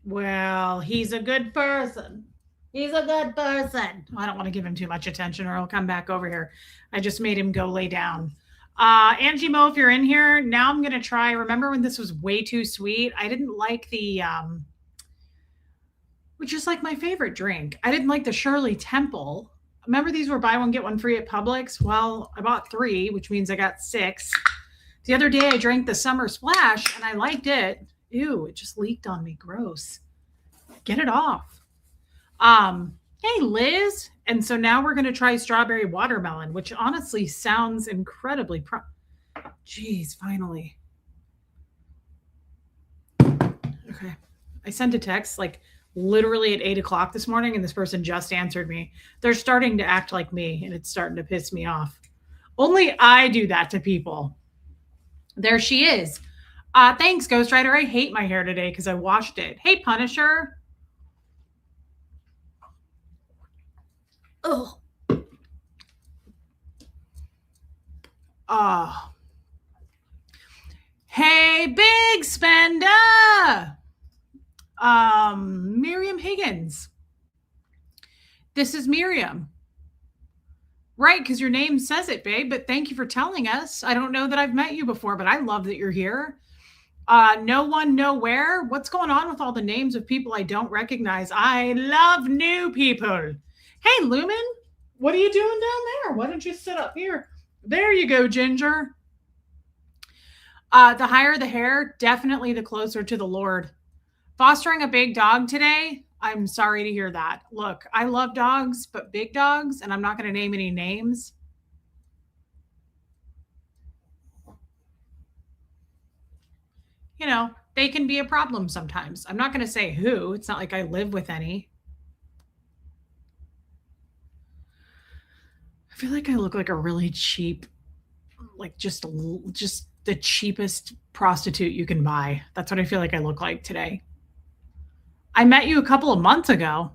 Well, he's a good person. He's a good person. I don't want to give him too much attention or he'll come back over here. I just made him go lay down. Angie Mo, if you're in here, now I'm going to try. Remember when this was way too sweet? I didn't like which is like my favorite drink. I didn't like the Shirley Temple. Remember these were buy one, get one free at Publix? Well, I bought three, which means I got six. The other day I drank the Summer Splash and I liked it. Ew, it just leaked on me. Gross. Get it off. Hey, Liz. And so now we're going to try strawberry watermelon, which honestly sounds incredibly Jeez, finally. Okay. I sent a text like literally at 8 o'clock this morning, and this person just answered me. They're starting to act like me, and it's starting to piss me off. Only I do that to people. There she is. Thanks, Ghostwriter. I hate my hair today because I washed it. Hey, Punisher. Oh. Oh. Hey, big spender. Miriam Higgins. This is Miriam. Right, because your name says it, babe, but thank you for telling us. I don't know that I've met you before, but I love that you're here. No one, nowhere. What's going on with all the names of people I don't recognize? I love new people. Hey, Lumen, what are you doing down there? Why don't you sit up here? There you go, Ginger. The higher the hair, definitely the closer to the Lord. Fostering a big dog today, I'm sorry to hear that. Look, I love dogs, but big dogs, and I'm not going to name any names. You know, they can be a problem sometimes. I'm not going to say who. It's not like I live with any. I feel like I look like a really cheap, like just the cheapest prostitute you can buy. That's what I feel like I look like today. I met you a couple of months ago.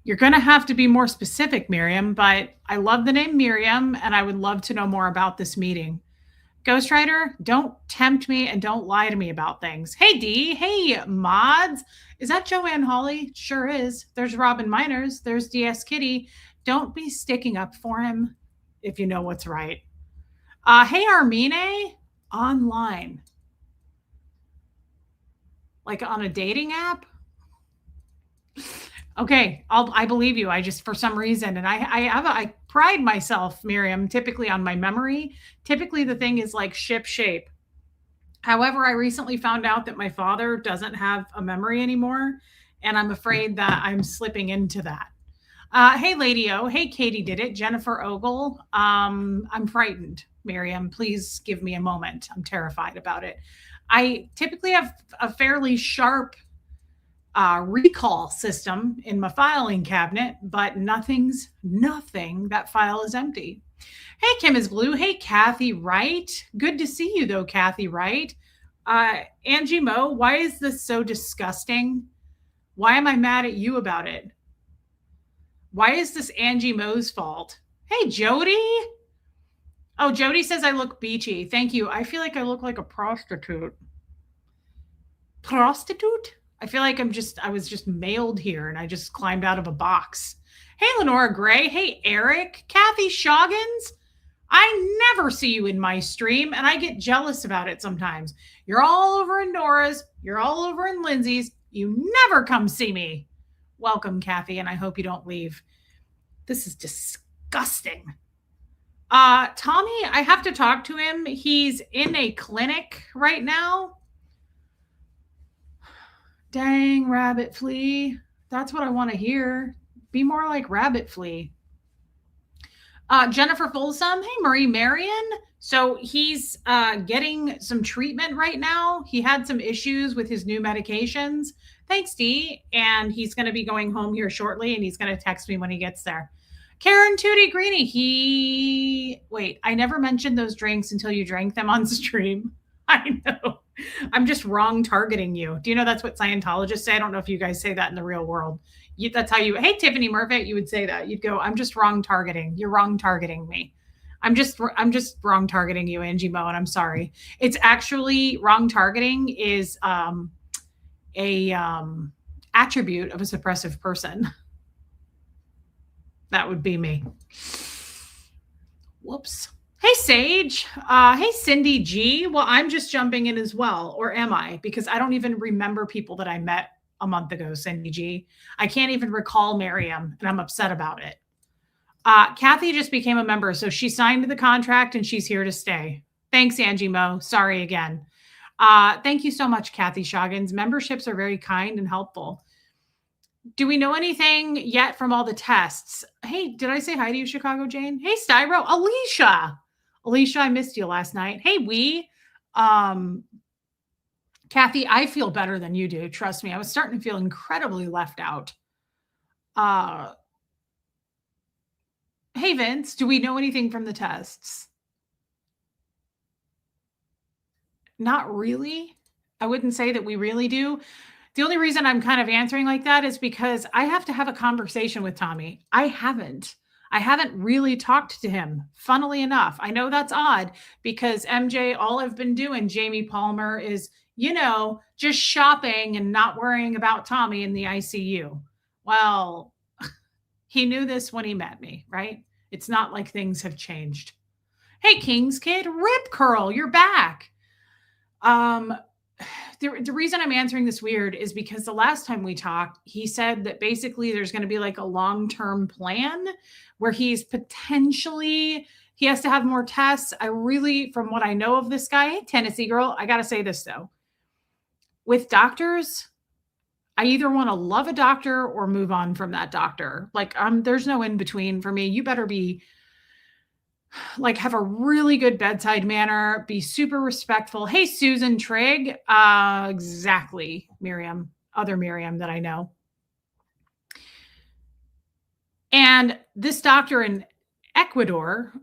You're going to have to be more specific, Miriam, but I love the name Miriam and I would love to know more about this meeting. Ghostwriter, don't tempt me and don't lie to me about things. Hey, Dee. Hey, mods. Is that Joanne Hawley? Sure is. There's Robin Miners. There's DS Kitty. Don't be sticking up for him if you know what's right. Hey, Armine. Online. Like on a dating app? Okay, I believe you. I just for some reason, and I pride myself, Miriam, typically on my memory. Typically, the thing is like ship shape. However, I recently found out that my father doesn't have a memory anymore, and I'm afraid that I'm slipping into that. Hey, Lady O. Hey, Katie did it. Jennifer Ogle. I'm frightened, Miriam. Please give me a moment. I'm terrified about it. I typically have a fairly sharp recall system in my filing cabinet, but nothing. That file is empty. Hey, Kim is Blue. Hey, Kathy Wright. Good to see you, though, Kathy Wright. Angie Mo, why is this so disgusting? Why am I mad at you about it? Why is this Angie Mo's fault? Hey, Jody. Oh, Jody says I look beachy. Thank you. I feel like I look like a prostitute. Prostitute? I feel like I was just mailed here and I just climbed out of a box. Hey, Lenora Gray. Hey, Eric. Kathy Shoggins. I never see you in my stream and I get jealous about it sometimes. You're all over in Nora's. You're all over in Lindsay's. You never come see me. Welcome, Kathy, and I hope you don't leave. This is disgusting. Tommy, I have to talk to him. He's in a clinic right now. Dang, Rabbit Flea. That's what I want to hear. Be more like Rabbit Flea. Jennifer Folsom. Hey, Marie Marion. So he's getting some treatment right now. He had some issues with his new medications. Thanks, Dee. And he's going to be going home here shortly, and he's going to text me when he gets there. Karen Tootie Greenie. Wait, I never mentioned those drinks until you drank them on stream. I know. I'm just wrong targeting you. Do you know that's what Scientologists say? I don't know if you guys say that in the real world. That's how you, hey, Tiffany Murphy, you would say that. You'd go, I'm just wrong targeting. You're wrong targeting me. I'm just wrong targeting you, Angie Mo, and I'm sorry. It's actually wrong targeting is a attribute of a suppressive person. That would be me. Whoops. Hey, Sage. Hey, Cindy G. Well, I'm just jumping in as well, or am I? Because I don't even remember people that I met a month ago, Cindy G. I can't even recall Miriam, and I'm upset about it. Kathy just became a member, so she signed the contract and she's here to stay. Thanks, Angie Mo. Sorry again. Thank you so much, Kathy Shoggins. Memberships are very kind and helpful. Do we know anything yet from all the tests? Hey, did I say hi to you, Chicago Jane? Hey, Styro. Alicia. Alicia, I missed you last night. Hey, Kathy, I feel better than you do. Trust me. I was starting to feel incredibly left out. Hey, Vince, do we know anything from the tests? Not really. I wouldn't say that we really do. The only reason I'm kind of answering like that is because I have to have a conversation with Tommy. I haven't really talked to him, funnily enough. I know that's odd because MJ, all I've been doing, Jamie Palmer, is, just shopping and not worrying about Tommy in the ICU. Well, he knew this when he met me, right? It's not like things have changed. Hey, King's Kid, Rip Curl, you're back. The reason I'm answering this weird is because the last time we talked, he said that basically there's going to be like a long-term plan where he has to have more tests. From what I know of this guy, Tennessee girl, I got to say this though. With doctors, I either want to love a doctor or move on from that doctor. Like, there's no in between for me. You better be have a really good bedside manner, be super respectful. Hey, Susan Trigg. Exactly, Miriam, other Miriam that I know. And this doctor in Ecuador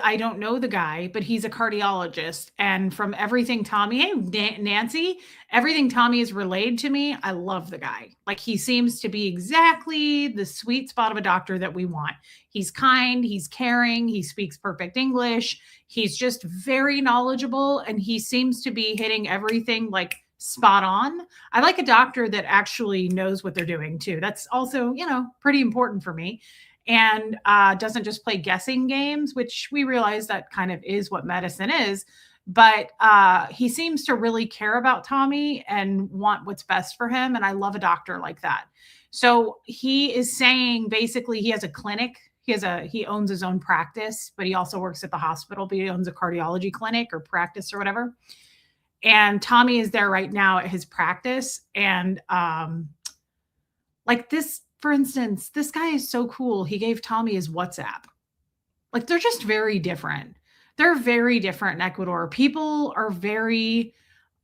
I don't know the guy, but he's a cardiologist. And from everything hey, Nancy, everything Tommy has relayed to me, I love the guy. Like, he seems to be exactly the sweet spot of a doctor that we want. He's kind, he's caring, he speaks perfect English. He's just very knowledgeable, and he seems to be hitting everything like spot on. I like a doctor that actually knows what they're doing too. That's also, pretty important for me. And doesn't just play guessing games, which we realize that kind of is what medicine is. But he seems to really care about Tommy and want what's best for him. And I love a doctor like that. So he is saying basically he has a clinic. He owns his own practice, but he also works at the hospital, but he owns a cardiology clinic or practice or whatever. And Tommy is there right now at his practice. And this, for instance, this guy is so cool. He gave Tommy his WhatsApp. Like, they're just very different. They're very different in Ecuador. People are very,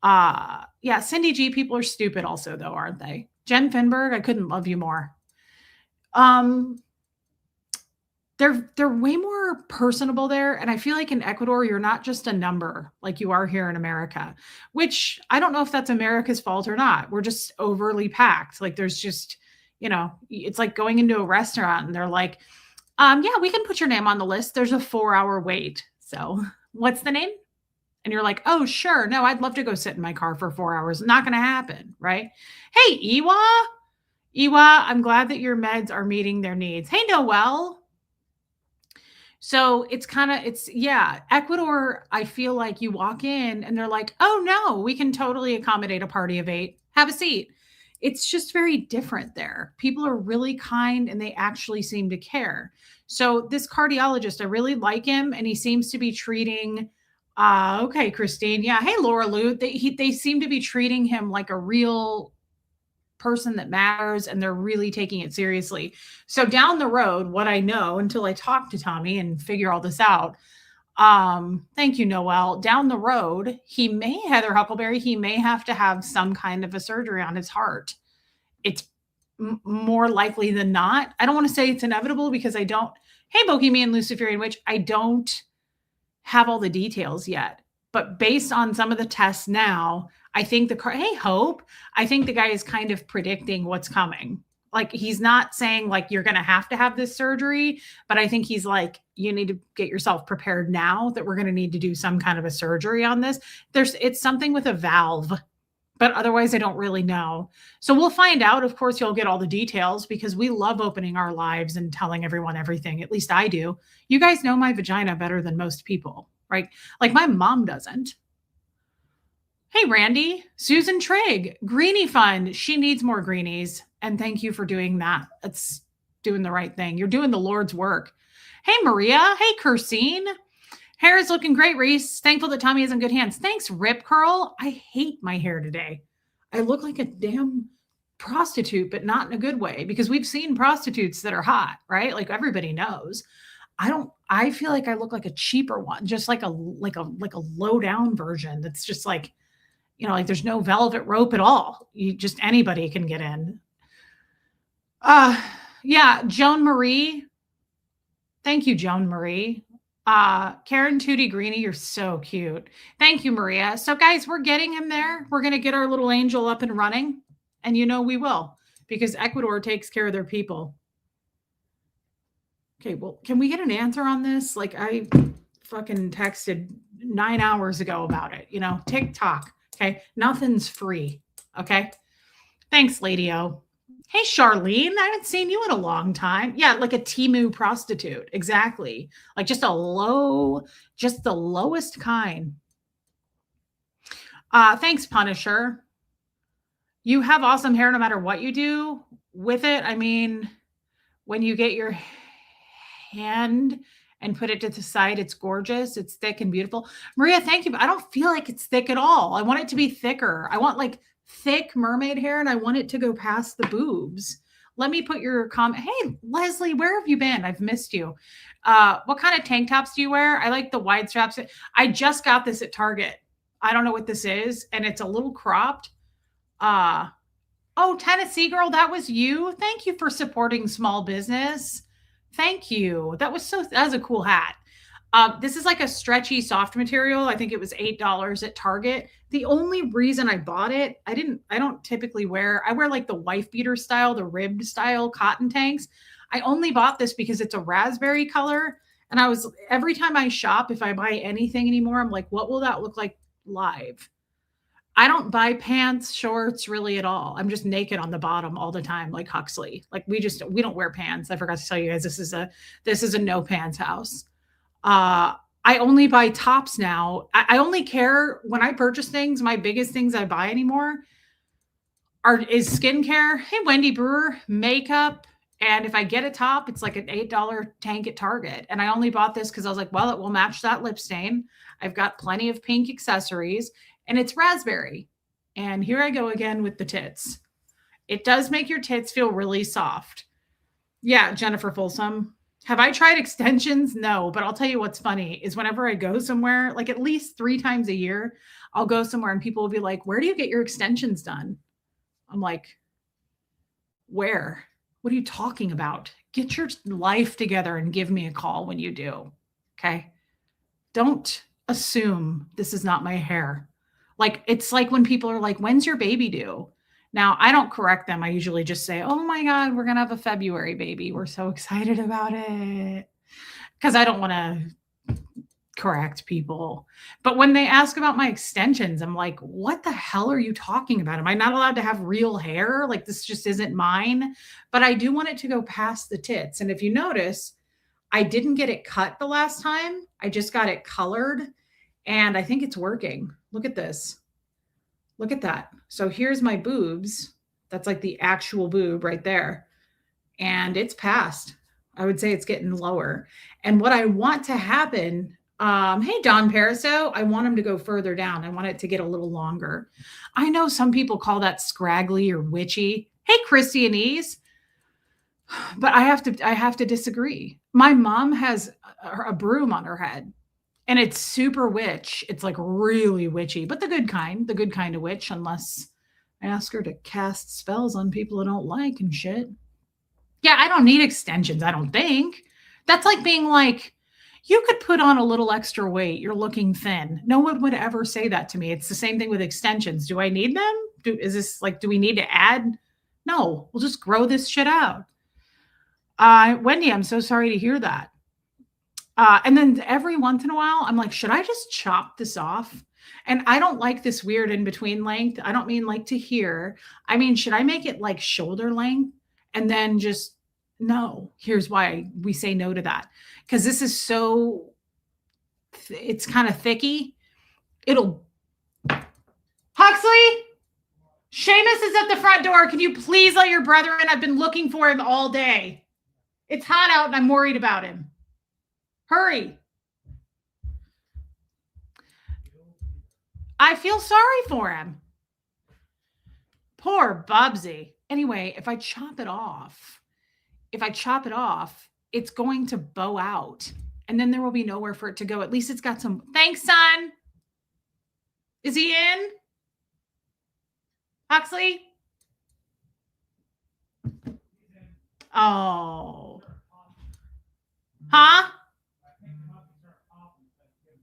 Cindy G, people are stupid also though, aren't they? Jen Finberg, I couldn't love you more. They're way more personable there. And I feel like in Ecuador, you're not just a number like you are here in America, which I don't know if that's America's fault or not. We're just overly packed. Like, there's just, it's like going into a restaurant and they're like, yeah, we can put your name on the list. There's a 4-hour wait. So what's the name? And you're like, oh, sure. No, I'd love to go sit in my car for 4 hours. Not going to happen. Right. Hey, Iwa, I'm glad that your meds are meeting their needs. Hey, Noel. So Ecuador, I feel like you walk in and they're like, oh no, we can totally accommodate a party of 8. Have a seat. It's just very different there. People are really kind and they actually seem to care. So this cardiologist, I really like him, and he seems to be treating, okay, Christine. Yeah. Hey, Laura Lou. They seem to be treating him like a real person that matters, and they're really taking it seriously. So down the road, what I know until I talk to Tommy and figure all this out, thank you, Noel. Down the road, Heather Huckleberry, he may have to have some kind of a surgery on his heart. It's more likely than not. I don't want to say it's inevitable because hey, Bohemian Luciferian Witch, I don't have all the details yet. But based on some of the tests now, I think hey, Hope, I think the guy is kind of predicting what's coming. Like, he's not saying like, you're going to have this surgery, but I think he's like, you need to get yourself prepared now that we're going to need to do some kind of a surgery on this. It's something with a valve. but otherwise I don't really know. So we'll find out. Of course, you'll get all the details because we love opening our lives and telling everyone everything. At least I do. You guys know my vagina better than most people, right? Like my mom doesn't. Hey, Randy, Susan Trigg, Greenie Fund. She needs more greenies. And thank you for doing that. It's doing the right thing. You're doing the Lord's work. Hey, Maria. Hey, Kirsine. Hair is looking great, Reese. Thankful that Tommy is in good hands. Thanks, Rip Curl. I hate my hair today. I look like a damn prostitute, but not in a good way because we've seen prostitutes that are hot, right? Like everybody knows. I feel like I look like a cheaper one, just like a low down version that's just like, like there's no velvet rope at all. You just anybody can get in. Uh yeah, Joan Marie. Thank you, Joan Marie. Karen Tootie Greenie, you're so cute. Thank you, Maria. So, guys, we're getting him there. We're going to get our little angel up and running. And we will because Ecuador takes care of their people. Okay, well, can we get an answer on this? Like, I fucking texted 9 hours ago about it. TikTok. Okay, nothing's free. Okay, thanks, Lady O. Hey, Charlene, I haven't seen you in a long time. Yeah, like a Timu prostitute. Exactly. Like just the lowest kind. Thanks, Punisher. You have awesome hair no matter what you do with it. I mean, when you get your hand and put it to the side, it's gorgeous. It's thick and beautiful. Maria, thank you. But I don't feel like it's thick at all. I want it to be thicker. I want like thick mermaid hair and I want it to go past the boobs. Let me put your comment. Hey, Leslie, where have you been? I've missed you. What kind of tank tops do you wear? I like the wide straps. I just got this at Target. I don't know what this is. And it's a little cropped. Oh, Tennessee girl, that was you. Thank you for supporting small business. Thank you. That was a cool hat. This is like a stretchy soft material. I think it was $8 at Target. The only reason I bought it, I don't typically I wear like the wife beater style, the ribbed style cotton tanks. I only bought this because it's a raspberry color. And every time I shop, if I buy anything anymore, I'm like, what will that look like live? I don't buy pants, shorts really at all. I'm just naked on the bottom all the time, like Huxley. Like we don't wear pants. I forgot to tell you guys, this is a no pants house. I only buy tops now. I only care when I purchase things. My biggest things I buy anymore is skincare. Hey, Wendy Brewer, makeup. And if I get a top, it's like an $8 tank at Target. And I only bought this because I was like, well, it will match that lip stain. I've got plenty of pink accessories and it's raspberry. And here I go again with the tits. It does make your tits feel really soft. Yeah, Jennifer Folsom. Have I tried extensions? No, but I'll tell you what's funny is whenever I go somewhere, like at least 3 times a year, I'll go somewhere and people will be like, where do you get your extensions done? I'm like, where? What are you talking about? Get your life together and give me a call when you do. Okay. Don't assume this is not my hair. Like, it's like when people are like, when's your baby due? Now, I don't correct them. I usually just say, oh my God, we're going to have a February baby. We're so excited about it. Because I don't want to correct people. But when they ask about my extensions, I'm like, what the hell are you talking about? Am I not allowed to have real hair? Like, this just isn't mine. But I do want it to go past the tits. And if you notice, I didn't get it cut the last time. I just got it colored. And I think it's working. Look at this. Look at that. So here's my boobs. That's like the actual boob right there. And it's past. I would say it's getting lower. And what I want to happen, hey, Don Pariso, I want him to go further down. I want it to get a little longer. I know some people call that scraggly or witchy. Hey, Christy and Ease. But I have to disagree. My mom has a broom on her head. And it's super witch. It's like really witchy, but the good kind of witch, unless I ask her to cast spells on people I don't like and shit. Yeah, I don't need extensions, I don't think. That's like being like, you could put on a little extra weight. You're looking thin. No one would ever say that to me. It's the same thing with extensions. Do I need them? Do we need to add? No, we'll just grow this shit out. Wendy, I'm so sorry to hear that. And then every once in a while, I'm like, should I just chop this off? And I don't like this weird in between length. I don't mean like to here. I mean, should I make it like shoulder length and then just no? Here's why we say no to that. Because this is so, it's kind of thicky. It'll, Huxley, Seamus is at the front door. Can you please let your brother in? I've been looking for him all day. It's hot out and I'm worried about him. Hurry. I feel sorry for him. Poor Bubsy. Anyway, if I chop it off, it's going to bow out and then there will be nowhere for it to go. At least it's got some. Thanks, son. Is he in? Huxley? Oh. Huh?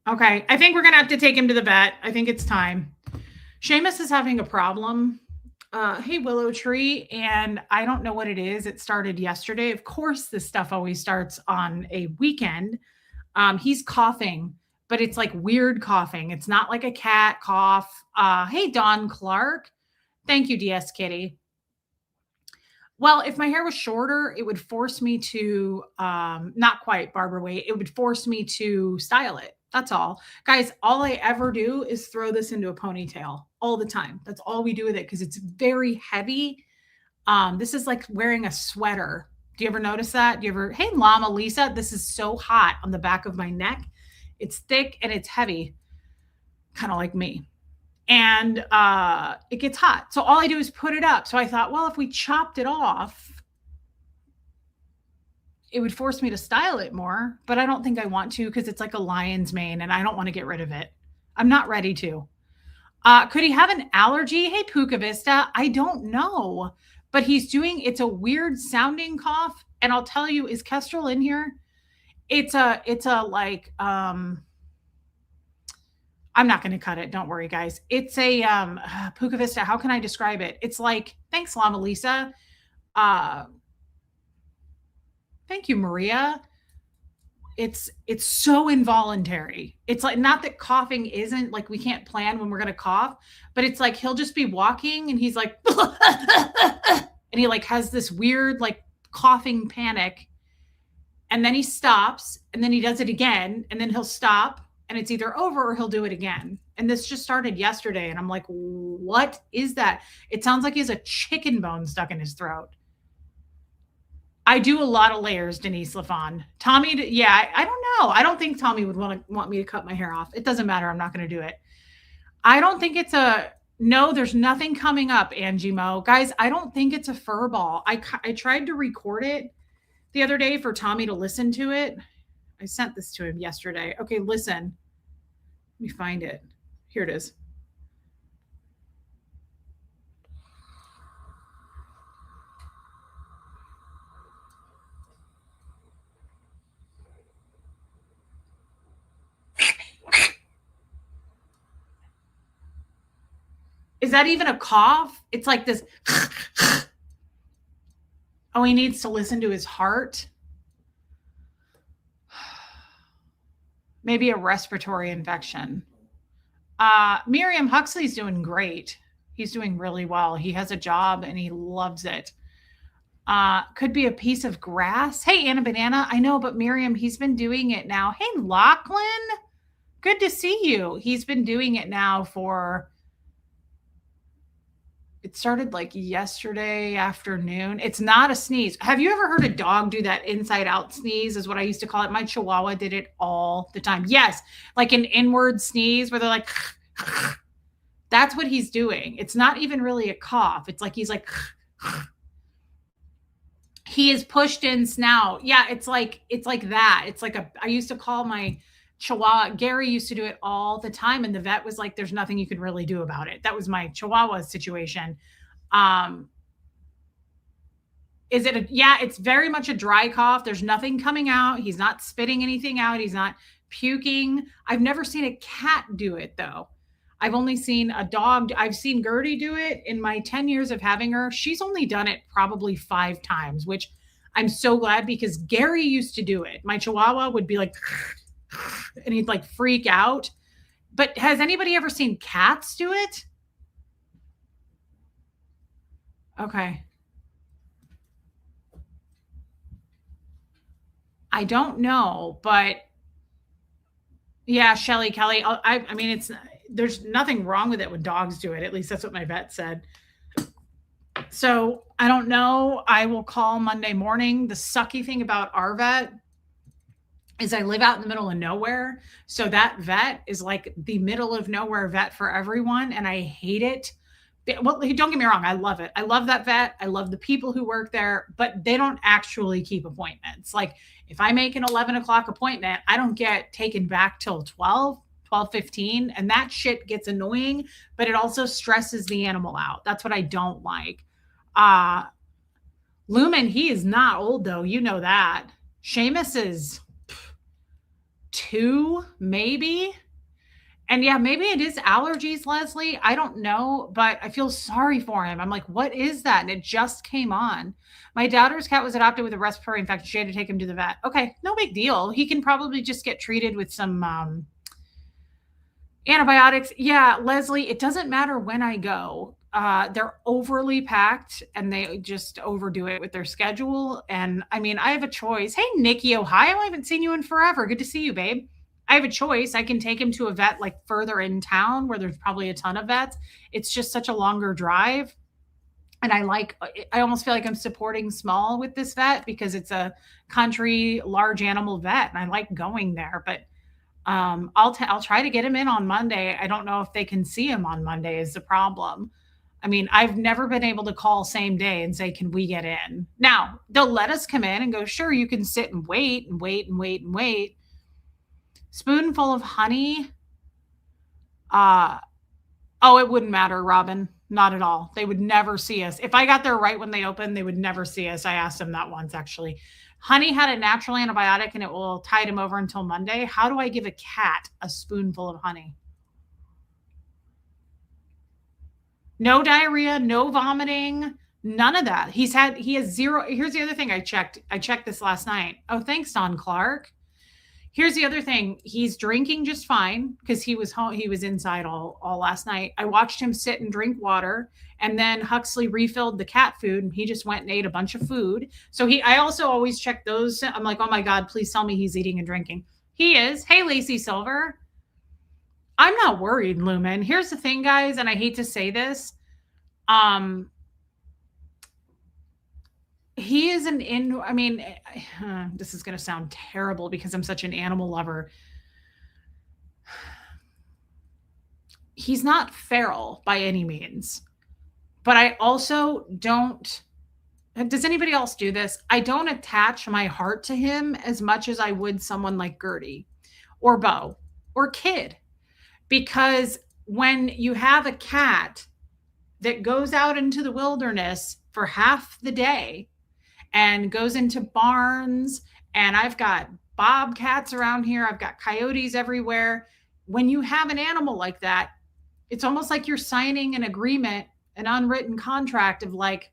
Okay. I think we're going to have to take him to the vet. I think it's time. Seamus is having a problem. Hey, Willow Tree. And I don't know what it is. It started yesterday. Of course, this stuff always starts on a weekend. He's coughing, but it's like weird coughing. It's not like a cat cough. Hey, Dawn Clark. Thank you, DS Kitty. Well, if my hair was shorter, it would force me to, not quite Barbara Way, it would force me to style it. That's all. Guys, all I ever do is throw this into a ponytail all the time. That's all we do with it because it's very heavy. This is like wearing a sweater. Do you ever notice that? Do you ever, hey, Llama Lisa, this is so hot on the back of my neck. It's thick and it's heavy, kind of like me. And it gets hot. So all I do is put it up. So I thought, well, if we chopped it off, it would force me to style it more, but I don't think I want to because it's like a lion's mane and I don't want to get rid of it. I'm not ready to. Could he have an allergy? Hey, Puka Vista. I don't know, but it's a weird sounding cough. And I'll tell you, is Kestrel in here? It's a like, I'm not going to cut it. Don't worry, guys. It's a Puka Vista. How can I describe it? It's like, thanks, Llama Lisa. Thank you, Maria. It's so involuntary. It's like, not that coughing isn't like we can't plan when we're going to cough, but it's like he'll just be walking and he's like, and he like has this weird like coughing panic. And then he stops and then he does it again and then he'll stop and it's either over or he'll do it again. And this just started yesterday. And I'm like, what is that? It sounds like he has a chicken bone stuck in his throat. I do a lot of layers, Denise LaFawn. Tommy, yeah, I don't know. I don't think Tommy would want me to cut my hair off. It doesn't matter. I'm not going to do it. I don't think it's no, there's nothing coming up, Angie Mo. Guys, I don't think it's a fur ball. I tried to record it the other day for Tommy to listen to it. I sent this to him yesterday. Okay, listen. Let me find it. Here it is. Is that even a cough? It's like this. Oh, he needs to listen to his heart. Maybe a respiratory infection. Miriam Huxley's doing great. He's doing really well. He has a job and he loves it. Could be a piece of grass. Hey, Anna Banana. I know, but Miriam, he's been doing it now. Hey, Lachlan. Good to see you. He's been doing it now it started like yesterday afternoon. It's not a sneeze. Have you ever heard a dog do that inside out sneeze is what I used to call it. My Chihuahua did it all the time. Yes. Like an inward sneeze where they're like, that's what he's doing. It's not even really a cough. It's like, he's like, he is pushed in snout. Yeah. It's like that. It's like I used to call my Chihuahua. Gary used to do it all the time. And the vet was like, there's nothing you can really do about it. That was my Chihuahua situation. It's very much a dry cough. There's nothing coming out. He's not spitting anything out. He's not puking. I've never seen a cat do it though. I've only seen a dog. I've seen Gertie do it in my 10 years of having her. She's only done it probably 5 times, which I'm so glad because Gary used to do it. My Chihuahua would be like, and he'd like freak out. But has anybody ever seen cats do it? Okay. I don't know, but yeah, Shelly Kelly. I mean, it's there's nothing wrong with it when dogs do it. At least that's what my vet said. So I don't know. I will call Monday morning. The sucky thing about our vet is I live out in the middle of nowhere. So that vet is like the middle of nowhere vet for everyone. And I hate it. Well, don't get me wrong. I love it. I love that vet. I love the people who work there, but they don't actually keep appointments. Like if I make an 11 o'clock appointment, I don't get taken back till 12:15. And that shit gets annoying, but it also stresses the animal out. That's what I don't like. Uh, Lumen, he is not old though. You know that. Seamus is two, maybe. And yeah, maybe it is allergies, Leslie. I don't know, but I feel sorry for him. I'm like, what is that? And it just came on. My daughter's cat was adopted with a respiratory infection. She had to take him to the vet. Okay, no big deal. He can probably just get treated with some antibiotics. Yeah, Leslie, it doesn't matter when I go. They're overly packed and they just overdo it with their schedule. And I mean, I have a choice. Hey, Nikki, Ohio, I haven't seen you in forever. Good to see you, babe. I have a choice. I can take him to a vet like further in town where there's probably a ton of vets. It's just such a longer drive. And I almost feel like I'm supporting small with this vet because it's a country large animal vet and I like going there. But I'll try to get him in on Monday. I don't know if they can see him on Monday is the problem. I mean, I've never been able to call same day and say, "Can we get in?" Now, they'll let us come in and go, "Sure, you can sit and wait and wait and wait and wait." Spoonful of honey. Uh oh, it wouldn't matter, Robin. Not at all. They would never see us. If I got there right when they opened, they would never see us. I asked them that once actually. Honey had a natural antibiotic and it will tide him over until Monday. How do I give a cat a spoonful of honey? No diarrhea, no vomiting, none of that. He has zero. Here's the other thing I checked. I checked this last night. Oh, thanks, Don Clark. Here's the other thing. He's drinking just fine because he was home. He was inside all last night. I watched him sit and drink water, and then Huxley refilled the cat food, and he just went and ate a bunch of food. So I also always check those. I'm like, oh my god, please tell me he's eating and drinking. He is. Hey, Lacey Silver. I'm not worried, Lumen. Here's the thing, guys, and I hate to say this. He is I mean, this is going to sound terrible because I'm such an animal lover. He's not feral by any means, but I also don't. Does anybody else do this? I don't attach my heart to him as much as I would someone like Gertie or Bo or Kid, because when you have a cat that goes out into the wilderness for half the day and goes into barns, and I've got bobcats around here, I've got coyotes everywhere. When you have an animal like that, it's almost like you're signing an agreement, an unwritten contract of like,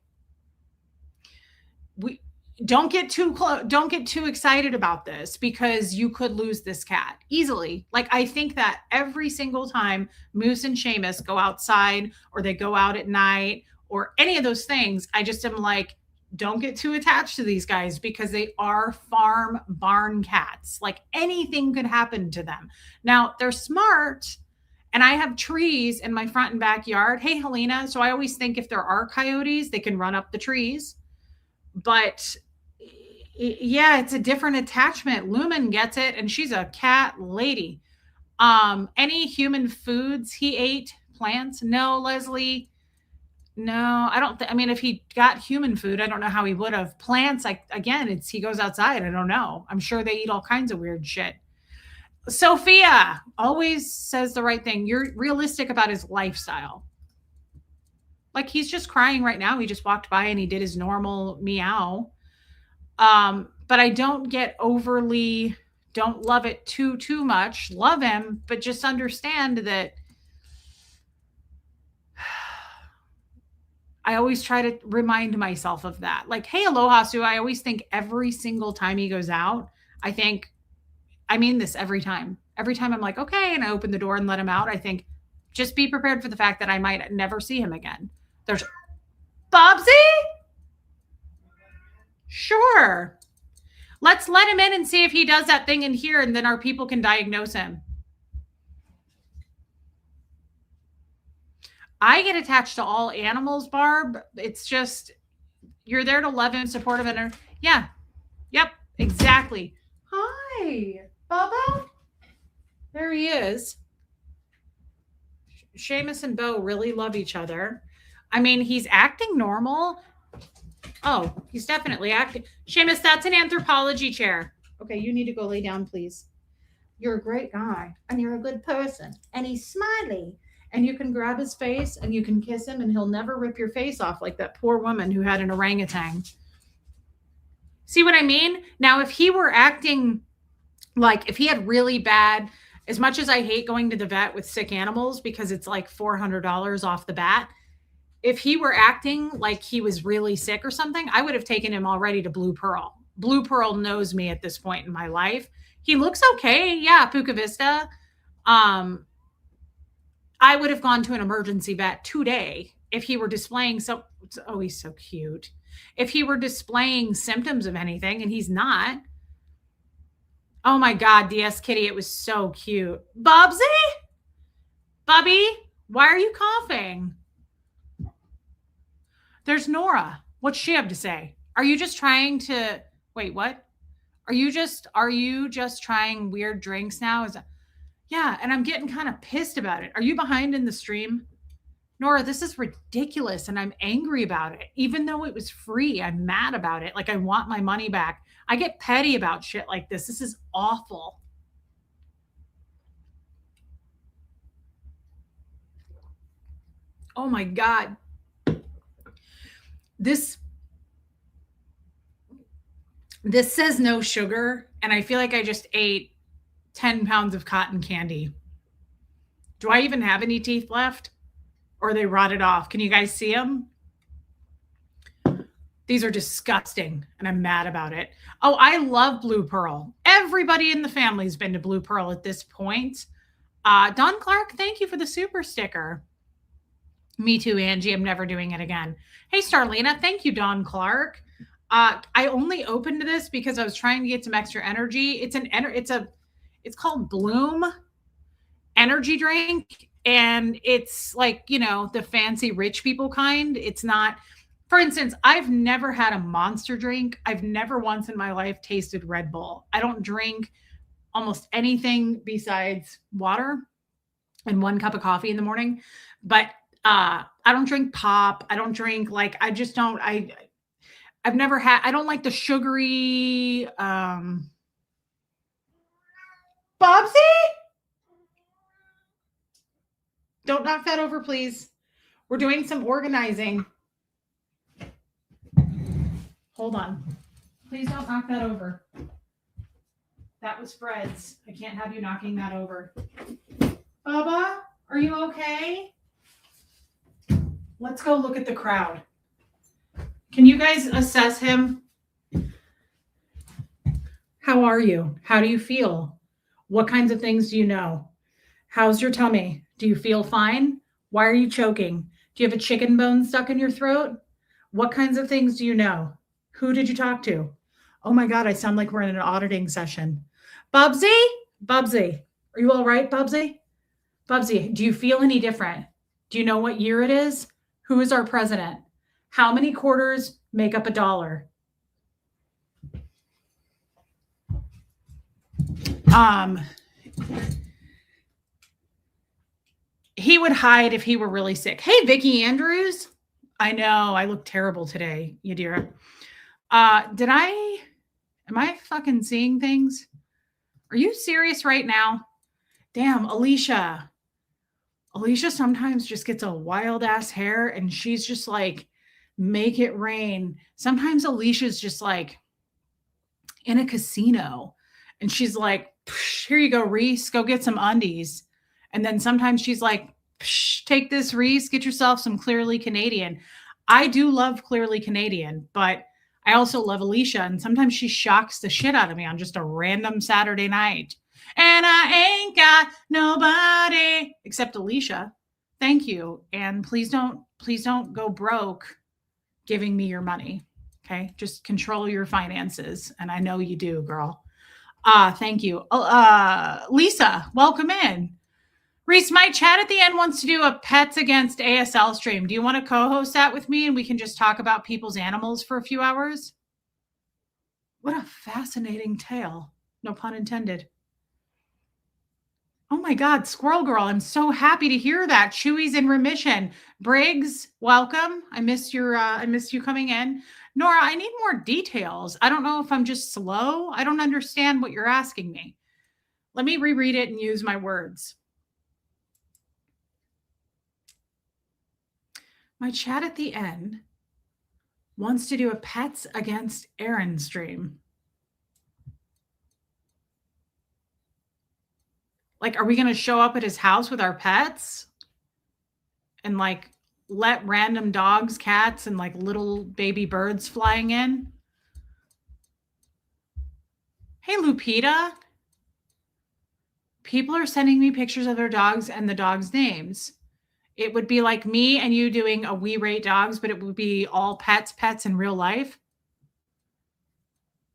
we don't get too close, don't get too excited about this because you could lose this cat easily. Like I think that every single time Moose and Seamus go outside or they go out at night or any of those things, I just am like, don't get too attached to these guys because they are farm barn cats. Like anything could happen to them. Now they're smart and I have trees in my front and backyard. Hey, Helena. So I always think if there are coyotes, they can run up the trees. But yeah, it's a different attachment. Lumen gets it and she's a cat lady. Any human foods he ate? Plants? No, Leslie. No, I don't. I mean, if he got human food, I don't know how he would have. Plants, like again, he goes outside. I don't know. I'm sure they eat all kinds of weird shit. Sophia always says the right thing. You're realistic about his lifestyle. Like he's just crying right now. He just walked by and he did his normal meow. But I don't get overly. Don't love it too much. Love him, but just understand that. I always try to remind myself of that. Like, hey, Aloha Sue, I always think every single time he goes out, I think, I mean this every time. every time I'm like, okay, and I open the door and let him out, I think, just be prepared for the fact that I might never see him again. There's Bobsy? Sure. Let's let him in and see if he does that thing in here, and then our people can diagnose him. I get attached to all animals, Barb. It's just, you're there to love and supportive. And yeah. Yep. Exactly. Hi, Bubba. There he is. Seamus and Bo really love each other. I mean, he's acting normal. Oh, he's definitely acting. Seamus, that's an anthropology chair. Okay, you need to go lay down, please. You're a great guy, and you're a good person, and he's smiley. And you can grab his face, and you can kiss him, and he'll never rip your face off like that poor woman who had an orangutan. See what I mean? Now, if he were acting like, if he had really bad, as much as I hate going to the vet with sick animals because it's like $400 off the bat, if he were acting like he was really sick or something, I would have taken him already to Blue Pearl. Blue Pearl knows me at this point in my life. He looks okay. Yeah, Puka Vista. I would have gone to an emergency vet today if he were displaying oh, he's so cute. If he were displaying symptoms of anything, and he's not. Oh my God, DS Kitty, it was so cute. Bobsy? Bubby, why are you coughing? There's Nora. What's she have to say? Are you just trying to wait, what? Are you just trying weird drinks now? Yeah, and I'm getting kind of pissed about it. Are you behind in the stream? Nora, this is ridiculous, and I'm angry about it. Even though it was free, I'm mad about it. Like, I want my money back. I get petty about shit like this. This is awful. Oh my God. This says no sugar, and I feel like I just ate 10 pounds of cotton candy. Do I even have any teeth left? Or they rotted off? Can you guys see them? These are disgusting, and I'm mad about it. Oh, I love Blue Pearl. Everybody in the family's been to Blue Pearl at this point. Don Clark, thank you for the super sticker. Me too, Angie. I'm never doing it again. Hey, Starlina. Thank you, Don Clark. I only opened this because I was trying to get some extra energy. It's called Bloom energy drink. And it's like, the fancy rich people kind. It's not, for instance, I've never had a Monster drink. I've never once in my life tasted Red Bull. I don't drink almost anything besides water and 1 cup of coffee in the morning. But I don't drink pop. I don't drink I don't like the sugary, Bobsy? Don't knock that over, please. We're doing some organizing. Hold on. Please don't knock that over. That was Fred's. I can't have you knocking that over. Bubba, are you okay? Let's go look at the crowd. Can you guys assess him? How are you? How do you feel? What kinds of things do you know? How's your tummy? Do you feel fine? Why are you choking? Do you have a chicken bone stuck in your throat? What kinds of things do you know? Who did you talk to? Oh my God, I sound like we're in an auditing session. Bubsy? Bubsy, are you all right, Bubsy? Bubsy, do you feel any different? Do you know what year it is? Who is our president? How many quarters make up a dollar? He would hide if he were really sick. Hey, Vicki Andrews. I know I look terrible today, Yadira. Am I fucking seeing things? Are you serious right now? Damn, Alicia. Alicia sometimes just gets a wild ass hair and she's just like, make it rain. Sometimes Alicia's just like in a casino and she's like, here you go, Reese, go get some undies. And then sometimes she's like, take this, Reese, get yourself some Clearly Canadian. I do love Clearly Canadian, but I also love Alicia. And sometimes she shocks the shit out of me on just a random Saturday night. And I ain't got nobody except Alicia. Thank you. And please don't go broke giving me your money. Okay. Just control your finances. And I know you do, girl. Thank you. Lisa, welcome in. Reese, my chat at the end wants to do a pets against ASL stream. Do you want to co-host that with me and we can just talk about people's animals for a few hours? What a fascinating tale. No pun intended. Oh my God, Squirrel Girl, I'm so happy to hear that. Chewy's in remission. Briggs, welcome. I missed you coming in. Nora, I need more details. I don't know if I'm just slow. I don't understand what you're asking me. Let me reread it and use my words. My chat at the end wants to do a pets against Aaron stream. Like, are we going to show up at his house with our pets and like let random dogs, cats, and like little baby birds flying in? Hey, Lupita. People are sending me pictures of their dogs and the dogs' names. It would be like me and you doing a We Rate Dogs, but it would be all pets in real life.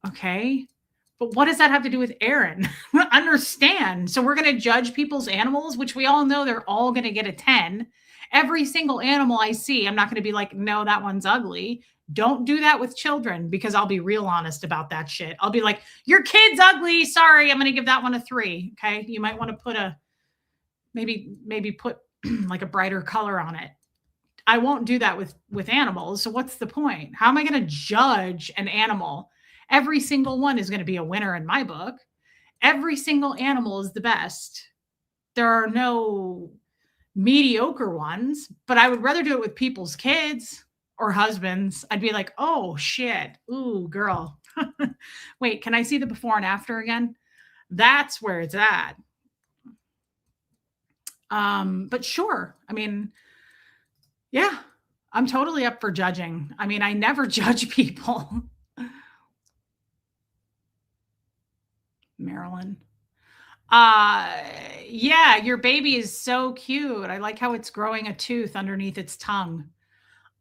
Okay. But what does that have to do with Aaron? Understand. So we're going to judge people's animals, which we all know they're all going to get a 10. Every single animal I see, I'm not going to be like, no, that one's ugly. Don't do that with children because I'll be real honest about that shit. I'll be like, your kid's ugly. Sorry, I'm going to give that one a 3. Okay. You might want to put maybe put like a brighter color on it. I won't do that with animals. So what's the point? How am I going to judge an animal? Every single one is going to be a winner in my book. Every single animal is the best. There are no mediocre ones, but I would rather do it with people's kids or husbands. I'd be like, oh shit. Ooh, girl. Wait, can I see the before and after again? That's where it's at. But sure. I mean, yeah, I'm totally up for judging. I mean, I never judge people. Marilyn. Yeah, your baby is so cute. I like how it's growing a tooth underneath its tongue.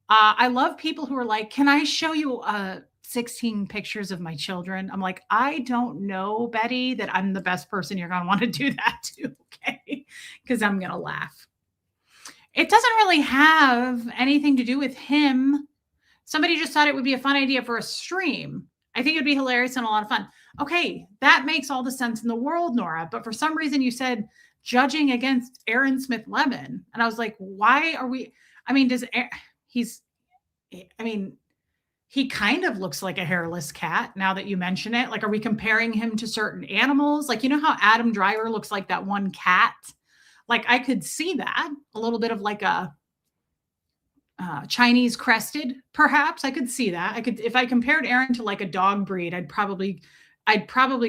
I love people who are like, can I show you 16 pictures of my children? I'm like, I don't know, Betty, that I'm the best person you're going to want to do that to. Okay. Because I'm going to laugh. It doesn't really have anything to do with him. Somebody just thought it would be a fun idea for a stream. I think it'd be hilarious and a lot of fun. Okay, that makes all the sense in the world, Nora. But for some reason, you said judging against Aaron Smith Levin, and I was like, why are we? I mean, he kind of looks like a hairless cat. Now that you mention it, like, are we comparing him to certain animals? Like, you know how Adam Driver looks like that one cat? Like, I could see that a little bit of like a Chinese crested, perhaps. I could see that. I could, if I compared Aaron to like a dog breed, I'd probably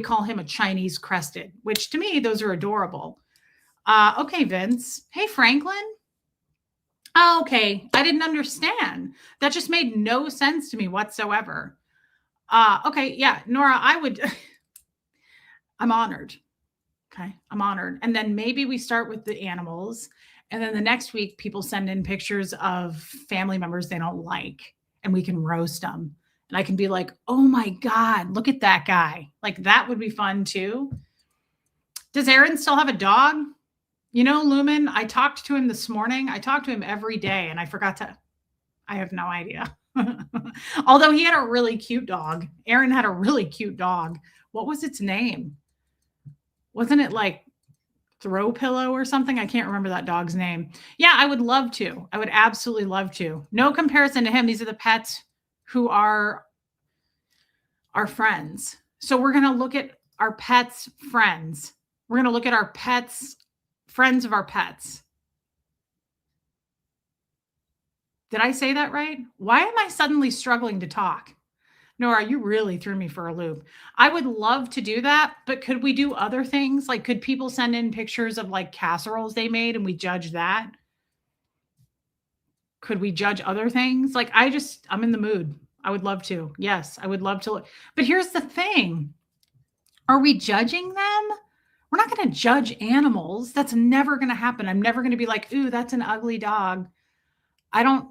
call him a Chinese crested, which to me, those are adorable. Okay, Vince. Hey, Franklin. Oh, okay. I didn't understand. That just made no sense to me whatsoever. Okay. Yeah. Nora, I'm honored. Okay. I'm honored. And then maybe we start with the animals. And then the next week, people send in pictures of family members they don't like, and we can roast them. And I can be like, oh my God, look at that guy. Like, that would be fun too. Does Aaron still have a dog? You know, Lumen, I talked to him this morning. I talk to him every day, and I have no idea. Although he had a really cute dog. Aaron had a really cute dog. What was its name? Wasn't it like Throw Pillow or something? I can't remember that dog's name. Yeah, I would love to. I would absolutely love to. No comparison to him. These are the pets who are our friends. So we're going to look at our pets' friends. We're going to look at our pets, friends of our pets. Did I say that right? Why am I suddenly struggling to talk? Nora, you really threw me for a loop. I would love to do that, but could we do other things? Like, could people send in pictures of like casseroles they made and we judge that? Could we judge other things? Like, I'm in the mood. I would love to. Yes, I would love to. But here's the thing. Are we judging them? We're not going to judge animals. That's never going to happen. I'm never going to be like, ooh, that's an ugly dog. I don't,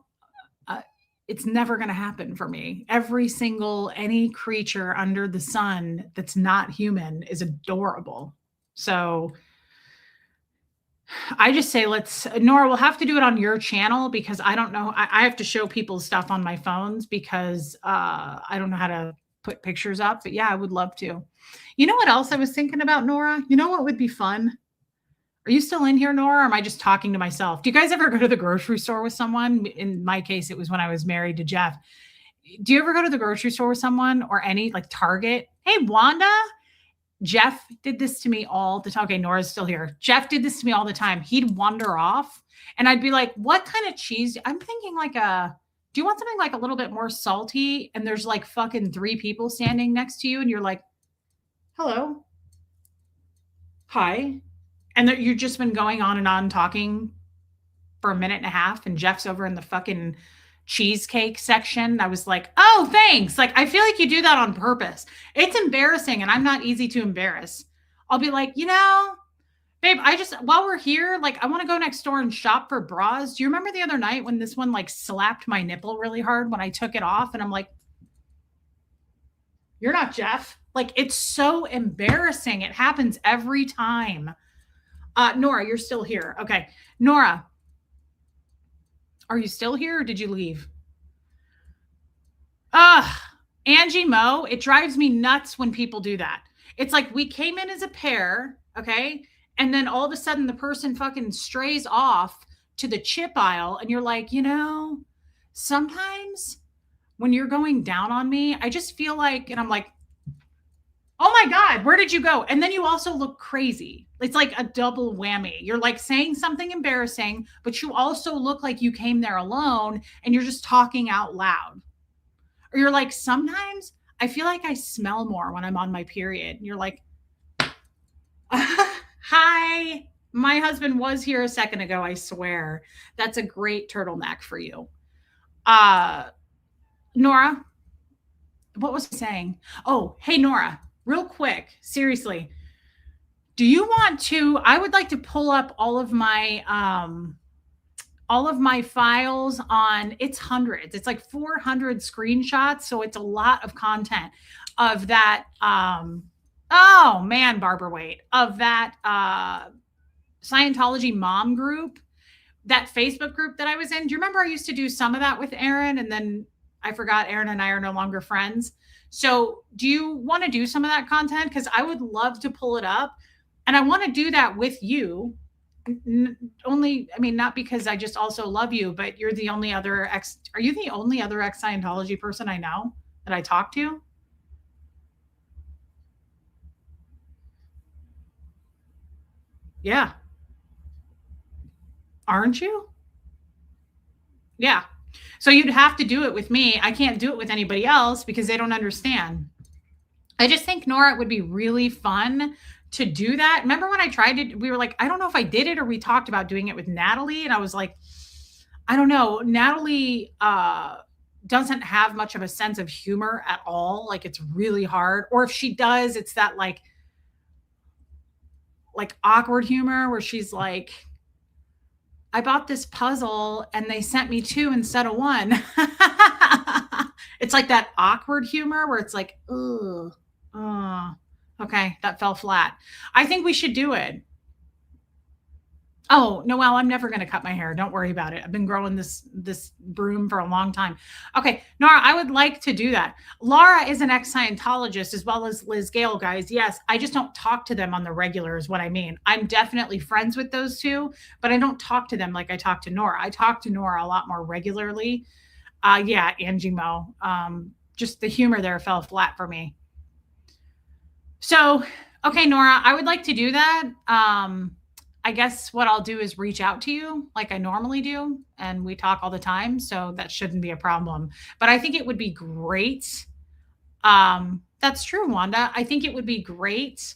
uh, it's never going to happen for me. Every single, any creature under the sun that's not human is adorable. So I just say, Nora, we'll have to do it on your channel because I don't know. I have to show people stuff on my phones because I don't know how to put pictures up. But yeah, I would love to. You know what else I was thinking about, Nora? You know what would be fun? Are you still in here, Nora? Or am I just talking to myself? Do you guys ever go to the grocery store with someone? In my case, it was when I was married to Jeff. Do you ever go to the grocery store with someone or any like Target? Hey, Wanda, Jeff did this to me all the time. Okay, Nora's still here. Jeff did this to me all the time. He'd wander off and I'd be like, what kind of cheese? I'm thinking do you want something like a little bit more salty? And there's like fucking 3 people standing next to you and you're like, hello, hi. And you've just been going on and on talking for a minute and a half. And Jeff's over in the fucking cheesecake section. I was like, oh, thanks. Like, I feel like you do that on purpose. It's embarrassing and I'm not easy to embarrass. I'll be like, babe, while we're here, like, I want to go next door and shop for bras. Do you remember the other night when this one like slapped my nipple really hard when I took it off? And I'm like, you're not Jeff. Like, it's so embarrassing. It happens every time. Nora, you're still here. Okay. Nora, are you still here or did you leave? Angie Mo, it drives me nuts when people do that. It's like we came in as a pair, okay? And then all of a sudden the person fucking strays off to the chip aisle and you're like, sometimes when you're going down on me, I just feel like, and I'm like, oh my God, where did you go? And then you also look crazy. It's like a double whammy. You're like saying something embarrassing, but you also look like you came there alone and you're just talking out loud. Or you're like, sometimes I feel like I smell more when I'm on my period. And you're like, hi, my husband was here a second ago, I swear. That's a great turtleneck for you. Nora, what was I saying? Oh, hey, Nora. Real quick, seriously, I would like to pull up all of my files on, it's hundreds. It's like 400 screenshots. So it's a lot of content of that. Oh man, Barbara Waite, of that Scientology mom group, that Facebook group that I was in. Do you remember I used to do some of that with Aaron and then I forgot Aaron and I are no longer friends. So do you want to do some of that content? Because I would love to pull it up. And I want to do that with you. Not because I just also love you, but you're the only other are you the only other ex-Scientology person I know that I talk to? Yeah. Aren't you? Yeah. So you'd have to do it with me. I can't do it with anybody else because they don't understand. I just think, Nora, it would be really fun to do that. Remember when I tried it, we were like, I don't know if I did it or we talked about doing it with Natalie. And I was like, I don't know. Natalie doesn't have much of a sense of humor at all. Like it's really hard. Or if she does, it's that like awkward humor where she's like, I bought this puzzle and they sent me 2 instead of 1. It's like that awkward humor where it's like, ugh, okay, that fell flat. I think we should do it. Oh, Noelle, I'm never going to cut my hair. Don't worry about it. I've been growing this broom for a long time. Okay, Nora, I would like to do that. Laura is an ex-Scientologist as well as Liz Gale, guys. Yes, I just don't talk to them on the regular is what I mean. I'm definitely friends with those two, but I don't talk to them like I talk to Nora. I talk to Nora a lot more regularly. Yeah, Angie Mo. Just the humor there fell flat for me. So, okay, Nora, I would like to do that. I guess what I'll do is reach out to you like I normally do, and we talk all the time, so that shouldn't be a problem. But I think it would be great. That's true, Wanda. I think it would be great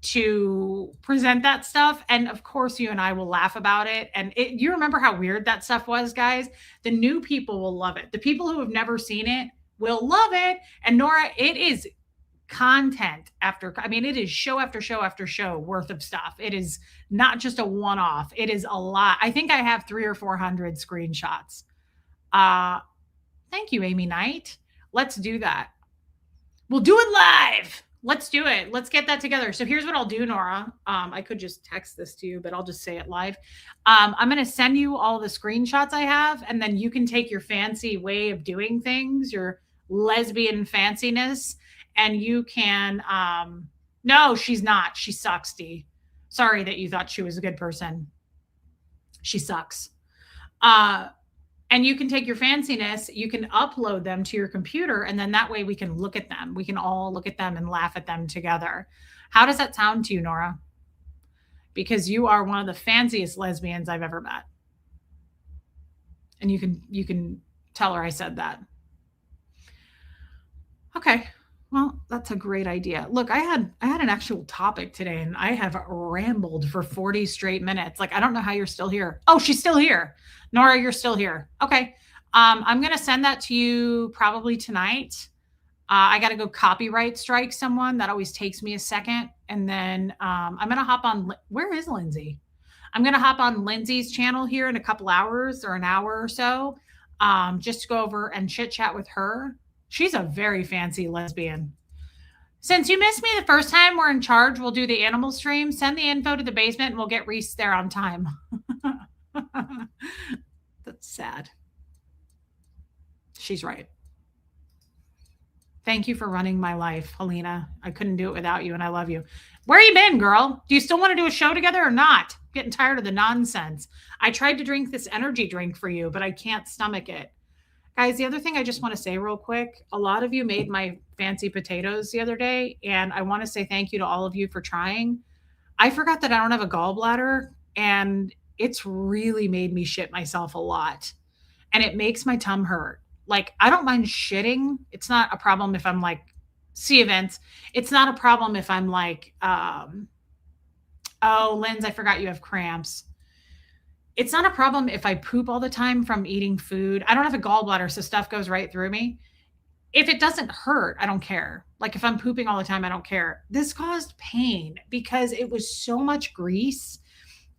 to present that stuff, and of course, you and I will laugh about it. And you remember how weird that stuff was, guys? The new people will love it. The people who have never seen it will love it. And Nora, it is content after, I mean, it is show after show after show worth of stuff. It is not just a one off, it is a lot. I think I have three or 400 screenshots. Uh, Thank you, Amy Knight. Let's do that. We'll do it live. Let's do it. Let's get that together. So here's what I'll do, Nora. I could just text this to you, but I'll just say it live. I'm going to send you all the screenshots I have, and then you can take your fancy way of doing things, your lesbian fanciness, and you can. No, she's not. She sucks, D. Sorry that you thought she was a good person. She sucks. And you can take your fanciness, you can upload them to your computer, and then that way we can look at them. We can all look at them and laugh at them together. How does that sound to you, Nora? Because you are one of the fanciest lesbians I've ever met. And you can tell her I said that. Okay. Well, that's a great idea. Look, I had an actual topic today and I have rambled for 40 straight minutes. Like, I don't know how you're still here. Oh, she's still here. Nora, you're still here. Okay. I'm going to send that to you probably tonight. I got to go copyright strike someone. That always takes me a second. And then I'm going to hop on. Where is Lindsay? I'm going to hop on Lindsay's channel here in a couple hours or an hour or so, just to go over and chit chat with her. She's a very fancy lesbian. Since you missed me the first time, we're in charge. We'll do the animal stream. Send the info to the basement and we'll get Reese there on time. That's sad. She's right. Thank you for running my life, Helena. I couldn't do it without you, and I love you. Where you been, girl? Do you still want to do a show together or not? I'm getting tired of the nonsense. I tried to drink this energy drink for you, but I can't stomach it. Guys, the other thing I just want to say real quick, a lot of you made my fancy potatoes the other day, and I want to say thank you to all of you for trying. I forgot that I don't have a gallbladder, and it's really made me shit myself a lot, and it makes my tum hurt. Like, I don't mind shitting. It's not a problem if I'm like, see events. It's not a problem if I'm like, oh, Linz, I forgot you have cramps. It's not a problem if I poop all the time from eating food. I don't have a gallbladder, so stuff goes right through me. If it doesn't hurt, I don't care. Like, if I'm pooping all the time, I don't care. This caused pain because it was so much grease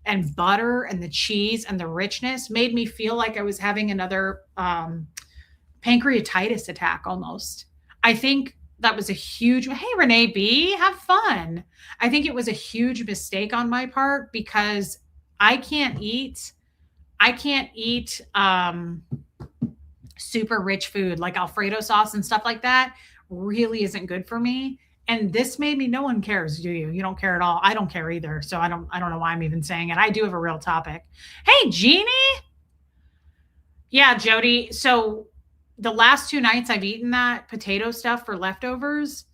and butter, and the cheese and the richness made me feel like I was having another pancreatitis attack almost. I think that was a huge, hey, Renee B, have fun. I think it was a huge mistake on my part because I can't eat super rich food like Alfredo sauce and stuff like that. Really isn't good for me. And this made me, no one cares, do you? You don't care at all. I don't care either. So I don't know why I'm even saying it. I do have a real topic. Hey, Jeannie. Yeah, Jody. So the last 2 nights I've eaten that potato stuff for leftovers,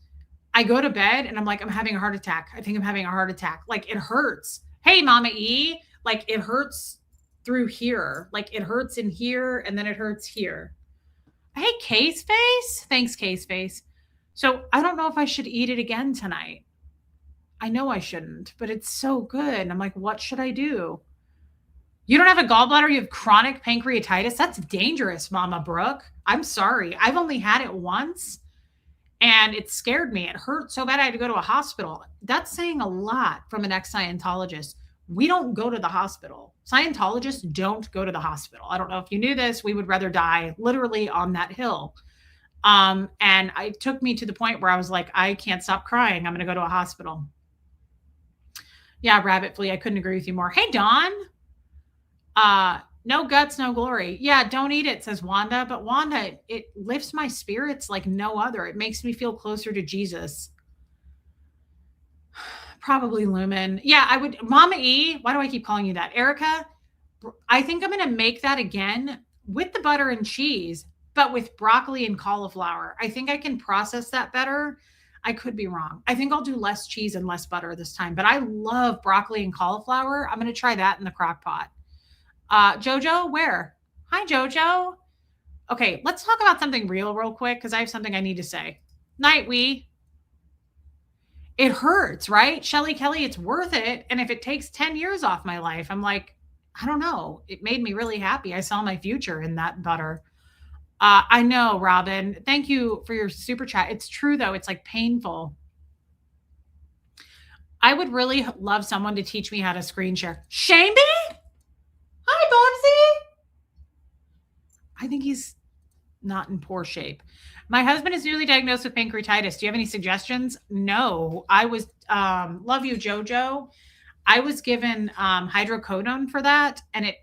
I go to bed and I'm like, I'm having a heart attack. I think I'm having a heart attack. Like, it hurts. Hey, Mama E, like, it hurts through here. Like, it hurts in here and then it hurts here. Hey, Case Face. Thanks, Case Face. So I don't know if I should eat it again tonight. I know I shouldn't, but it's so good. And I'm like, what should I do? You don't have a gallbladder, you have chronic pancreatitis. That's dangerous, Mama Brooke. I'm sorry. I've only had it once and it scared me. It hurt so bad I had to go to a hospital. That's saying a lot from an ex-Scientologist. We don't go to the hospital. Scientologists don't go to the hospital. I don't know if you knew this. We would rather die literally on that hill. And it took me to the point where I was like, I can't stop crying. I'm going to go to a hospital. Yeah, Rabbit Flea, I couldn't agree with you more. Hey, Dawn. No guts, no glory. Yeah, don't eat it, says Wanda. But Wanda, it lifts my spirits like no other. It makes me feel closer to Jesus. Probably Lumen. Yeah, I would. Mama E, why do I keep calling you that? Erica, I think I'm going to make that again with the butter and cheese, but with broccoli and cauliflower. I think I can process that better. I could be wrong. I think I'll do less cheese and less butter this time, but I love broccoli and cauliflower. I'm going to try that in the crock pot. Jojo, where? Hi, Jojo. Okay, let's talk about something real quick because I have something I need to say. Night, we. It hurts, right? Shelly Kelly, it's worth it. And if it takes 10 years off my life, I'm like, I don't know. It made me really happy. I saw my future in that butter. I know, Robin. Thank you for your super chat. It's true though. It's like painful. I would really love someone to teach me how to screen share. Shameby? Hi, Bubsy. I think he's not in poor shape. My husband is newly diagnosed with pancreatitis. Do you have any suggestions? No. I was love you, Jojo. I was given hydrocodone for that, and it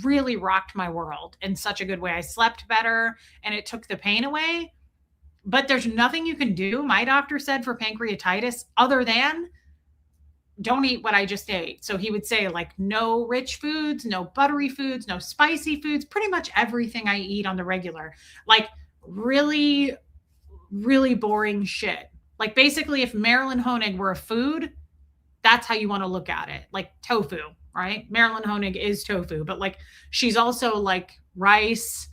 really rocked my world in such a good way. I slept better, and it took the pain away. But there's nothing you can do, my doctor said, for pancreatitis other than don't eat what I just ate. So he would say, like, no rich foods, no buttery foods, no spicy foods, pretty much everything I eat on the regular. Like, really, really boring shit. Like, basically, if Marilyn Honig were a food, that's how you want to look at it. Like tofu, right? Marilyn Honig is tofu, but like she's also like rice,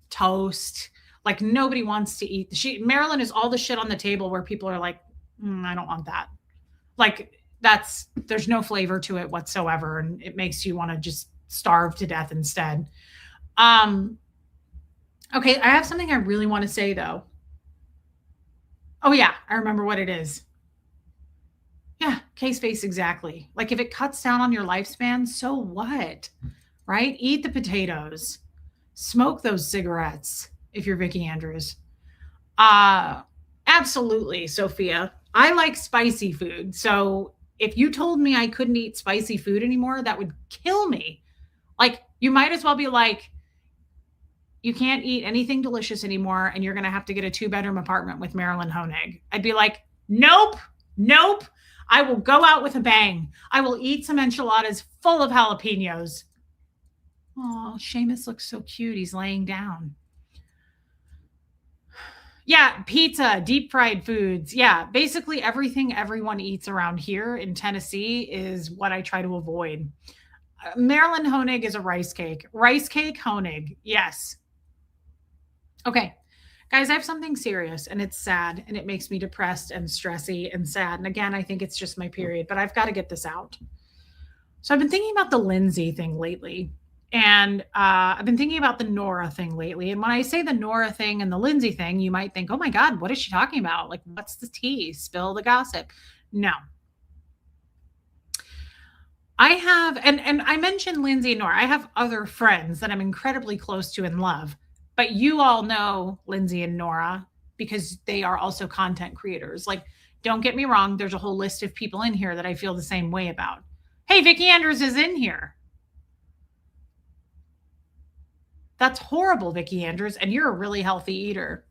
toast. Like nobody wants to eat. Marilyn is all the shit on the table where people are like, I don't want that. Like there's no flavor to it whatsoever, and it makes you want to just starve to death instead. Um, okay, I have something I really want to say though. Oh yeah, I remember what it is. Yeah, case face exactly. Like if it cuts down on your lifespan, so what? Right? Eat the potatoes. Smoke those cigarettes if you're Vicky Andrews. Uh Absolutely, Sophia. I like spicy food. So if you told me I couldn't eat spicy food anymore, that would kill me. Like you might as well be like, you can't eat anything delicious anymore and you're going to have to get a two-bedroom apartment with Marilyn Honig. I'd be like, nope, nope. I will go out with a bang. I will eat some enchiladas full of jalapenos. Oh, Seamus looks so cute. He's laying down. Yeah, pizza, deep fried foods. Yeah, basically everything everyone eats around here in Tennessee is what I try to avoid. Marilyn Honig is a rice cake. Rice cake Honig. Yes. Okay. Guys, I have something serious and it's sad and it makes me depressed and stressy and sad. And again, I think it's just my period, but I've got to get this out. So I've been thinking about the Lindsay thing lately. And I've been thinking about the Nora thing lately. And when I say the Nora thing and the Lindsay thing, you might think, oh my God, what is she talking about? Like, what's the tea? Spill the gossip. No. I have, and I mentioned Lindsay and Nora. I have other friends that I'm incredibly close to and love, but you all know Lindsay and Nora because they are also content creators. Like, don't get me wrong, there's a whole list of people in here that I feel the same way about. Hey, Vicky Andrews is in here. That's horrible, Vicky Andrews, and you're a really healthy eater.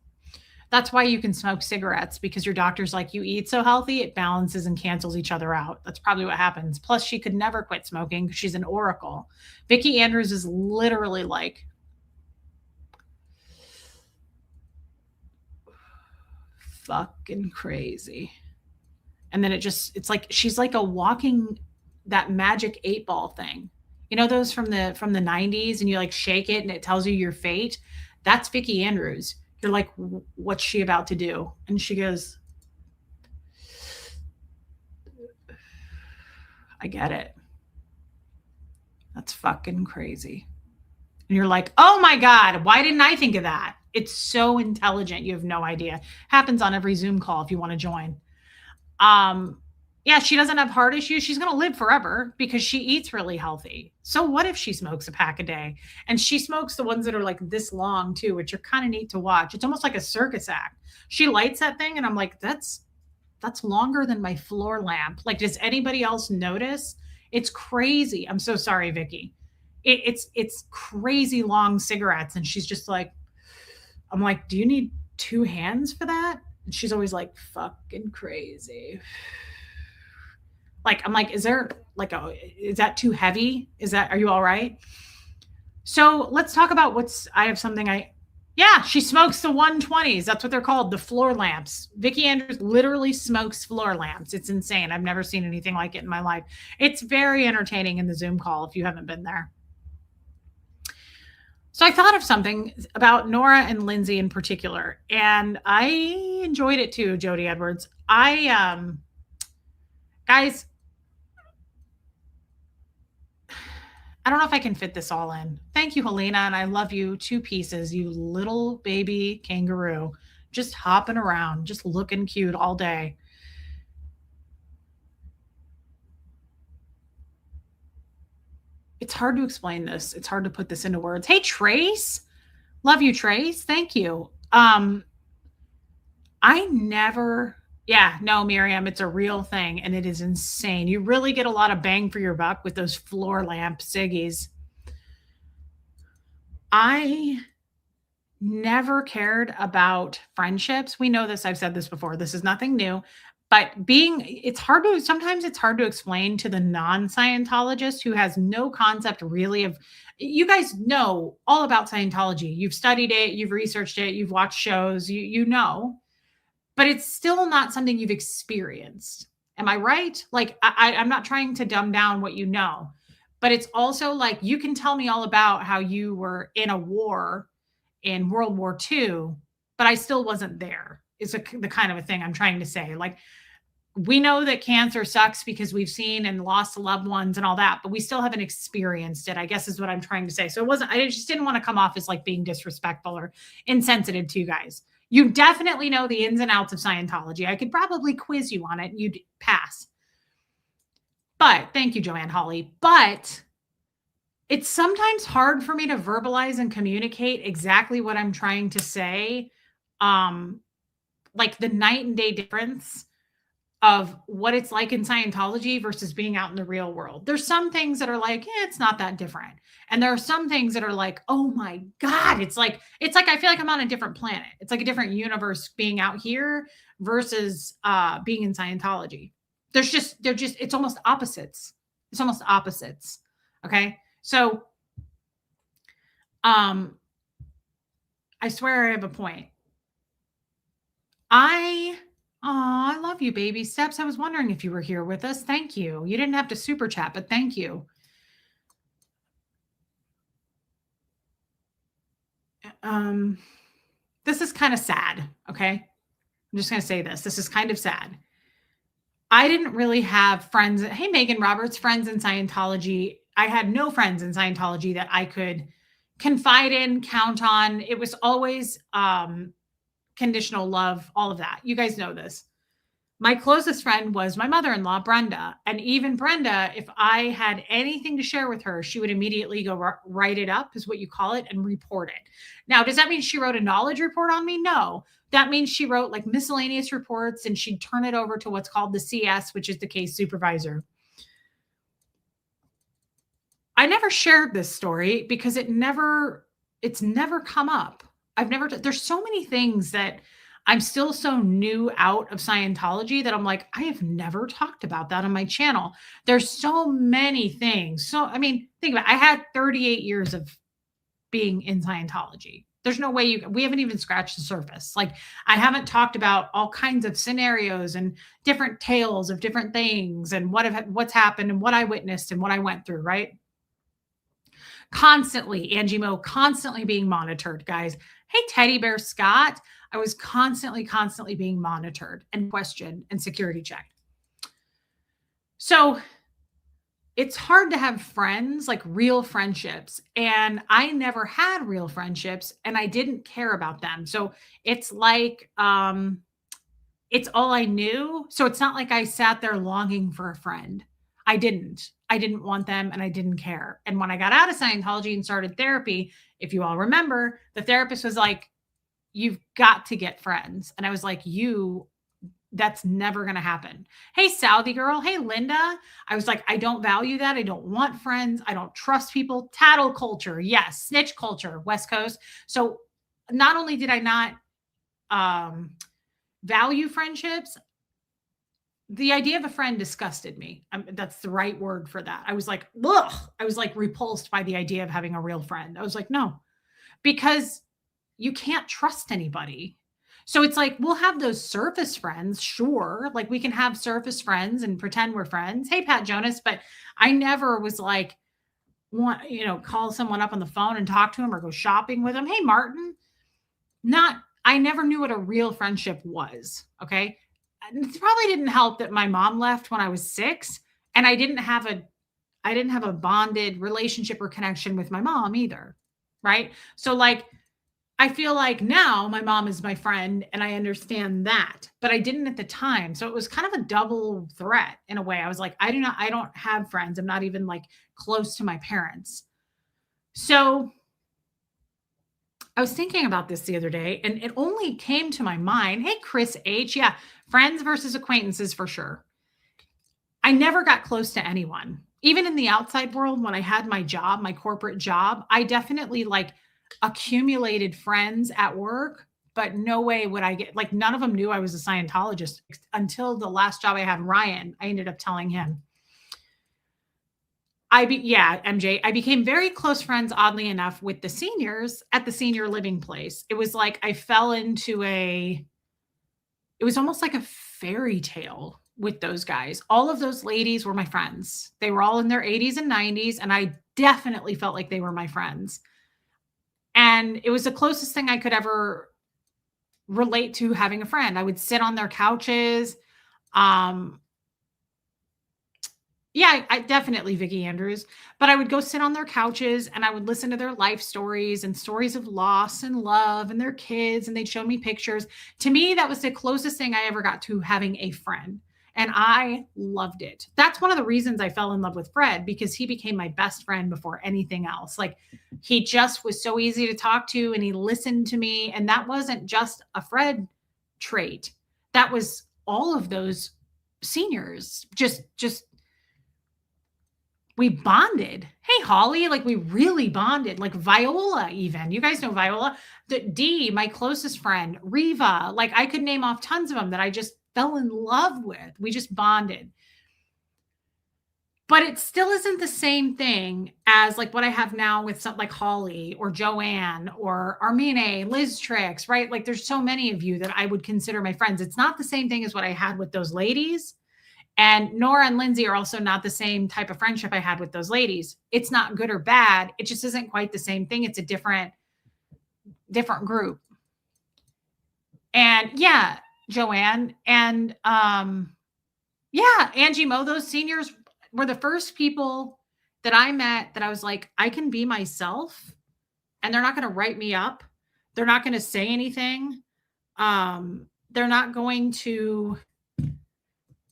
That's why you can smoke cigarettes because your doctor's like, you eat so healthy, it balances and cancels each other out. That's probably what happens. Plus, she could never quit smoking because she's an oracle. Vicky Andrews is literally like, fucking crazy. And then it's like she's like a walking that magic 8 ball thing. You know those from the 90s and you like shake it and it tells you your fate? That's Vicky Andrews. You're like, what's she about to do? And she goes, I get it. That's fucking crazy. And you're like, oh my God, why didn't I think of that? It's so intelligent. You have no idea. Happens on every Zoom call if you want to join. Yeah, she doesn't have heart issues. She's going to live forever because she eats really healthy. So what if she smokes a pack a day? And she smokes the ones that are like this long too, which are kind of neat to watch. It's almost like a circus act. She lights that thing and I'm like, that's longer than my floor lamp. Like, does anybody else notice? It's crazy. I'm so sorry, Vicky. It's crazy long cigarettes. And she's just like, I'm like, do you need 2 hands for that? And she's always like, fucking crazy. Like, I'm like, is that too heavy? Are you all right? So let's talk about yeah, she smokes the 120s. That's what they're called, the floor lamps. Vicky Andrews literally smokes floor lamps. It's insane. I've never seen anything like it in my life. It's very entertaining in the Zoom call if you haven't been there. So I thought of something about Nora and Lindsay in particular, and I enjoyed it too, Jody Edwards. Guys, I don't know if I can fit this all in. Thank you, Helena, and I love you 2 pieces, you little baby kangaroo, just hopping around, just looking cute all day. It's hard to explain this. It's hard to put this into words. Hey, Trace. Love you, Trace. Thank you. I never yeah, no, Miriam, it's a real thing and it is insane. You really get a lot of bang for your buck with those floor lamp ciggies. I never cared about friendships. We know this, I've said this before. This is nothing new. But being it's hard to sometimes it's hard to explain to the non-Scientologist who has no concept really of you guys know all about Scientology. You've studied it, you've researched it, you've watched shows, you know, but it's still not something you've experienced. Am I right? Like I'm not trying to dumb down what you know, but it's also like you can tell me all about how you were in a war in World War II, but I still wasn't there. Is the kind of a thing I'm trying to say. Like we know that cancer sucks because we've seen and lost loved ones and all that, but we still haven't experienced it, I guess is what I'm trying to say. So it wasn't, I just didn't want to come off as like being disrespectful or insensitive to you guys. You definitely know the ins and outs of Scientology. I could probably quiz you on it and you'd pass. But thank you, Joanne Holly. But it's sometimes hard for me to verbalize and communicate exactly what I'm trying to say. Like the night and day difference of what it's like in Scientology versus being out in the real world. There's some things that are like, it's not that different. And there are some things that are like, oh my God, it's like I feel like I'm on a different planet. It's like a different universe being out here versus being in Scientology. It's almost opposites. It's almost opposites. Okay. So I swear I have a point. I love you, baby steps. I was wondering if you were here with us. Thank you. You didn't have to super chat, but thank you. This is kind of sad. Okay. I'm just going to say this. This is kind of sad. I didn't really have friends. Hey, Megan Roberts, friends in Scientology. I had no friends in Scientology that I could confide in, count on. It was always conditional love, all of that. You guys know this. My closest friend was my mother-in-law, Brenda. And even Brenda, if I had anything to share with her, she would immediately go write it up, is what you call it, and report it. Now, does that mean she wrote a knowledge report on me? No. That means she wrote like miscellaneous reports and she'd turn it over to what's called the CS, which is the case supervisor. I never shared this story because it's never come up. There's so many things that I'm still so new out of Scientology that I'm like, I have never talked about that on my channel. There's so many things. So, I mean, think about it. I had 38 years of being in Scientology. There's no way we haven't even scratched the surface. Like I haven't talked about all kinds of scenarios and different tales of different things and what's happened and what I witnessed and what I went through, right? Constantly, Angie Mo, constantly being monitored, guys. Hey, Teddy Bear Scott. I was constantly being monitored and questioned and security checked. So it's hard to have friends, like real friendships. And I never had real friendships and I didn't care about them. So it's like, it's all I knew. So it's not like I sat there longing for a friend. I didn't want them and I didn't care. And when I got out of Scientology and started therapy, if you all remember, the therapist was like, you've got to get friends. And I was like, that's never going to happen. Hey, Saudi girl. Hey, Linda. I was like, I don't value that. I don't want friends. I don't trust people. Tattle culture. Yes. Snitch culture, West Coast. So not only did I not value friendships, the idea of a friend disgusted me. That's the right word for that. I was like, ugh. I was like repulsed by the idea of having a real friend. I was like, no, because you can't trust anybody. So it's like, we'll have those surface friends. Sure. Like we can have surface friends and pretend we're friends. Hey, Pat Jonas. But I never was like, call someone up on the phone and talk to him or go shopping with him. Hey, Martin. I never knew what a real friendship was. Okay. It probably didn't help that my mom left when I was 6 and I didn't have I didn't have a bonded relationship or connection with my mom either. Right. So, like, I feel like now my mom is my friend and I understand that, but I didn't at the time. So it was kind of a double threat in a way. I was like, I don't have friends. I'm not even like close to my parents. So I was thinking about this the other day and it only came to my mind. Hey, Chris H. Yeah, friends versus acquaintances for sure. I never got close to anyone. Even in the outside world, when I had my job, my corporate job, I definitely like accumulated friends at work, but no way would I get like none of them knew I was a Scientologist until the last job I had, Ryan. I ended up telling him. Yeah, MJ. I became very close friends, oddly enough, with the seniors at the senior living place. It was like I fell into it was almost like a fairy tale with those guys. All of those ladies were my friends. They were all in their 80s and 90s, and I definitely felt like they were my friends. And it was the closest thing I could ever relate to having a friend. I would sit on their couches. Um, Yeah, I definitely Vicki Andrews, but I would go sit on their couches and I would listen to their life stories and stories of loss and love and their kids, and they'd show me pictures. To me, that was the closest thing I ever got to having a friend, and I loved it. That's one of the reasons I fell in love with Fred, because he became my best friend before anything else. Like, he just was so easy to talk to and he listened to me, and that wasn't just a Fred trait. That was all of those seniors. Just we bonded. Hey, Holly, like we really bonded. Like Viola, even. You guys know Viola. D, my closest friend, Riva. Like I could name off tons of them that I just fell in love with. We just bonded. But it still isn't the same thing as like what I have now with something like Holly or Joanne or Armine, Liz Tricks, right? Like there's so many of you that I would consider my friends. It's not the same thing as what I had with those ladies. And Nora and Lindsay are also not the same type of friendship I had with those ladies. It's not good or bad. It just isn't quite the same thing. It's a different group. And yeah, Joanne and yeah, Angie Mo, those seniors were the first people that I met that I was like, I can be myself and they're not going to write me up. They're not going to say anything. They're not going to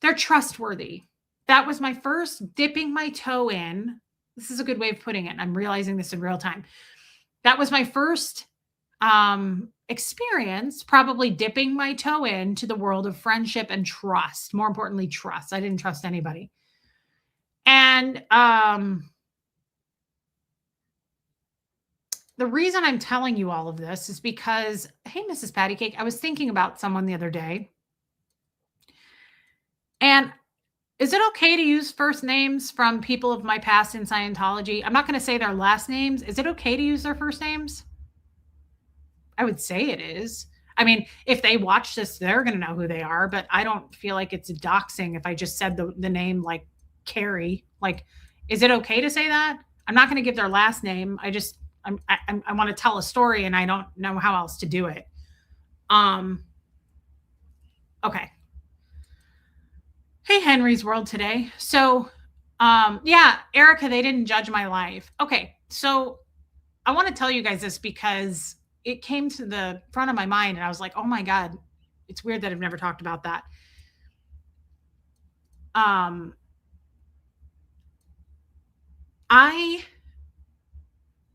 They're trustworthy. That was my first dipping my toe in. This is a good way of putting it. I'm realizing this in real time. That was my first experience, probably dipping my toe into the world of friendship and trust. More importantly, trust. I didn't trust anybody. And the reason I'm telling you all of this is because, hey, Mrs. Patty Cake, I was thinking about someone the other day. And is it okay to use first names from people of my past in Scientology? I'm not going to say their last names. Is it okay to use their first names? I would say it is. I mean, if they watch this, they're going to know who they are, but I don't feel like it's doxing if I just said the name like Carrie. Like, is it okay to say that? I'm not going to give their last name. I want to tell a story and I don't know how else to do it. Okay. Hey, Henry's World today. So, yeah, Erica, they didn't judge my life. Okay. So I want to tell you guys this because it came to the front of my mind and I was like, oh my God, it's weird that I've never talked about that.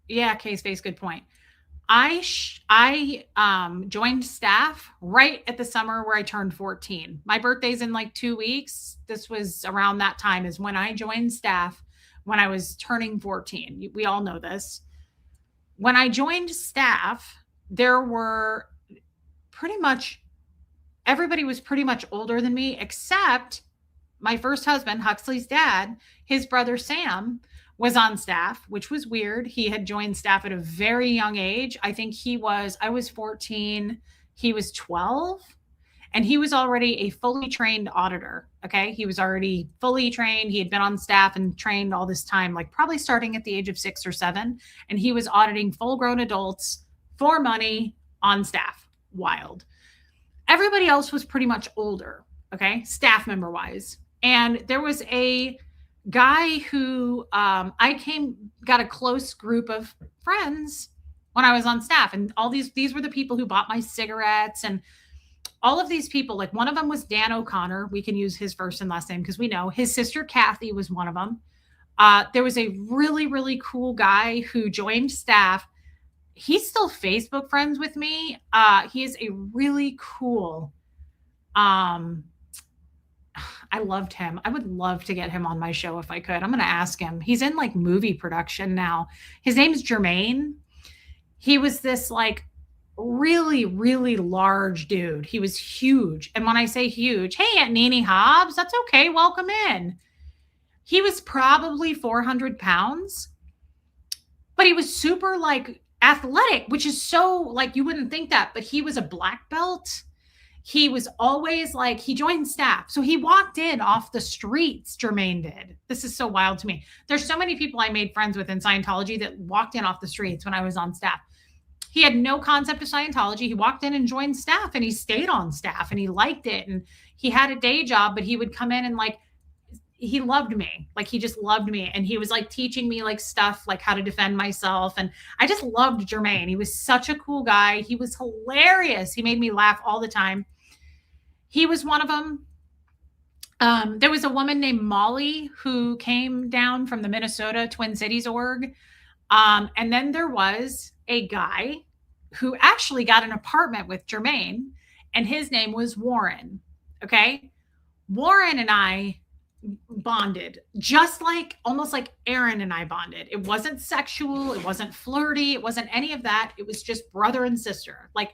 Yeah, case face, good point. I joined staff right at the summer where I turned 14. My birthday's in like 2 weeks. This was around that time is when I joined staff when I was turning 14. We all know this. When I joined staff, there were everybody was pretty much older than me, except my first husband, Huxley's dad. His brother Sam was on staff, which was weird. He had joined staff at a very young age. I think I was 14, he was 12, and he was already a fully trained auditor. Okay. He was already fully trained. He had been on staff and trained all this time, like probably starting at the age of 6 or 7. And he was auditing full grown adults for money on staff. Wild. Everybody else was pretty much older. Okay. Staff member wise. And there was a guy who got a close group of friends when I was on staff. And all these were the people who bought my cigarettes and all of these people. Like one of them was Dan O'Connor. We can use his first and last name because we know his sister Kathy was one of them. There was a really, really cool guy who joined staff. He's still Facebook friends with me. He is a really cool, um, I loved him. I would love to get him on my show if I could. I'm going to ask him. He's in like movie production now. His name's Jermaine. He was this like really, really large dude. He was huge. And when I say huge, hey, Aunt Nene Hobbs, that's okay. Welcome in. He was probably 400 pounds, but he was super like athletic, which is so like you wouldn't think that, but he was a black belt. He was always like, he joined staff. So he walked in off the streets, Jermaine did. This is so wild to me. There's so many people I made friends with in Scientology that walked in off the streets when I was on staff. He had no concept of Scientology. He walked in and joined staff and he stayed on staff and he liked it. And he had a day job, but he would come in and like, he loved me. Like he just loved me. And he was like teaching me like stuff, like how to defend myself. And I just loved Jermaine. He was such a cool guy. He was hilarious. He made me laugh all the time. He was one of them. There was a woman named Molly who came down from the Minnesota Twin Cities org. And then there was a guy who actually got an apartment with Jermaine, and his name was Warren. Okay. Warren and I bonded just like almost like Aaron and I bonded. It wasn't sexual, it wasn't flirty, it wasn't any of that. It was just brother and sister. Like,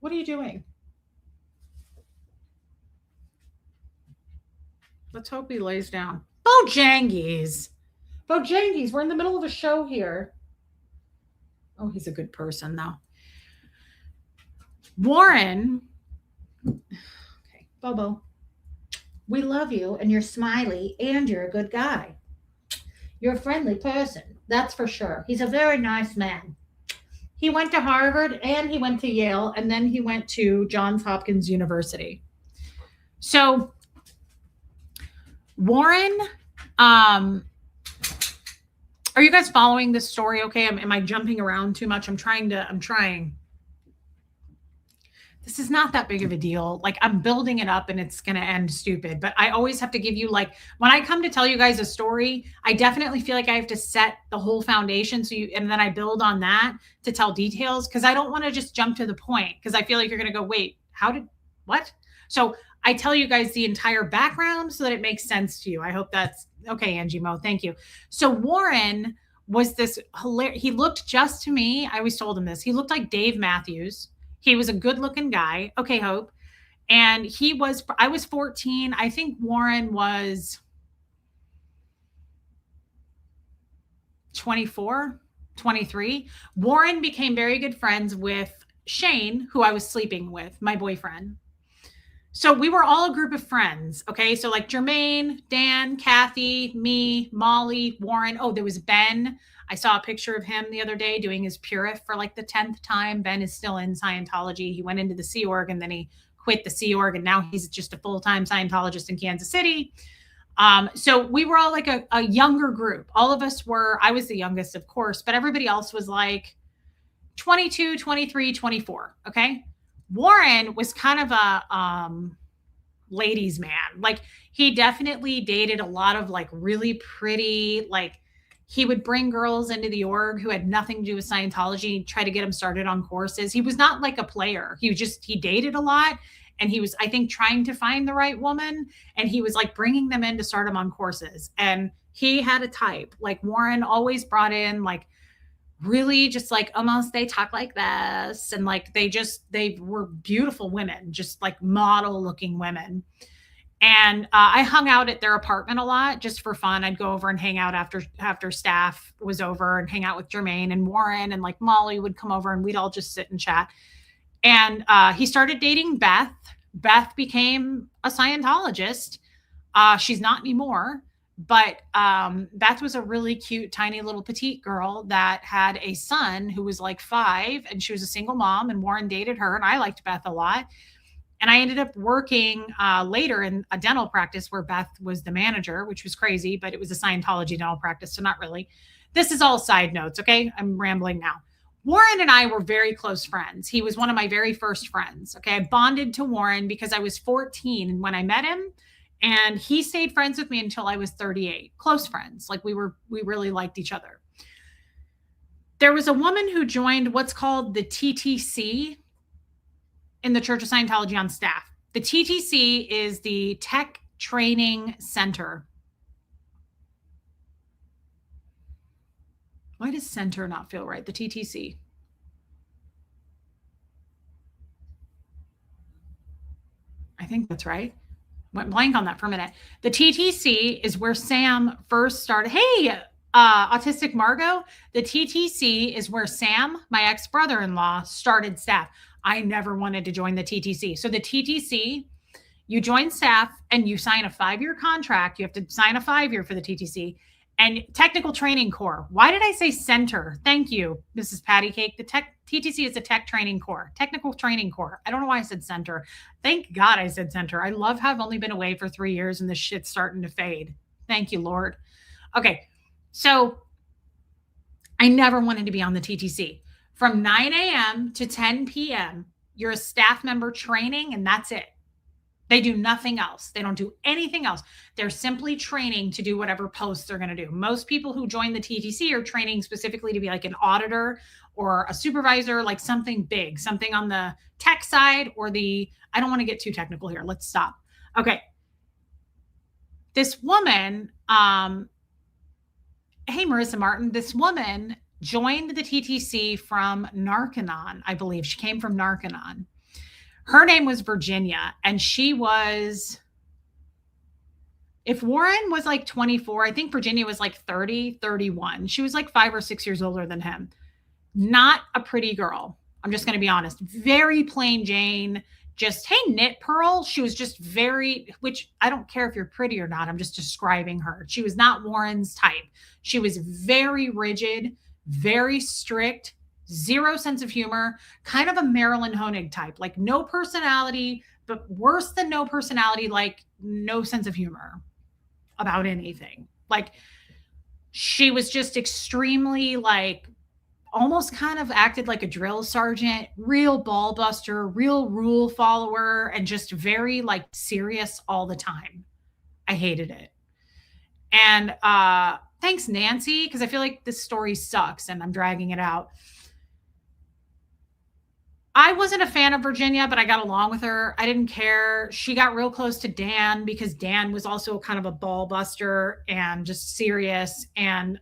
what are you doing? Let's hope he lays down. Bojangies. Bojangies. We're in the middle of a show here. Oh, he's a good person, though. Warren. Okay, Bobo. We love you, and you're smiley, and you're a good guy. You're a friendly person. That's for sure. He's a very nice man. He went to Harvard, and he went to Yale, and then he went to Johns Hopkins University. So, Warren, are you guys following this story okay? Am I jumping around too much? I'm trying. This is not that big of a deal. Like I'm building it up and it's going to end stupid, but I always have to give you like, when I come to tell you guys a story, I definitely feel like I have to set the whole foundation. And then I build on that to tell details. Cause I don't want to just jump to the point. Cause I feel like you're going to go, wait, what? So I tell you guys the entire background so that it makes sense to you. I hope that's okay, Angie Mo. Thank you. So Warren was this hilarious. He looked just to me. I always told him this. He looked like Dave Matthews. He was a good looking guy. Okay, Hope. And I was 14. I think Warren was 24, 23. Warren became very good friends with Shane, who I was sleeping with, my boyfriend. So we were all a group of friends. Okay. So like Jermaine, Dan, Kathy, me, Molly, Warren. Oh, there was Ben. I saw a picture of him the other day doing his Purif for like the 10th time. Ben is still in Scientology. He went into the Sea Org and then he quit the Sea Org and now he's just a full-time Scientologist in Kansas City. So we were all like a younger group. All of us were, I was the youngest, of course, but everybody else was like 22, 23, 24. Okay. Warren was kind of a ladies man. Like he definitely dated a lot of like really pretty, like he would bring girls into the org who had nothing to do with Scientology, try to get them started on courses. He was not like a player. He dated a lot and he was, I think, trying to find the right woman. And he was like bringing them in to start them on courses. And he had a type. Like Warren always brought in like really just like almost they talk like this and like they were beautiful women, just like model looking women. And I hung out at their apartment a lot just for fun. I'd go over and hang out after staff was over and hang out with Jermaine and Warren, and like Molly would come over and we'd all just sit and chat. And he started dating Beth. Beth became a Scientologist. She's not anymore. But Beth was a really cute, tiny little petite girl that had a son who was like 5, and she was a single mom, and Warren dated her, and I liked Beth a lot. And I ended up working later in a dental practice where Beth was the manager, which was crazy, but it was a Scientology dental practice. So, not really. This is all side notes. Okay. I'm rambling now. Warren and I were very close friends. He was one of my very first friends. Okay. I bonded to Warren because I was 14 when I met him. And he stayed friends with me until I was 38. Close friends. Like we really liked each other. There was a woman who joined what's called the TTC in the Church of Scientology on staff. The TTC is the Tech Training Center. Why does center not feel right? The TTC. I think that's right. Went blank on that for a minute. The TTC is where Sam first started. Hey, Autistic Margot, the TTC is where Sam, my ex brother in law, started staff. I never wanted to join the TTC. So the TTC, you join staff and you sign a 5-year contract. You have to sign a 5-year for the TTC and technical training core. Why did I say center? Thank you, Mrs. Patty Cake. The TTC is a tech training core, technical training core. I don't know why I said center. Thank God I said center. I love how I've only been away for 3 years and this shit's starting to fade. Thank you, Lord. Okay. So I never wanted to be on the TTC. From 9 a.m. to 10 p.m., you're a staff member training, and that's it. They do nothing else. They don't do anything else. They're simply training to do whatever posts they're going to do. Most people who join the TTC are training specifically to be like an auditor or a supervisor, like something big, something on the tech side or I don't want to get too technical here. Let's stop. Okay. This woman, hey, Marissa Martin, this woman joined the TTC from Narconon, I believe. She came from Narconon. Her name was Virginia, and she was, if Warren was like 24, I think Virginia was like 30, 31. She was like 5 or 6 years older than him. Not a pretty girl. I'm just going to be honest. Very plain Jane. Just, hey, knit pearl. She was just very, which I don't care if you're pretty or not. I'm just describing her. She was not Warren's type. She was very rigid, very strict, zero sense of humor, kind of a Marilyn Honig type, like no personality, but worse than no personality, like no sense of humor about anything. Like she was just extremely like almost kind of acted like a drill sergeant, real ball buster, real rule follower, and just very like serious all the time. I hated it. And thanks, Nancy, because I feel like this story sucks and I'm dragging it out. I wasn't a fan of Virginia, but I got along with her. I didn't care. She got real close to Dan because Dan was also kind of a ball buster and just serious. And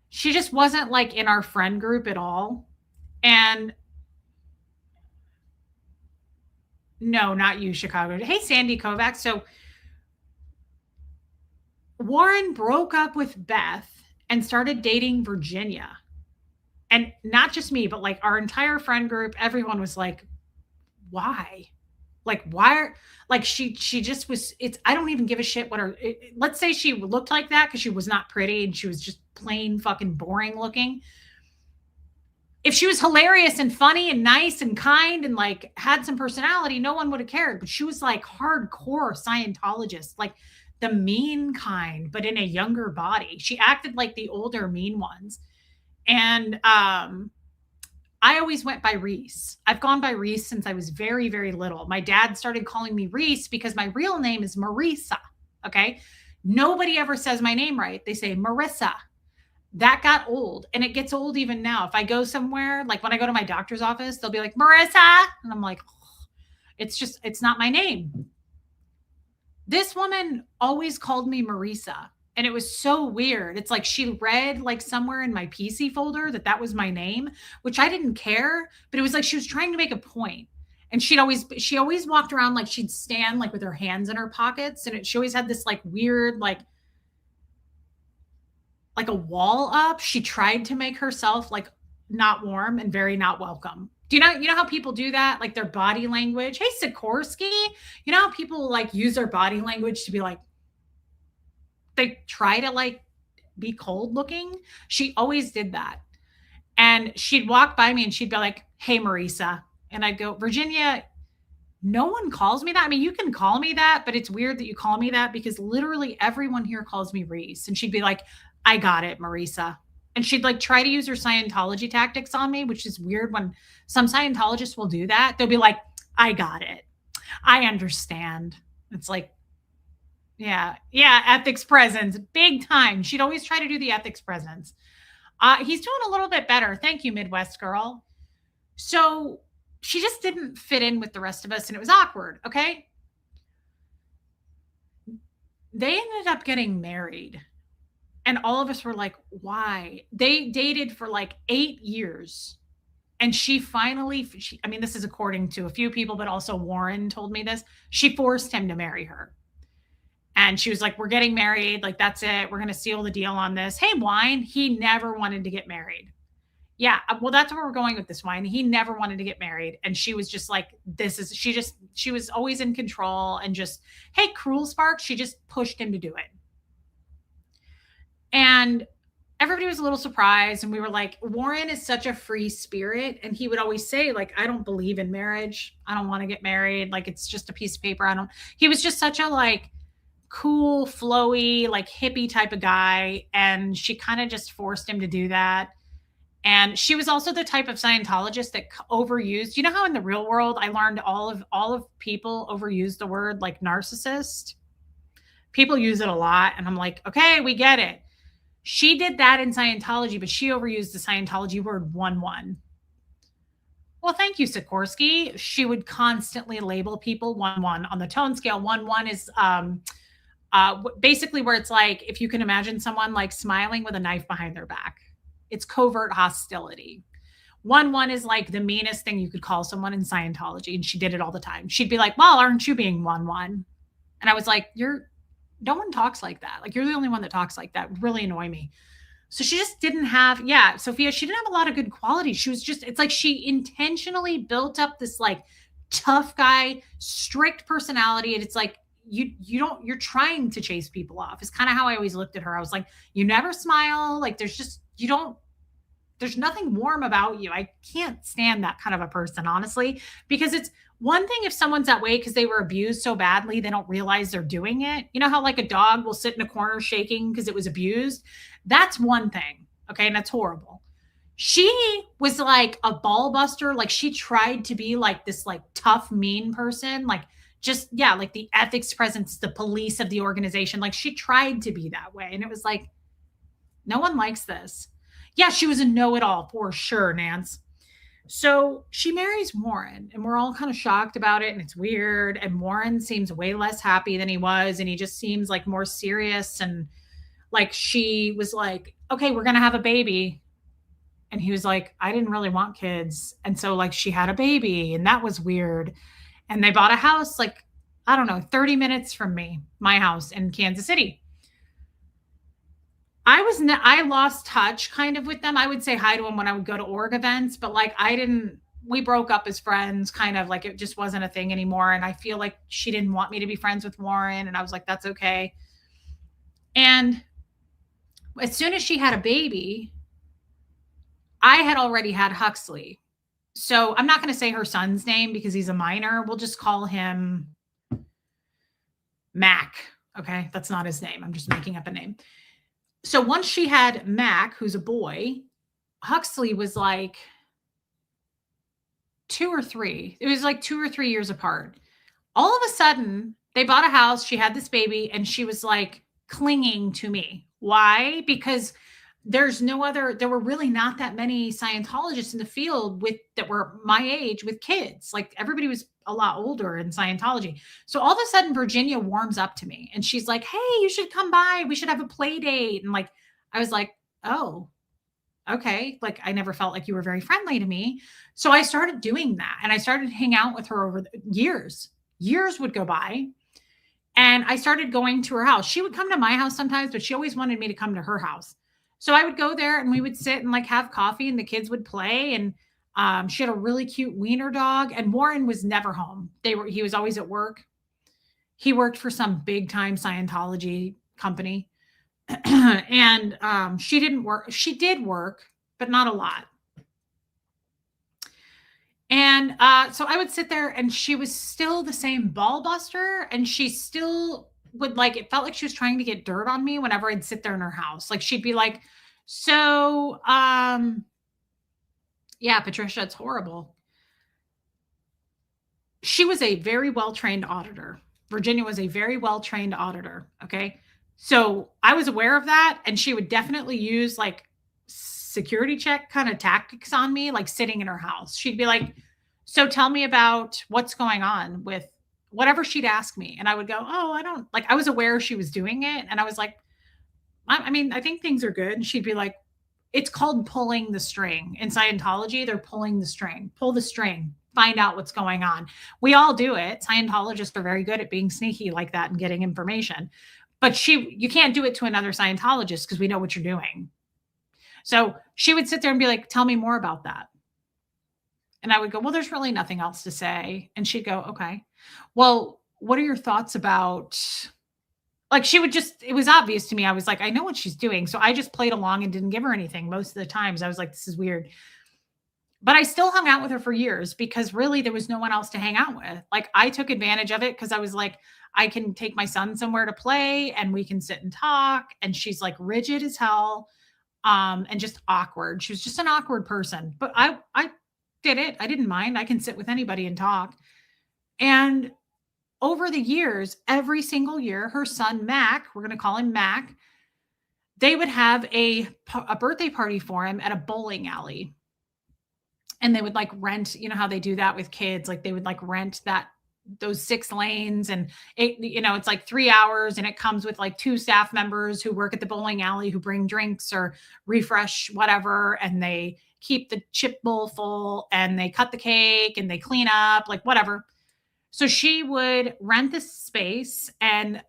she just wasn't like in our friend group at all. And no, not you, Chicago. Hey, Sandy Kovacs. So Warren broke up with Beth and started dating Virginia. And not just me, but like our entire friend group, everyone was like, why? Like, why? Like she just was, I don't even give a shit what let's say she looked like that because she was not pretty and she was just plain fucking boring looking. If she was hilarious and funny and nice and kind and like had some personality, no one would have cared. But she was like hardcore Scientologist, like the mean kind, but in a younger body. She acted like the older mean ones. And I always went by Reese. I've gone by Reese since I was very, very little. My dad started calling me Reese because my real name is Marisa. Okay. Nobody ever says my name right. They say Marissa. That got old, and it gets old even now. If I go somewhere, like when I go to my doctor's office, they'll be like, Marissa. And I'm like, oh, it's not my name. This woman always called me Marisa. And it was so weird. It's like she read like somewhere in my PC folder that was my name, which I didn't care, but it was like she was trying to make a point. And she always walked around like she'd stand like with her hands in her pockets. And she always had this like weird, like a wall up. She tried to make herself like not warm and very not welcome. You know how people do that? Like their body language. Hey, Sikorsky, you know how people like use their body language to be like, they try to like be cold looking. She always did that. And she'd walk by me and she'd be like, hey, Marisa. And I'd go, Virginia, No one calls me that. I mean, you can call me that, but it's weird that you call me that because literally everyone here calls me Reese. And she'd be like, I got it, Marisa. And she'd like try to use her Scientology tactics on me, which is weird when some Scientologists will do that. They'll be like, I got it. I understand. It's like, yeah, ethics presence, big time. She'd always try to do the ethics presence. He's doing a little bit better. Thank you, Midwest girl. So she just didn't fit in with the rest of us and it was awkward. Okay. They ended up getting married and all of us were like, why? They dated for like 8 years. And she finally, I mean, this is according to a few people, but also Warren told me this. She forced him to marry her. And she was like, we're getting married. Like, that's it. We're going to seal the deal on this. Hey, Wine, he never wanted to get married. Yeah, well, that's where we're going with this Wine. He never wanted to get married. And she was just like, she was always in control and just, hey, Cruel Spark, she just pushed him to do it. And everybody was a little surprised. And we were like, Warren is such a free spirit. And he would always say, like, I don't believe in marriage. I don't want to get married. Like, it's just a piece of paper. He was just such a like, cool, flowy, like hippie type of guy. And she kind of just forced him to do that. And she was also the type of Scientologist that overused. You know how in the real world, I learned all of people overuse the word like narcissist. People use it a lot. And I'm like, okay, we get it. She did that in Scientology, but she overused the Scientology word 1-1. Well, thank you, Sikorsky. She would constantly label people 1-1 on the tone scale. 1-1 is basically where it's like, if you can imagine someone like smiling with a knife behind their back, it's covert hostility. 1-1 is like the meanest thing you could call someone in Scientology. And she did it all the time. She'd be like, well, aren't you being 1-1? And I was like, no one talks like that. Like, you're the only one that talks like that. Really annoy me. So she just didn't have, Sophia, she didn't have a lot of good qualities. She was just, it's like she intentionally built up this like tough guy, strict personality. And it's like, you're trying to chase people off. It's kind of how I always looked at her. I was like, you never smile. Like, there's nothing warm about you. I can't stand that kind of a person, honestly, because it's one thing if someone's that way because they were abused so badly, they don't realize they're doing it. You know how like a dog will sit in a corner shaking because it was abused? That's one thing. Okay. And that's horrible. She was like a ball buster. Like she tried to be like this, like tough, mean person. Like just, like the ethics presence, the police of the organization. Like she tried to be that way. And it was like, no one likes this. Yeah, she was a know-it-all for sure, Nance. So she marries Warren, and we're all kind of shocked about it, and it's weird. And Warren seems way less happy than he was, and he just seems like more serious. And like she was like, okay, we're going to have a baby. And he was like, I didn't really want kids. And so like she had a baby, and that was weird. And they bought a house like, I don't know, 30 minutes from me, my house in Kansas City. I lost touch kind of with them. I would say hi to them when I would go to org events, but like we broke up as friends, kind of like it just wasn't a thing anymore. And I feel like she didn't want me to be friends with Warren. And I was like, that's okay. And as soon as she had a baby, I had already had Huxley. So I'm not going to say her son's name because he's a minor. We'll just call him Mac. Okay. That's not his name. I'm just making up a name. So once she had Mac, who's a boy, Huxley was like 2 or 3. It was like 2 or 3 years apart. All of a sudden, they bought a house. She had this baby and she was like clinging to me. Why? Because there were really not that many Scientologists in the field that were my age with kids. Like everybody was a lot older in Scientology. So all of a sudden Virginia warms up to me and she's like, hey, you should come by. We should have a play date. And like, I was like, oh, okay. Like I never felt like you were very friendly to me. So I started doing that and I started to hang out with her over years. Years would go by. And I started going to her house. She would come to my house sometimes, but she always wanted me to come to her house. So I would go there and we would sit and like have coffee and the kids would play. And she had a really cute wiener dog and Warren was never home. He was always at work. He worked for some big time Scientology company. And she didn't work. She did work, but not a lot. And so I would sit there and she was still the same ball buster. And she still would like, it felt like she was trying to get dirt on me whenever I'd sit there in her house. Like she'd be like, so, yeah, Patricia, it's horrible. She was a very well trained auditor. Virginia was a very well trained auditor. Okay. So I was aware of that. And she would definitely use like security check kind of tactics on me, like sitting in her house. She'd be like, so tell me about what's going on with whatever she'd ask me. And I would go, oh, I don't like, I was aware she was doing it. And I was like, I mean, I think things are good. And she'd be like, it's called pulling the string. In Scientology, they're pulling the string. Pull the string. Find out what's going on. We all do it. Scientologists are very good at being sneaky like that and getting information. But you can't do it to another Scientologist because we know what you're doing. So she would sit there and be like, tell me more about that. And I would go, well, there's really nothing else to say. And she'd go, okay. Well, what are your thoughts about like she would just it was obvious to me. I was like, I know what she's doing. So I just played along and didn't give her anything most of the times. I was like, this is weird. But I still hung out with her for years because really there was no one else to hang out with. Like I took advantage of it because I was like, I can take my son somewhere to play and we can sit and talk. And she's like rigid as hell, and just awkward. She was just an awkward person. But I did it. I didn't mind. I can sit with anybody and talk. And over the years, every single year, her son Mac, we're going to call him Mac, they would have a birthday party for him at a bowling alley. And they would like rent, you know how they do that with kids, like they would like rent that those 6 lanes and it's like 3 hours and it comes with like 2 staff members who work at the bowling alley who bring drinks or refresh whatever and they keep the chip bowl full and they cut the cake and they clean up like whatever. So she would rent this space and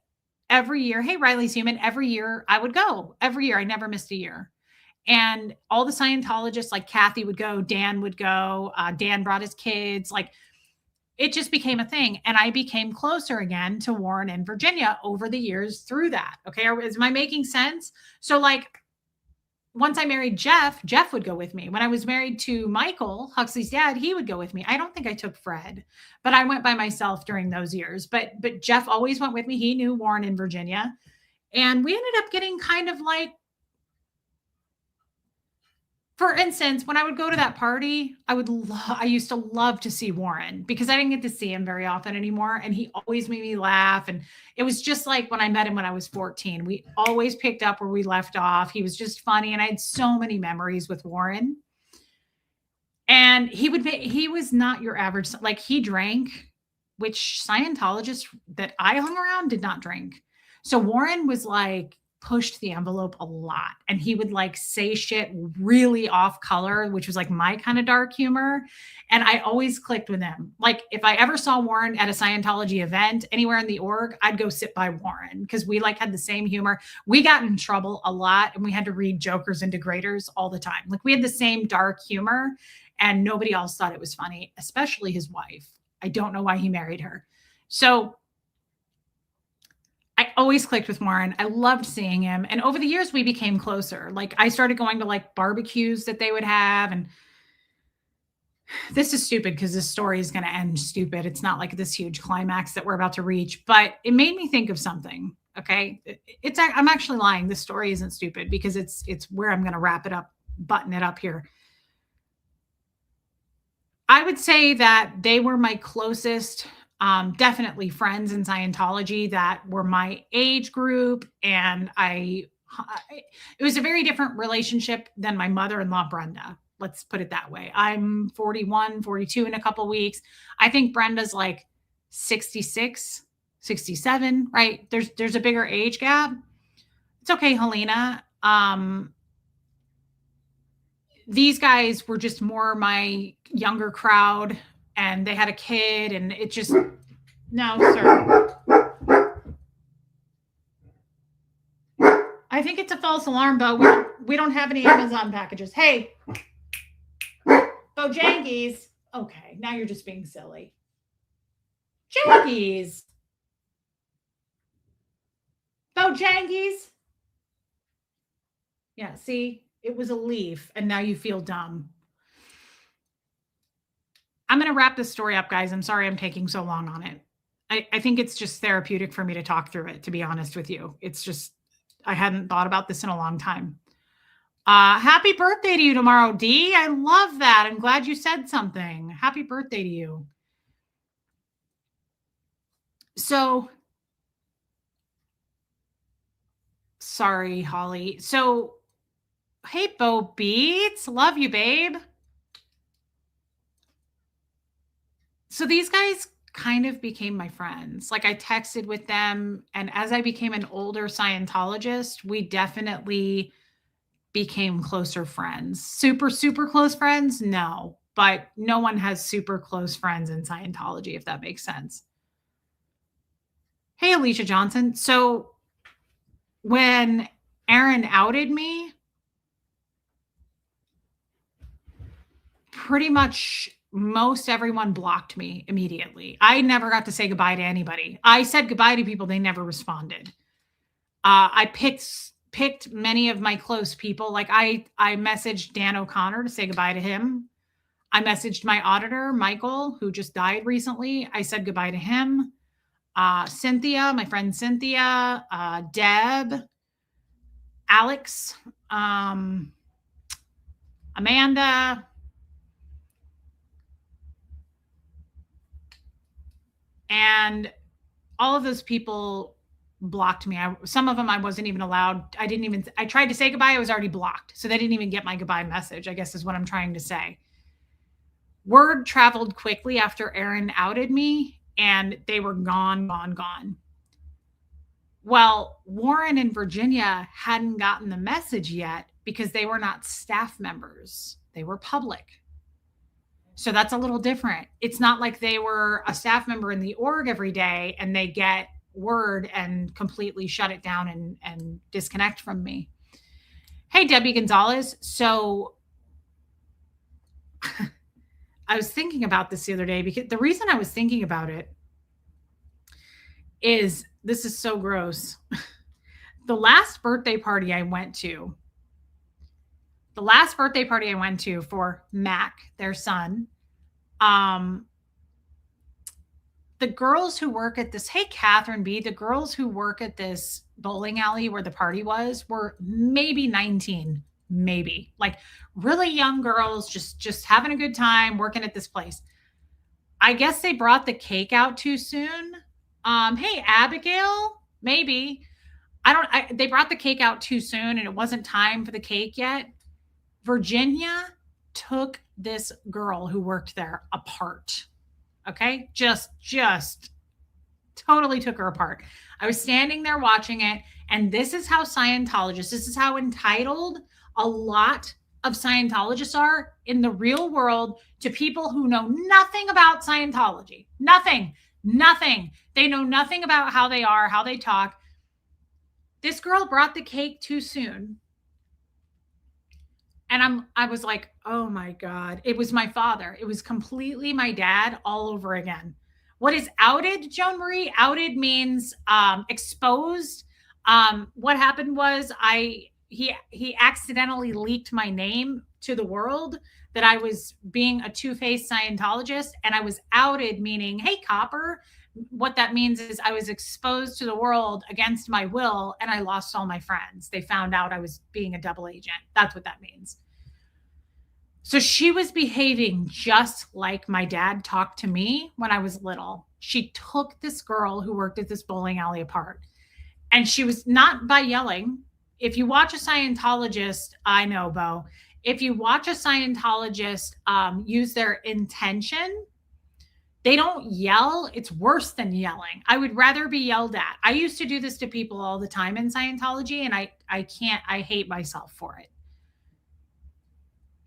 every year, hey, Riley's human. Every year I would go. Every year I never missed a year. And all the Scientologists, like Kathy would go, Dan would go, Dan brought his kids. Like it just became a thing. And I became closer again to Warren and Virginia over the years through that. Okay. Is my making sense? So like once I married Jeff, Jeff would go with me. When I was married to Michael, Huxley's dad, he would go with me. I don't think I took Fred, but I went by myself during those years. But Jeff always went with me. He knew Warren in Virginia. And we ended up getting kind of like, for instance, when I would go to that party, I used to love to see Warren because I didn't get to see him very often anymore. And he always made me laugh. And it was just like when I met him when I was 14, we always picked up where we left off. He was just funny. And I had so many memories with Warren. And he was not your average, like he drank, which Scientologists that I hung around did not drink. So Warren was like, pushed the envelope a lot and he would like say shit really off color, which was like my kind of dark humor, and I always clicked with him. Like if I ever saw Warren at a Scientology event anywhere in the org, I'd go sit by Warren because we like had the same humor. We got in trouble a lot and we had to read jokers and degraders all the time. Like we had the same dark humor and nobody else thought it was funny, especially his wife. I don't know why he married her. So I always clicked with Warren. I loved seeing him. And over the years, we became closer. Like I started going to like barbecues that they would have. And this is stupid because this story is going to end stupid. It's not like this huge climax that we're about to reach, but it made me think of something. Okay. I'm actually lying. This story isn't stupid because it's where I'm going to wrap it up, button it up here. I would say that they were my closest definitely friends in Scientology that were my age group. And it was a very different relationship than my mother-in-law, Brenda. Let's put it that way. I'm 41, 42 in a couple weeks. I think Brenda's like 66, 67, right? There's a bigger age gap. It's okay, Helena. These guys were just more my younger crowd and they had a kid and it just no sir. I think it's a false alarm, but we don't have any Amazon packages. Hey, Bojangies. Okay, now you're just being silly. Jangies. Bojangies. Yeah, see, it was a leaf and now you feel dumb. I'm going to wrap this story up, guys. I'm sorry I'm taking so long on it. I think it's just therapeutic for me to talk through it, to be honest with you. It's just, I hadn't thought about this in a long time. Happy birthday to you tomorrow, Dee. I love that. I'm glad you said something. Happy birthday to you. So, sorry, Holly. So, hey, Bo Beats. Love you, babe. So, these guys kind of became my friends. Like, I texted with them. And as I became an older Scientologist, we definitely became closer friends. Super, super close friends? No. But no one has super close friends in Scientology, if that makes sense. Hey, Alicia Johnson. So when Aaron outed me, pretty much most everyone blocked me immediately. I never got to say goodbye to anybody. I said goodbye to people, they never responded. I picked many of my close people. Like I messaged Dan O'Connor to say goodbye to him. I messaged my auditor, Michael, who just died recently. I said goodbye to him. Cynthia, my friend Cynthia, Deb, Alex, Amanda, and all of those people blocked me. Some of them I wasn't even allowed. I tried to say goodbye. I was already blocked. So they didn't even get my goodbye message, I guess is what I'm trying to say. Word traveled quickly after Aaron outed me and they were gone. Well, Warren and Virginia hadn't gotten the message yet because they were not staff members. They were public. So that's a little different. It's not like they were a staff member in the org every day and they get word and completely shut it down and disconnect from me. Hey, Debbie Gonzalez. So I was thinking about this the other day because the reason I was thinking about it is this is so gross. The last birthday party I went to for Mac, their son, the girls who work at this, hey, Catherine B, the girls who work at this bowling alley where the party was were maybe 19, maybe like really young girls, just having a good time working at this place. I guess they brought the cake out too soon. Hey, Abigail, maybe. They brought the cake out too soon and it wasn't time for the cake yet. Virginia took this girl who worked there apart. Okay. Just totally took her apart. I was standing there watching it. And this is how Scientologists, this is how entitled a lot of Scientologists are in the real world to people who know nothing about Scientology. Nothing. They know nothing about how they are, how they talk. This girl brought the cake too soon. And I was like, oh my God, it was my father. It was completely my dad all over again. What is outed, Joan Marie? Outed means exposed. What happened was he accidentally leaked my name to the world that I was being a two-faced Scientologist, and I was outed, meaning, hey, copper. What that means is I was exposed to the world against my will and I lost all my friends. They found out I was being a double agent. That's what that means. So she was behaving just like my dad talked to me when I was little. She took this girl who worked at this bowling alley apart, and she was not by yelling. If you watch a Scientologist, I know, Bo, if you watch a Scientologist use their intention, they don't yell. It's worse than yelling. I would rather be yelled at. I used to do this to people all the time in Scientology, and I hate myself for it.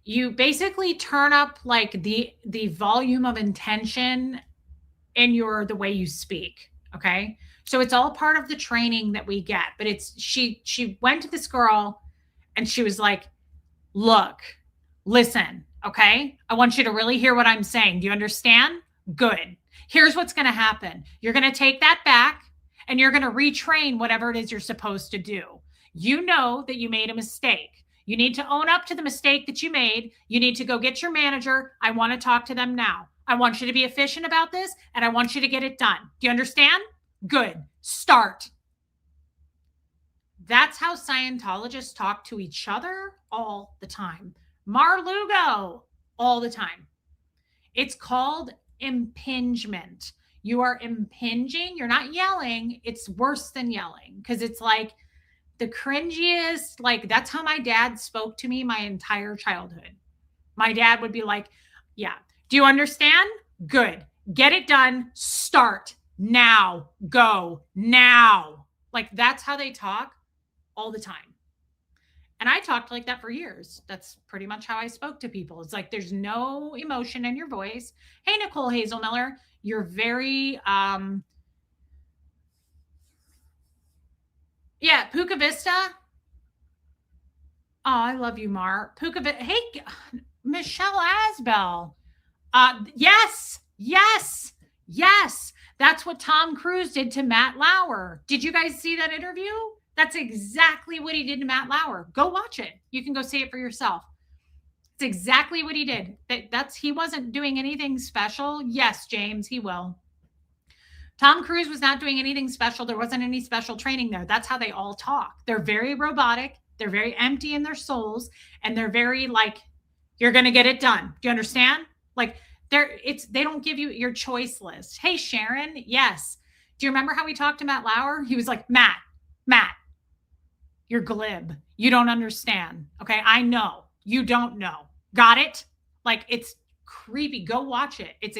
You basically turn up like the volume of intention in the way you speak. Okay. So it's all part of the training that we get, but she went to this girl and she was like, look, listen, okay, I want you to really hear what I'm saying. Do you understand? Good. Here's what's going to happen. You're going to take that back and you're going to retrain whatever it is you're supposed to do. You know that you made a mistake. You need to own up to the mistake that you made. You need to go get your manager. I want to talk to them now. I want you to be efficient about this, and I want you to get it done. Do you understand? Good. Start. That's how Scientologists talk to each other all the time. Mar-Lugo, all the time. It's called impingement. You are impinging. You're not yelling. It's worse than yelling because it's like the cringiest. Like, that's how my dad spoke to me my entire childhood. My dad would be like, yeah, do you understand? Good. Get it done. Start now. Go now. Like, that's how they talk all the time. And I talked like that for years. That's pretty much how I spoke to people. It's like there's no emotion in your voice. Hey, Nicole Hazel Miller, you're very yeah, Puka Vista. Oh, I love you, Mar. Puka Vista. Hey, Michelle Asbell. Yes, yes, yes. That's what Tom Cruise did to Matt Lauer. Did you guys see that interview? That's exactly what he did to Matt Lauer. Go watch it. You can go see it for yourself. It's exactly what he did. He wasn't doing anything special. Yes, James, he will. Tom Cruise was not doing anything special. There wasn't any special training there. That's how they all talk. They're very robotic. They're very empty in their souls. And they're very like, you're going to get it done. Do you understand? Like, they don't give you your choice list. Hey, Sharon. Yes. Do you remember how we talked to Matt Lauer? He was like, Matt, you're glib. You don't understand. Okay. I know you don't know. Got it? Like, it's creepy. Go watch it. That's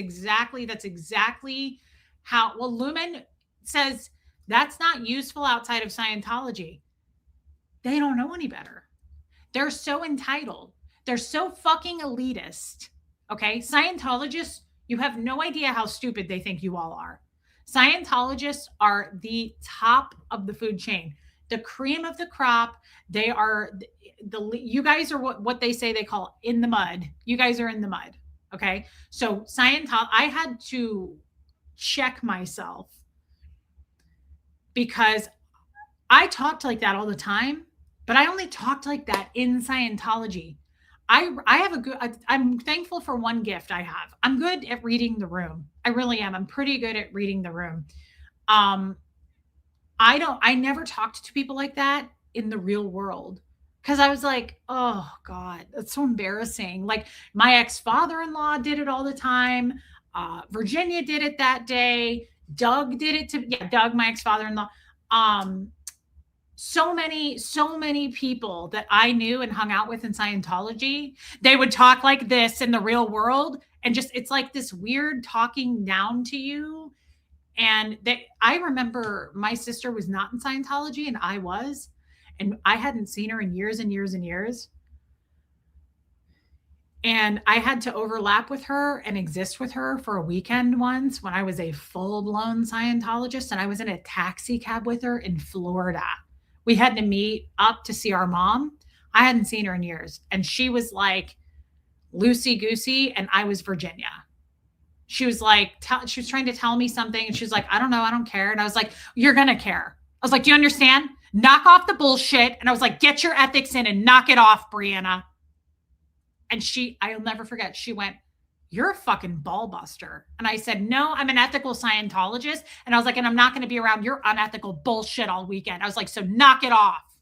exactly how, well, Lumen says that's not useful outside of Scientology. They don't know any better. They're so entitled. They're so fucking elitist. Okay. Scientologists, you have no idea how stupid they think you all are. Scientologists are the top of the food chain, the cream of the crop. They are you guys are what they say they call in the mud. You guys are in the mud. Okay. So Scientology, I had to check myself because I talked like that all the time, but I only talked like that in Scientology. I'm thankful for one gift I have. I'm good at reading the room. I really am. I'm pretty good at reading the room. I never talked to people like that in the real world because I was like, oh God, that's so embarrassing. Like, my ex-father-in-law did it all the time. Virginia did it that day. Doug did it Doug, my ex-father-in-law. So many people that I knew and hung out with in Scientology, they would talk like this in the real world. And just, it's like this weird talking down to you. And I remember my sister was not in Scientology and I was, and I hadn't seen her in years and years and years. And I had to overlap with her and exist with her for a weekend once when I was a full-blown Scientologist, and I was in a taxi cab with her in Florida. We had to meet up to see our mom. I hadn't seen her in years. And she was like loosey-goosey, and I was Virginia. She was like, she was trying to tell me something, and she was like, I don't know, I don't care. And I was like, you're going to care. I was like, do you understand? Knock off the bullshit. And I was like, get your ethics in and knock it off, Brianna. And I'll never forget, she went, you're a fucking ball buster. And I said, no, I'm an ethical Scientologist. And I was like, and I'm not going to be around your unethical bullshit all weekend. I was like, so knock it off.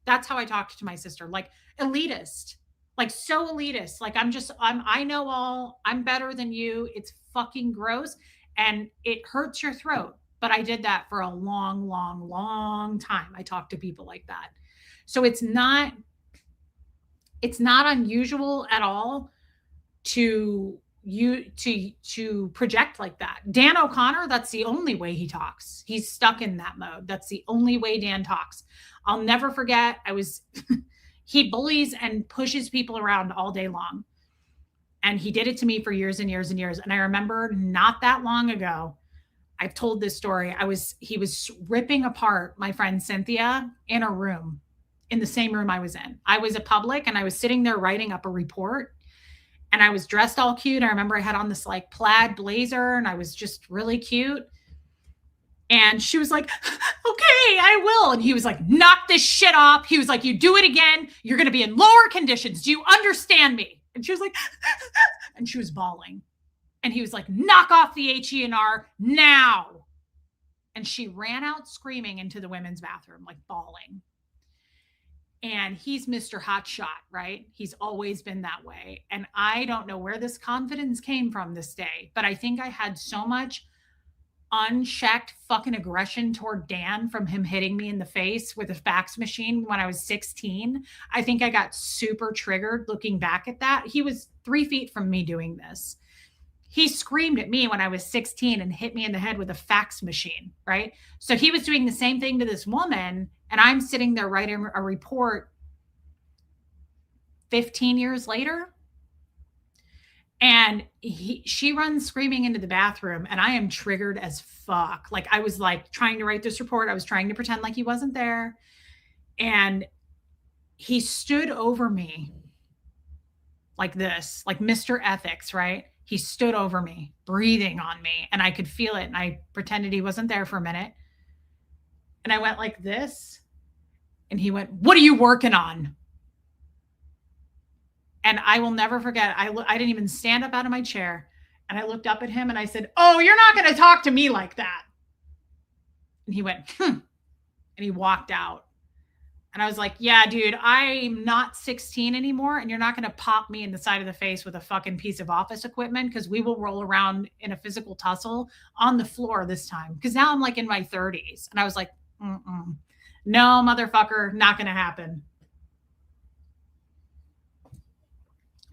That's how I talked to my sister. Like, elitist, like so elitist. Like, I know all, I'm better than you. It's fucking gross. And it hurts your throat. But I did that for a long, long, long time. I talked to people like that. So it's not unusual at all to project like that. Dan O'Connor, that's the only way he talks. He's stuck in that mode. That's the only way Dan talks. I'll never forget, he bullies and pushes people around all day long. And he did it to me for years and years and years. And I remember not that long ago, I've told this story. He was ripping apart my friend Cynthia in a room, in the same room I was in. I was a public and I was sitting there writing up a report, and I was dressed all cute. I remember I had on this like plaid blazer and I was just really cute. And she was like, okay, I will. And he was like, knock this shit off. He was like, you do it again, you're going to be in lower conditions. Do you understand me? And she was like, and she was bawling. And he was like, knock off the HE&R now. And she ran out screaming into the women's bathroom, like bawling. And he's Mr. Hotshot, right? He's always been that way. And I don't know where this confidence came from this day, but I think I had so much unchecked fucking aggression toward Dan from him hitting me in the face with a fax machine when I was 16. I think I got super triggered looking back at that. He was 3 feet from me doing this. He screamed at me when I was 16 and hit me in the head with a fax machine, right? So he was doing the same thing to this woman, and I'm sitting there writing a report 15 years later. And she runs screaming into the bathroom, and I am triggered as fuck. Like, I was like trying to write this report. I was trying to pretend like he wasn't there. And he stood over me like this, like Mr. Ethics, right? He stood over me, breathing on me, and I could feel it. And I pretended he wasn't there for a minute. And I went like this. And he went, "What are you working on?" And I will never forget. I didn't even stand up out of my chair. And I looked up at him and I said, "Oh, you're not going to talk to me like that." And he went, And he walked out. And I was like, "Yeah, dude, I'm not 16 anymore. And you're not going to pop me in the side of the face with a fucking piece of office equipment, because we will roll around in a physical tussle on the floor this time." Because now I'm like in my 30s. And I was like, no, motherfucker, not going to happen.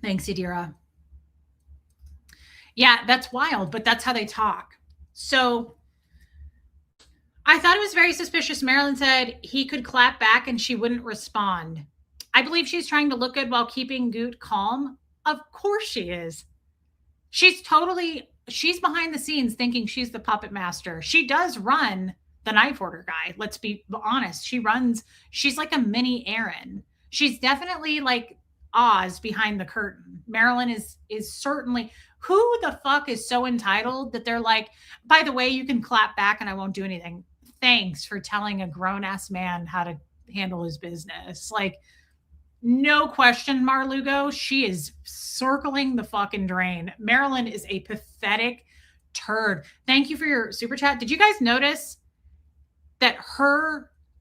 Thanks, Adira. Yeah, that's wild, but that's how they talk. So I thought it was very suspicious. Marilyn said he could clap back and she wouldn't respond. I believe she's trying to look good while keeping Goot calm. Of course she is. She's behind the scenes thinking she's the puppet master. She does run the knife order guy. Let's be honest. She's like a mini Aaron. She's definitely like Oz behind the curtain. Marilyn is certainly, who the fuck is so entitled that they're like, by the way, you can clap back and I won't do anything. Thanks for telling a grown-ass man how to handle his business. Like, no question, Marlugo, she is circling the fucking drain. Marilyn is a pathetic turd. Thank you for your super chat. Did you guys notice that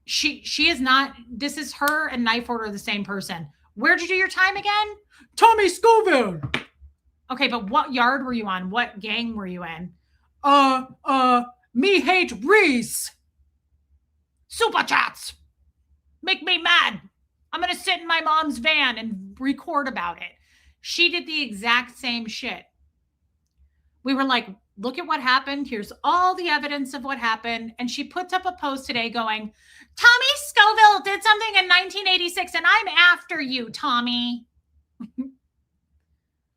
she is not, this is her and Knife Order the same person. Where'd you do your time again? Tommy Scoville. Okay, but what yard were you on? What gang were you in? Me hate Reese. Super chats. Make me mad. I'm going to sit in my mom's van and record about it. She did the exact same shit. We were like, look at what happened. Here's all the evidence of what happened. And she puts up a post today going, Tommy Scoville did something in 1986 and I'm after you, Tommy.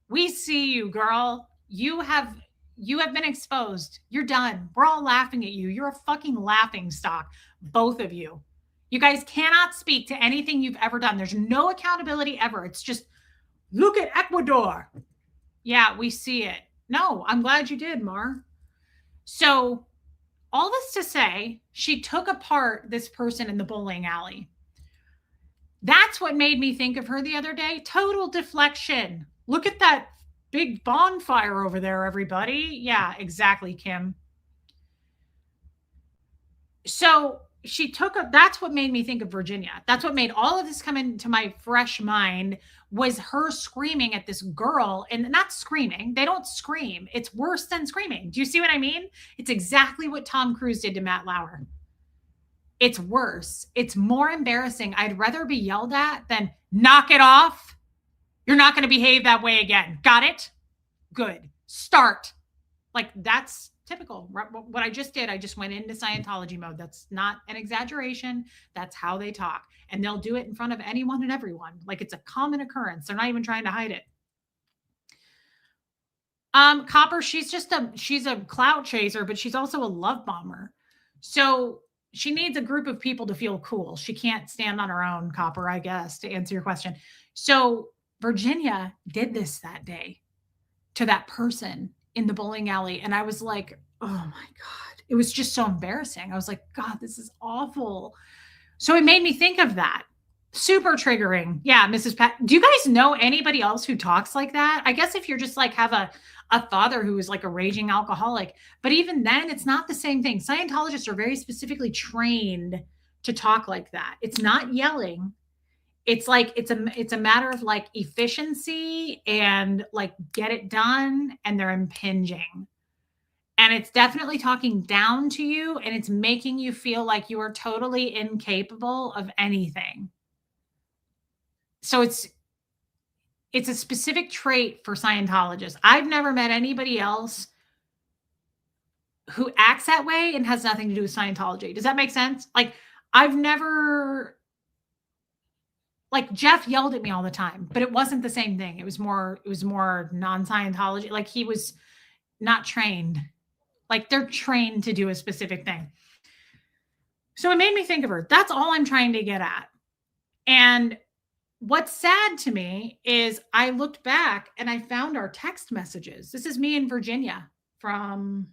We see you, girl. You have been exposed. You're done. We're all laughing at you. You're a fucking laughing stock, both of you. You guys cannot speak to anything you've ever done. There's no accountability ever. It's just, look at Ecuador. Yeah, we see it. No, I'm glad you did, Mar. So all this to say, she took apart this person in the bowling alley. That's what made me think of her the other day. Total deflection. Look at that big bonfire over there, everybody. Yeah, exactly, Kim. So that's what made me think of Virginia. That's what made all of this come into my fresh mind, was her screaming at this girl, and not screaming. They don't scream. It's worse than screaming. Do you see what I mean? It's exactly what Tom Cruise did to Matt Lauer. It's worse. It's more embarrassing. I'd rather be yelled at than knock it off. You're not going to behave that way again. Got it? Good. Start. Like, that's typical. What I just did, I just went into Scientology mode. That's not an exaggeration. That's how they talk. And they'll do it in front of anyone and everyone. Like, it's a common occurrence. They're not even trying to hide it. Copper, she's a clout chaser, but she's also a love bomber. So she needs a group of people to feel cool. She can't stand on her own, Copper, I guess, to answer your question. So Virginia did this that day to that person in the bowling alley. And I was like, oh my God, it was just so embarrassing. I was like, God, this is awful. So it made me think of that. Super triggering. Yeah, Mrs. Pat. Do you guys know anybody else who talks like that? I guess if you're just like have a father who is like a raging alcoholic, but even then it's not the same thing. Scientologists are very specifically trained to talk like that. It's not yelling. It's like it's a matter of like efficiency and like get it done, and they're impinging. And it's definitely talking down to you, and it's making you feel like you are totally incapable of anything. So it's a specific trait for Scientologists. I've never met anybody else who acts that way and has nothing to do with Scientology. Does that make sense? Like, I've never, like, Jeff yelled at me all the time, but it wasn't the same thing. It was more non-Scientology. Like, he was not trained. Like, they're trained to do a specific thing. So it made me think of her. That's all I'm trying to get at. And what's sad to me is I looked back and I found our text messages. This is me in Virginia from,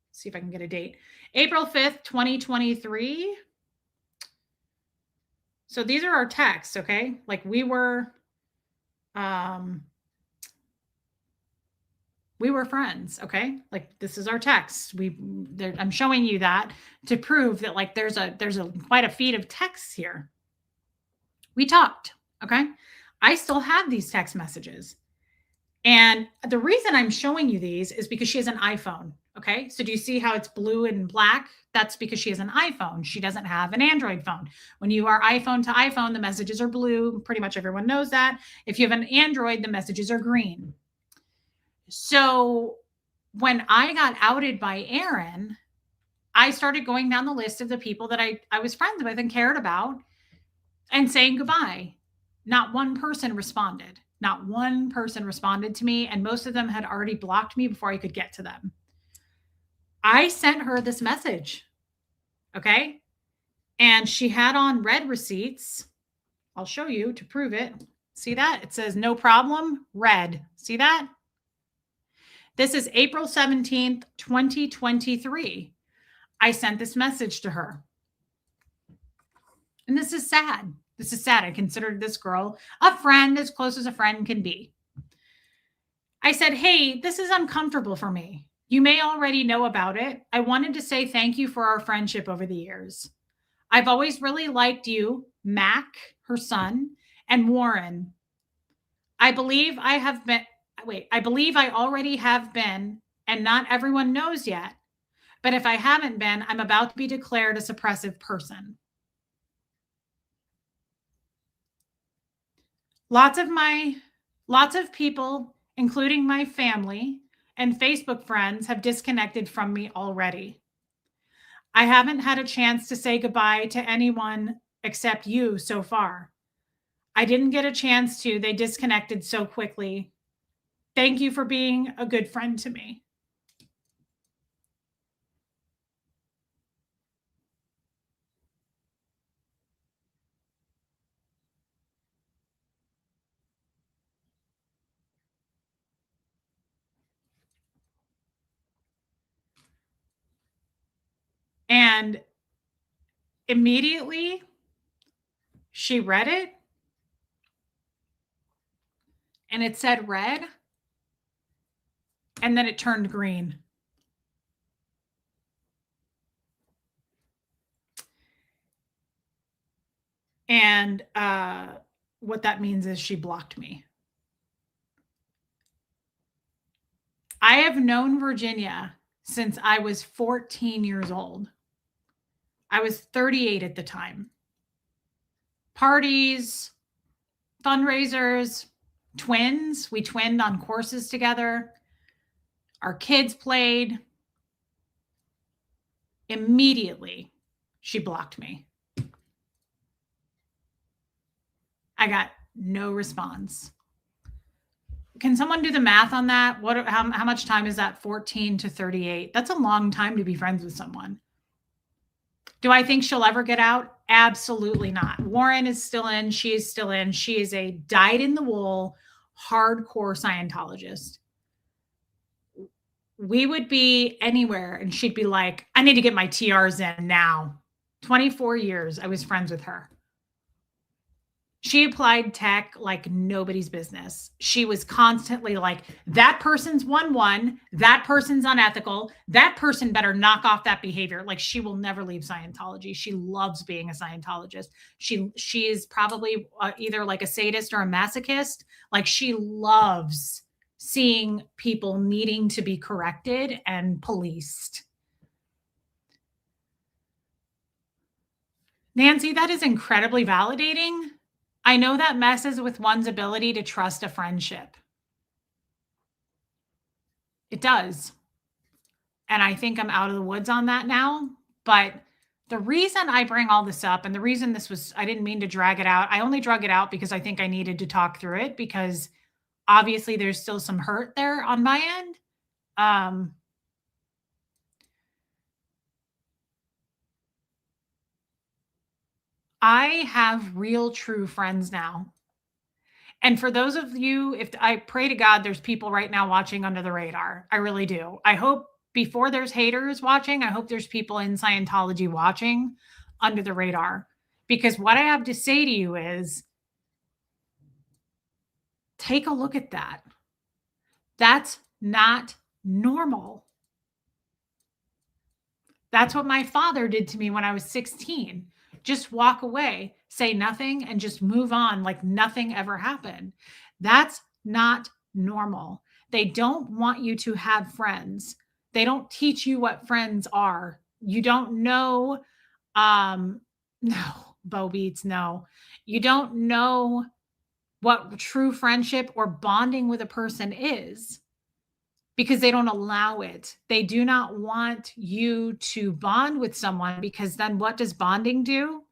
let's see if I can get a date, April 5th, 2023. So these are our texts, okay? Like we were friends, okay? Like this is our text. I'm showing you that to prove that like there's a quite a feed of texts here. We talked, okay? I still have these text messages. And the reason I'm showing you these is because she has an iPhone. Okay. So do you see how it's blue and black? That's because she has an iPhone. She doesn't have an Android phone. When you are iPhone to iPhone, the messages are blue. Pretty much everyone knows that. If you have an Android, the messages are green. So when I got outed by Aaron, I started going down the list of the people that I was friends with and cared about and saying goodbye. Not one person responded. Not one person responded to me, and most of them had already blocked me before I could get to them. I sent her this message, okay? And she had on red receipts. I'll show you to prove it. See that? It says no problem, red. See that? This is April 17th, 2023. I sent this message to her. And this is sad. This is sad. I considered this girl a friend, as close as a friend can be. I said, hey, this is uncomfortable for me. You may already know about it. I wanted to say thank you for our friendship over the years. I've always really liked you, Mac, her son, and Warren. I believe I already have been, and not everyone knows yet. But if I haven't been, I'm about to be declared a suppressive person. Lots of people, including my family and Facebook friends, have disconnected from me already. I haven't had a chance to say goodbye to anyone except you so far. I didn't get a chance to. They disconnected so quickly. Thank you for being a good friend to me. And immediately she read it and it said red and then it turned green. And what that means is she blocked me. I have known Virginia since I was 14 years old. I was 38 at the time. Parties, fundraisers, twins. We twinned on courses together. Our kids played. Immediately, she blocked me. I got no response. Can someone do the math on that? How much time is that? 14 to 38. That's a long time to be friends with someone. Do I think she'll ever get out? Absolutely not. Warren is still in. She is still in. She is a dyed-in-the-wool, hardcore Scientologist. We would be anywhere and she'd be like, I need to get my TRs in now. 24 years I was friends with her. She applied tech like nobody's business. She was constantly like, that person's 1-1, that person's unethical, that person better knock off that behavior. Like she will never leave Scientology. She loves being a Scientologist. She is probably either like a sadist or a masochist. Like she loves seeing people needing to be corrected and policed. Nancy, that is incredibly validating. I know that messes with one's ability to trust a friendship. It does. And I think I'm out of the woods on that now. But the reason I bring all this up and the reason this was, I didn't mean to drag it out. I only drug it out because I think I needed to talk through it because obviously there's still some hurt there on my end. I have real, true friends now. And for those of you, if I pray to God, there's people right now watching under the radar. I really do. I hope before there's haters watching, I hope there's people in Scientology watching under the radar. Because what I have to say to you is take a look at that. That's not normal. That's what my father did to me when I was 16. Just walk away, say nothing, and just move on like nothing ever happened. That's not normal. They don't want you to have friends. They don't teach you what friends are. You don't know. No, Bo Beats, no. You don't know what true friendship or bonding with a person is because they don't allow it. They do not want you to bond with someone because then what does bonding do?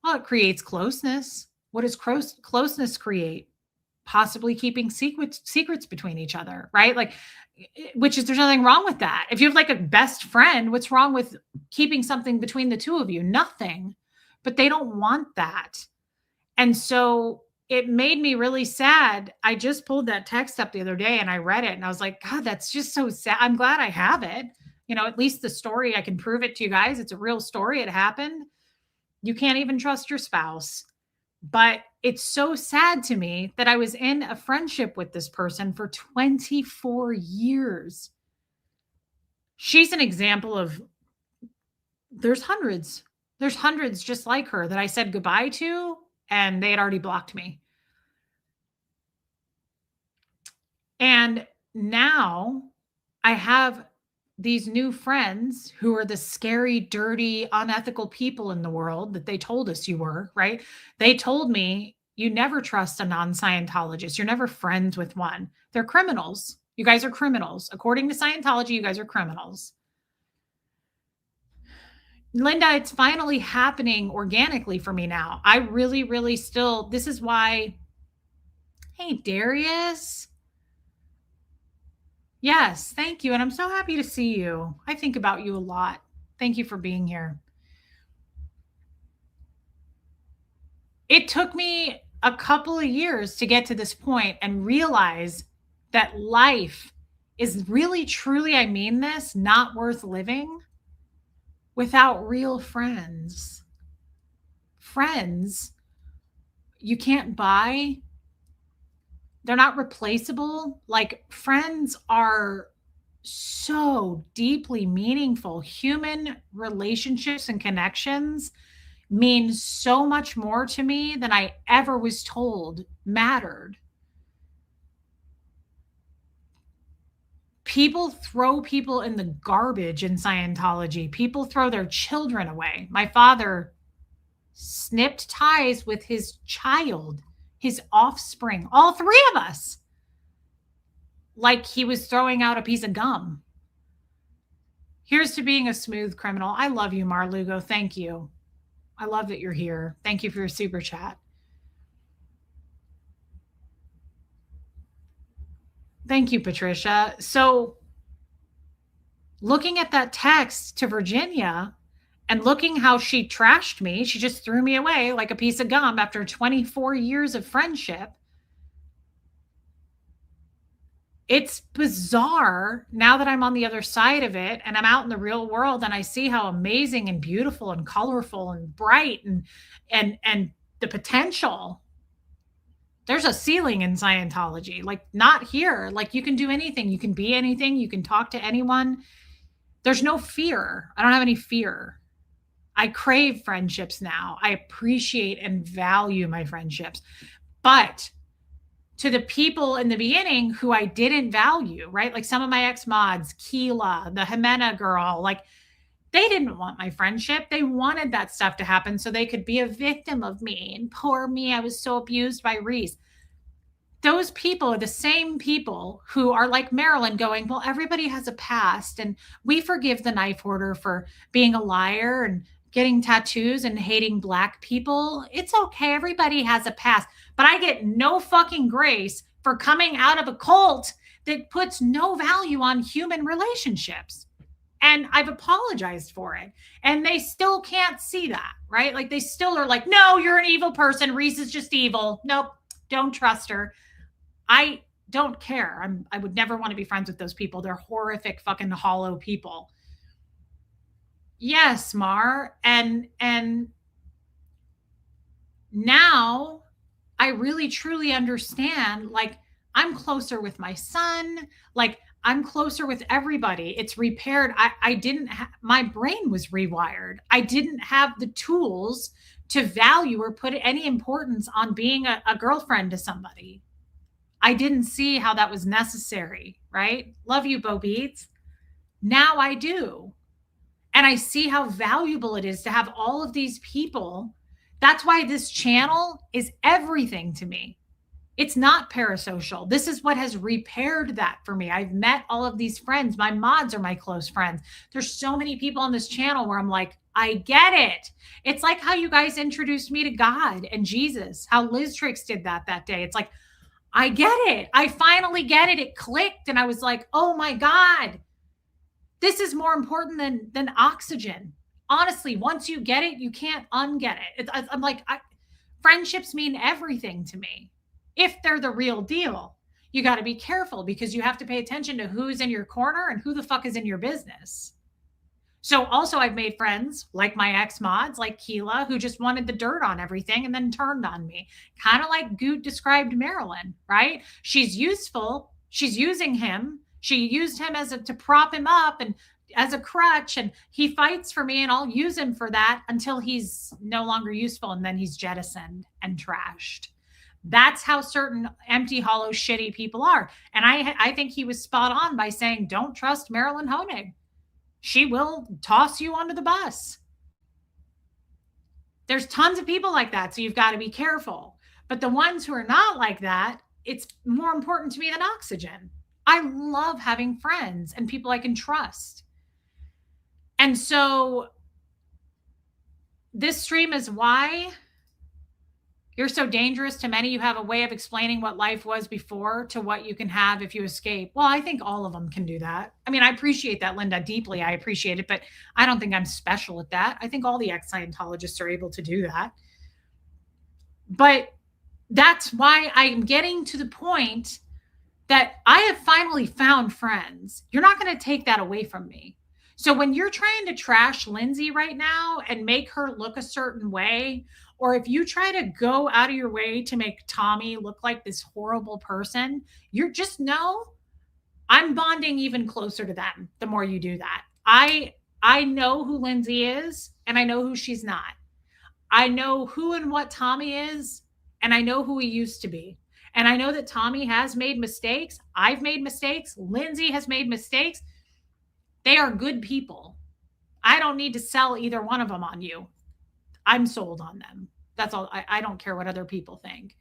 Well, it creates closeness. What does closeness create? Possibly keeping secrets between each other, right? Like, which is there's nothing wrong with that. If you have like a best friend, what's wrong with keeping something between the two of you? Nothing. But they don't want that. And so it made me really sad. I just pulled that text up the other day and I read it and I was like, God, that's just so sad. I'm glad I have it. You know, at least the story, I can prove it to you guys. It's a real story. It happened. You can't even trust your spouse. But it's so sad to me that I was in a friendship with this person for 24 years. She's an example of there's hundreds. There's hundreds just like her that I said goodbye to and they had already blocked me. And now I have these new friends who are the scary, dirty, unethical people in the world that they told us you were, right? They told me you never trust a non-Scientologist. You're never friends with one. They're criminals. You guys are criminals. According to Scientology, you guys are criminals. Linda, it's finally happening organically for me now. I really, really still, this is why, hey, Darius. Yes, thank you. And I'm so happy to see you. I think about you a lot. Thank you for being here. It took me a couple of years to get to this point and realize that life is really, truly, I mean this, not worth living without real friends. Friends you can't buy. They're not replaceable. Like friends are so deeply meaningful. Human relationships and connections mean so much more to me than I ever was told mattered. People throw people in the garbage in Scientology. People throw their children away. My father snipped ties with his child, his offspring, all three of us, like he was throwing out a piece of gum. Here's to being a smooth criminal. I love you, Marlugo. Thank you. I love that you're here. Thank you for your super chat. Thank you, Patricia. So, looking at that text to Virginia and looking how she trashed me, she just threw me away like a piece of gum after 24 years of friendship. It's bizarre now that I'm on the other side of it and I'm out in the real world and I see how amazing and beautiful and colorful and bright and the potential There's a ceiling in Scientology, like not here. Like you can do anything, you can be anything, you can talk to anyone. There's no fear. I don't have any fear. I crave friendships now. I appreciate and value my friendships. But to the people in the beginning who I didn't value, right? Like some of my ex mods, Keela, the Jimena girl, like they didn't want my friendship. They wanted that stuff to happen so they could be a victim of me. And poor me, I was so abused by Reese. Those people are the same people who are like Marilyn going, well, everybody has a past. And we forgive the knife hoarder for being a liar and getting tattoos and hating Black people. It's okay. Everybody has a past. But I get no fucking grace for coming out of a cult that puts no value on human relationships. And I've apologized for it. And they still can't see that, right? Like they still are like, no, you're an evil person. Reese is just evil. Nope, don't trust her. I don't care. I would never want to be friends with those people. They're horrific, fucking hollow people. Yes, Mar. And now I really truly understand, like, I'm closer with my son. Like, I'm closer with everybody. It's repaired. I didn't, my brain was rewired. I didn't have the tools to value or put any importance on being a girlfriend to somebody. I didn't see how that was necessary, right? Love you, Bo Beats. Now I do. And I see how valuable it is to have all of these people. That's why this channel is everything to me. It's not parasocial. This is what has repaired that for me. I've met all of these friends. My mods are my close friends. There's so many people on this channel where I'm like, I get it. It's like how you guys introduced me to God and Jesus, how Liz Trix did that day. It's like, I get it. I finally get it. It clicked. And I was like, oh my God, this is more important than oxygen. Honestly, once you get it, you can't unget it. I'm like, friendships mean everything to me. If they're the real deal, you got to be careful because you have to pay attention to who's in your corner and who the fuck is in your business. So also I've made friends like my ex mods, like Keela, who just wanted the dirt on everything and then turned on me. Kind of like Goot described Marilyn, right? She's useful. She's using him. She used him to prop him up and as a crutch, and he fights for me and I'll use him for that until he's no longer useful. And then he's jettisoned and trashed. That's how certain empty, hollow, shitty people are. And I think he was spot on by saying, don't trust Marilyn Honig. She will toss you under the bus. There's tons of people like that, so you've got to be careful. But the ones who are not like that, it's more important to me than oxygen. I love having friends and people I can trust. And so this stream is why you're so dangerous to many. You have a way of explaining what life was before to what you can have if you escape. Well, I think all of them can do that. I mean, I appreciate that, Linda, deeply. I appreciate it, but I don't think I'm special at that. I think all the ex-Scientologists are able to do that. But that's why I'm getting to the point that I have finally found friends. You're not going to take that away from me. So when you're trying to trash Lindsay right now and make her look a certain way, or if you try to go out of your way to make Tommy look like this horrible person, you're just know I'm bonding even closer to them the more you do that. I know who Lindsay is and I know who she's not. I know who and what Tommy is and I know who he used to be. And I know that Tommy has made mistakes. I've made mistakes. Lindsay has made mistakes. They are good people. I don't need to sell either one of them on you. I'm sold on them. That's all. I don't care what other people think.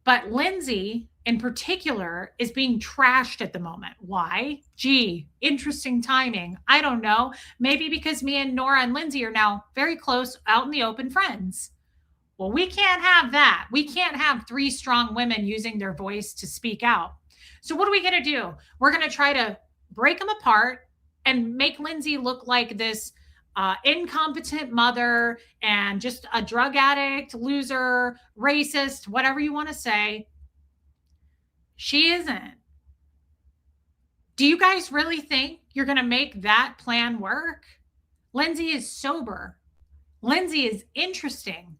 But Lindsay, in particular, is being trashed at the moment. Why? Gee, interesting timing. I don't know. Maybe because me and Nora and Lindsay are now very close, out in the open friends. Well, we can't have that. We can't have three strong women using their voice to speak out. So what are we going to do? We're going to try to break them apart and make Lindsay look like this incompetent mother and just a drug addict, loser, racist, whatever you want to say. She isn't. Do you guys really think you're going to make that plan work? Lindsay is sober. Lindsay is interesting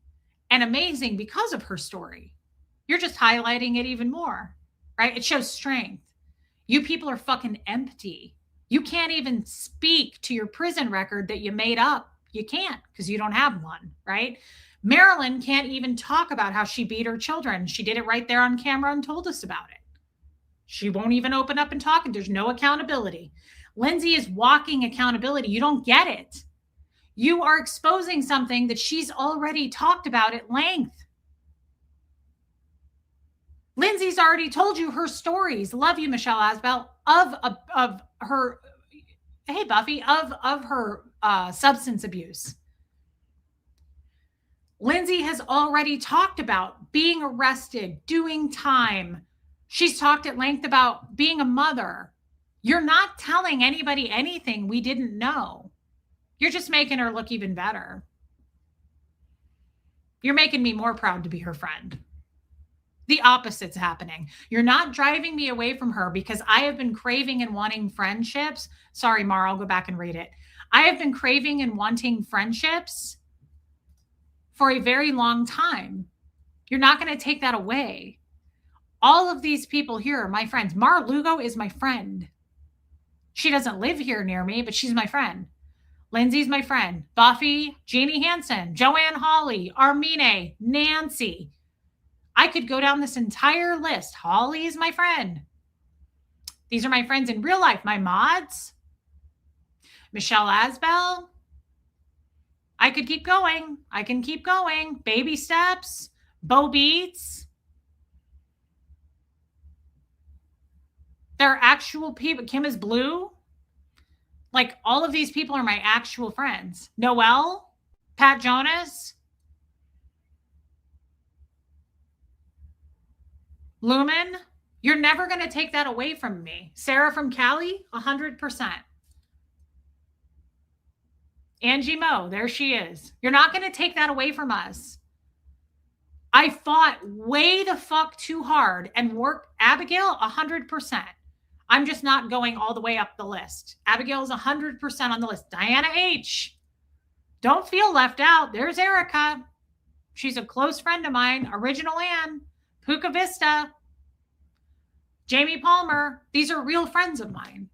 and amazing because of her story. You're just highlighting it even more, right? It shows strength. You people are fucking empty. You can't even speak to your prison record that you made up. You can't because you don't have one, right? Marilyn can't even talk about how she beat her children. She did it right there on camera and told us about it. She won't even open up and talk, and there's no accountability. Lindsay is walking accountability. You don't get it. You are exposing something that she's already talked about at length. Lindsay's already told you her stories. Love you, Michelle Asbell, of her. Hey, Buffy, of her substance abuse. Lindsay has already talked about being arrested, doing time. She's talked at length about being a mother. You're not telling anybody anything we didn't know. You're just making her look even better. You're making me more proud to be her friend. The opposite's happening. You're not driving me away from her because I have been craving and wanting friendships. Sorry, Mara, I'll go back and read it. I have been craving and wanting friendships for a very long time. You're not going to take that away. All of these people here are my friends. Mara Lugo is my friend. She doesn't live here near me, but she's my friend. Lindsay's my friend. Buffy, Jeannie Hansen, Joanne Hawley, Armine, Nancy. I could go down this entire list. Holly is my friend. These are my friends in real life. My mods. Michelle Asbell. I could keep going. I can keep going. Baby steps. Bo Beats. They're actual people. Kim is blue. Like, all of these people are my actual friends. Noelle. Pat Jonas. Lumen, you're never going to take that away from me. Sarah from Cali, 100%. Angie Moe, there she is. You're not going to take that away from us. I fought way the fuck too hard and worked. Abigail, 100%. I'm just not going all the way up the list. Abigail is 100% on the list. Diana H. Don't feel left out. There's Erica. She's a close friend of mine. Original Ann. Puka Vista, Jamie Palmer, these are real friends of mine.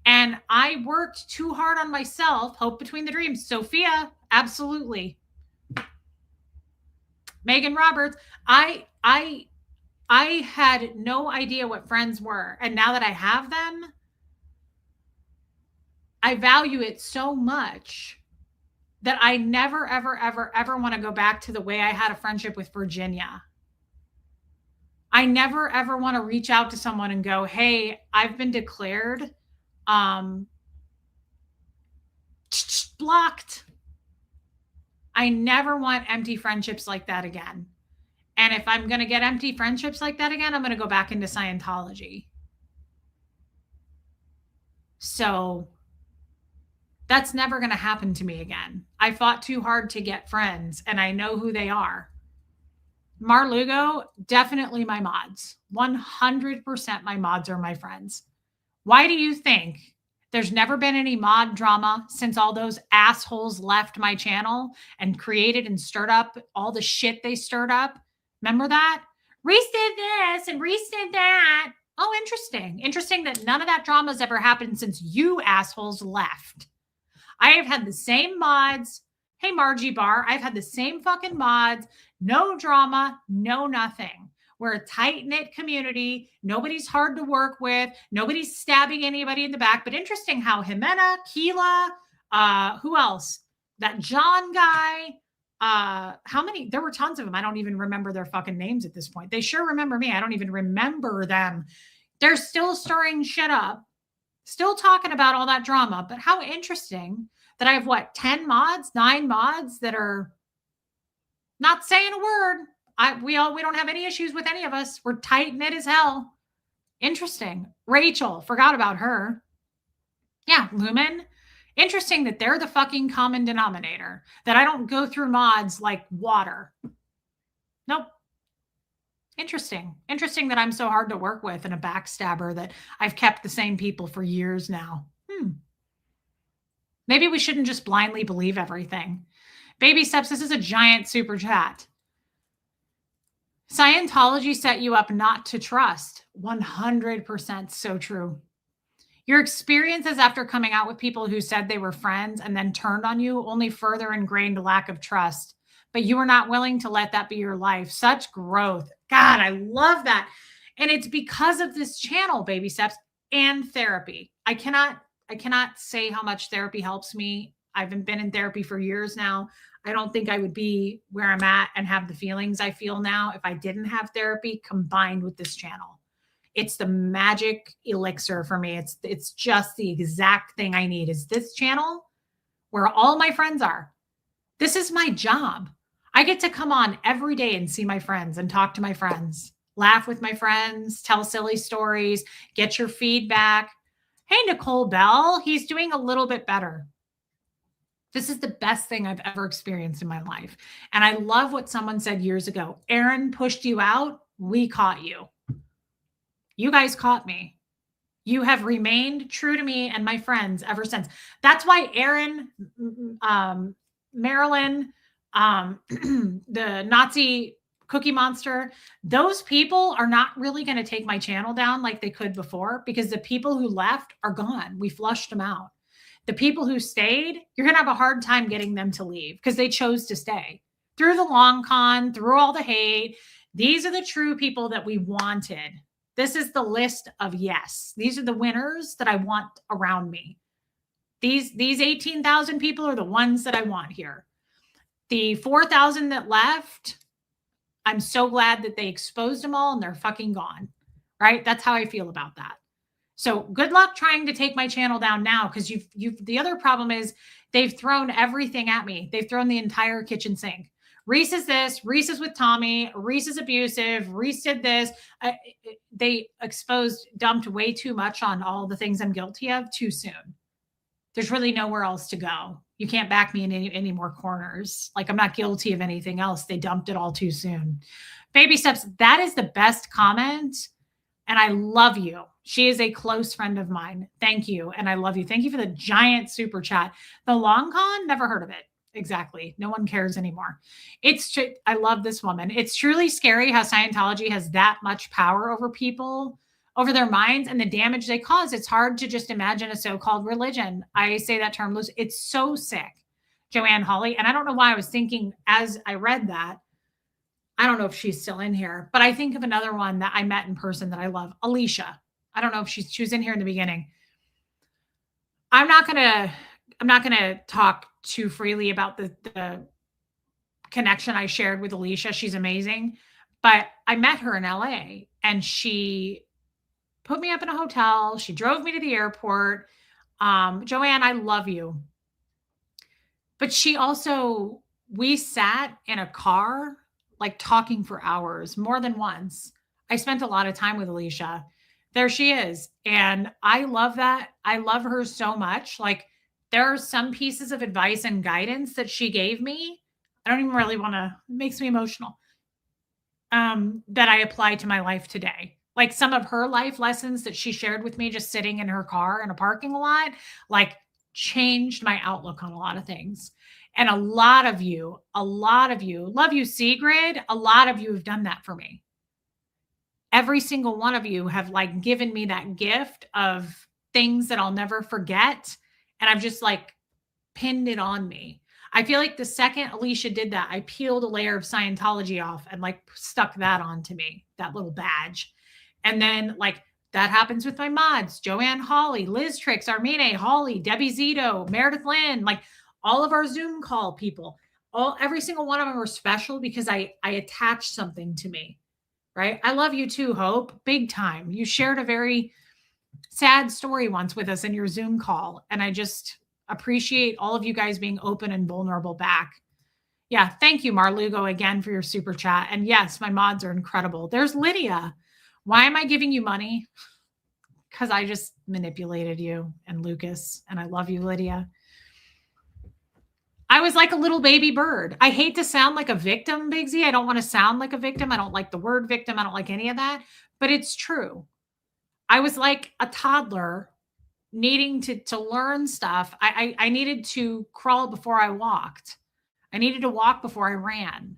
And I worked too hard on myself. Hope Between the Dreams. Sophia, absolutely. Megan Roberts, I had no idea what friends were. And now that I have them, I value it so much that I never, ever, ever, ever want to go back to the way I had a friendship with Virginia. I never, ever want to reach out to someone and go, hey, I've been declared blocked. I never want empty friendships like that again. And if I'm going to get empty friendships like that again, I'm going to go back into Scientology. So that's never going to happen to me again. I fought too hard to get friends, and I know who they are. Mar Lugo, definitely my mods. 100% my mods are my friends. Why do you think there's never been any mod drama since all those assholes left my channel and created and stirred up all the shit they stirred up? Remember that? Reese did this and Reese did that. Oh, interesting. Interesting that none of that drama has ever happened since you assholes left. I have had the same mods. Hey, Margie Barr, I've had the same fucking mods. No drama, no nothing. We're a tight-knit community. Nobody's hard to work with. Nobody's stabbing anybody in the back. But interesting how Jimena, Keela, who else? That John guy. How many? There were tons of them. I don't even remember their fucking names at this point. They sure remember me. I don't even remember them. They're still stirring shit up. Still talking about all that drama. But how interesting that I have, 10 mods, 9 mods that are not saying a word. We don't have any issues with any of us. We're tight knit as hell. Interesting. Rachel, forgot about her. Yeah, Lumen. Interesting that they're the fucking common denominator. That I don't go through mods like water. Nope. Interesting. Interesting that I'm so hard to work with and a backstabber that I've kept the same people for years now. Maybe we shouldn't just blindly believe everything. Baby Steps, this is a giant super chat. Scientology set you up not to trust. 100% so true. Your experiences after coming out with people who said they were friends and then turned on you only further ingrained a lack of trust. But you were not willing to let that be your life. Such growth. God, I love that. And it's because of this channel, Baby Steps, and therapy. I cannot say how much therapy helps me. I've been in therapy for years now. I don't think I would be where I'm at and have the feelings I feel now if I didn't have therapy combined with this channel. It's the magic elixir for me. It's just the exact thing I need is this channel where all my friends are. This is my job. I get to come on every day and see my friends and talk to my friends, laugh with my friends, tell silly stories, get your feedback. Hey, Nicole Bell, he's doing a little bit better. This is the best thing I've ever experienced in my life. And I love what someone said years ago. Aaron pushed you out. We caught you. You guys caught me. You have remained true to me and my friends ever since. That's why Aaron, Marilyn, the Nazi Cookie Monster, those people are not really going to take my channel down like they could before because the people who left are gone. We flushed them out. The people who stayed, you're going to have a hard time getting them to leave because they chose to stay through the long con, through all the hate. These are the true people that we wanted. This is the list of yes. These are the winners that I want around me. These 18,000 people are the ones that I want here. The 4,000 that left, I'm so glad that they exposed them all and they're fucking gone. Right? That's how I feel about that. So good luck trying to take my channel down now because the other problem is they've thrown everything at me. They've thrown the entire kitchen sink. Reese is this, Reese is with Tommy, Reese is abusive, Reese did this. They dumped way too much on all the things I'm guilty of too soon. There's really nowhere else to go. You can't back me in any more corners. Like I'm not guilty of anything else. They dumped it all too soon. Baby Steps, that is the best comment. And I love you. She is a close friend of mine. Thank you. And I love you. Thank you for the giant super chat. The long con, never heard of it. Exactly. No one cares anymore. I love this woman. It's truly scary how Scientology has that much power over people, over their minds and the damage they cause. It's hard to just imagine a so-called religion. I say that term loose. It's so sick. Joanne Hawley. And I don't know why I was thinking as I read that, I don't know if she's still in here, but I think of another one that I met in person that I love, Alicia. I don't know if she was in here in the beginning. I'm not gonna talk too freely about the connection I shared with Alicia. She's amazing, but I met her in LA and she put me up in a hotel. She drove me to the airport. Joanne, I love you. But we sat in a car like talking for hours, more than once. I spent a lot of time with Alicia. There she is. And I love that. I love her so much. Like there are some pieces of advice and guidance that she gave me. I don't even really want to, it makes me emotional. That I apply to my life today. Like some of her life lessons that she shared with me just sitting in her car in a parking lot, like changed my outlook on a lot of things. And a lot of you, love you, Sigrid. A lot of you have done that for me. Every single one of you have like given me that gift of things that I'll never forget. And I've just like pinned it on me. I feel like the second Alicia did that, I peeled a layer of Scientology off and like stuck that onto me, that little badge. And then like that happens with my mods, Joanne Hawley, Liz Tricks, Armine, Holly, Debbie Zito, Meredith Lynn, like all of our Zoom call people, every single one of them are special because I attached something to me, right? I love you too, Hope, big time. You shared a very sad story once with us in your Zoom call. And I just appreciate all of you guys being open and vulnerable back. Yeah. Thank you, Marlugo, again for your super chat. And yes, my mods are incredible. There's Lydia. Why am I giving you money? Because I just manipulated you and Lucas. And I love you, Lydia. I was like a little baby bird. I hate to sound like a victim, Big Z. I don't want to sound like a victim. I don't like the word victim. I don't like any of that. But it's true. I was like a toddler needing to learn stuff. I needed to crawl before I walked. I needed to walk before I ran.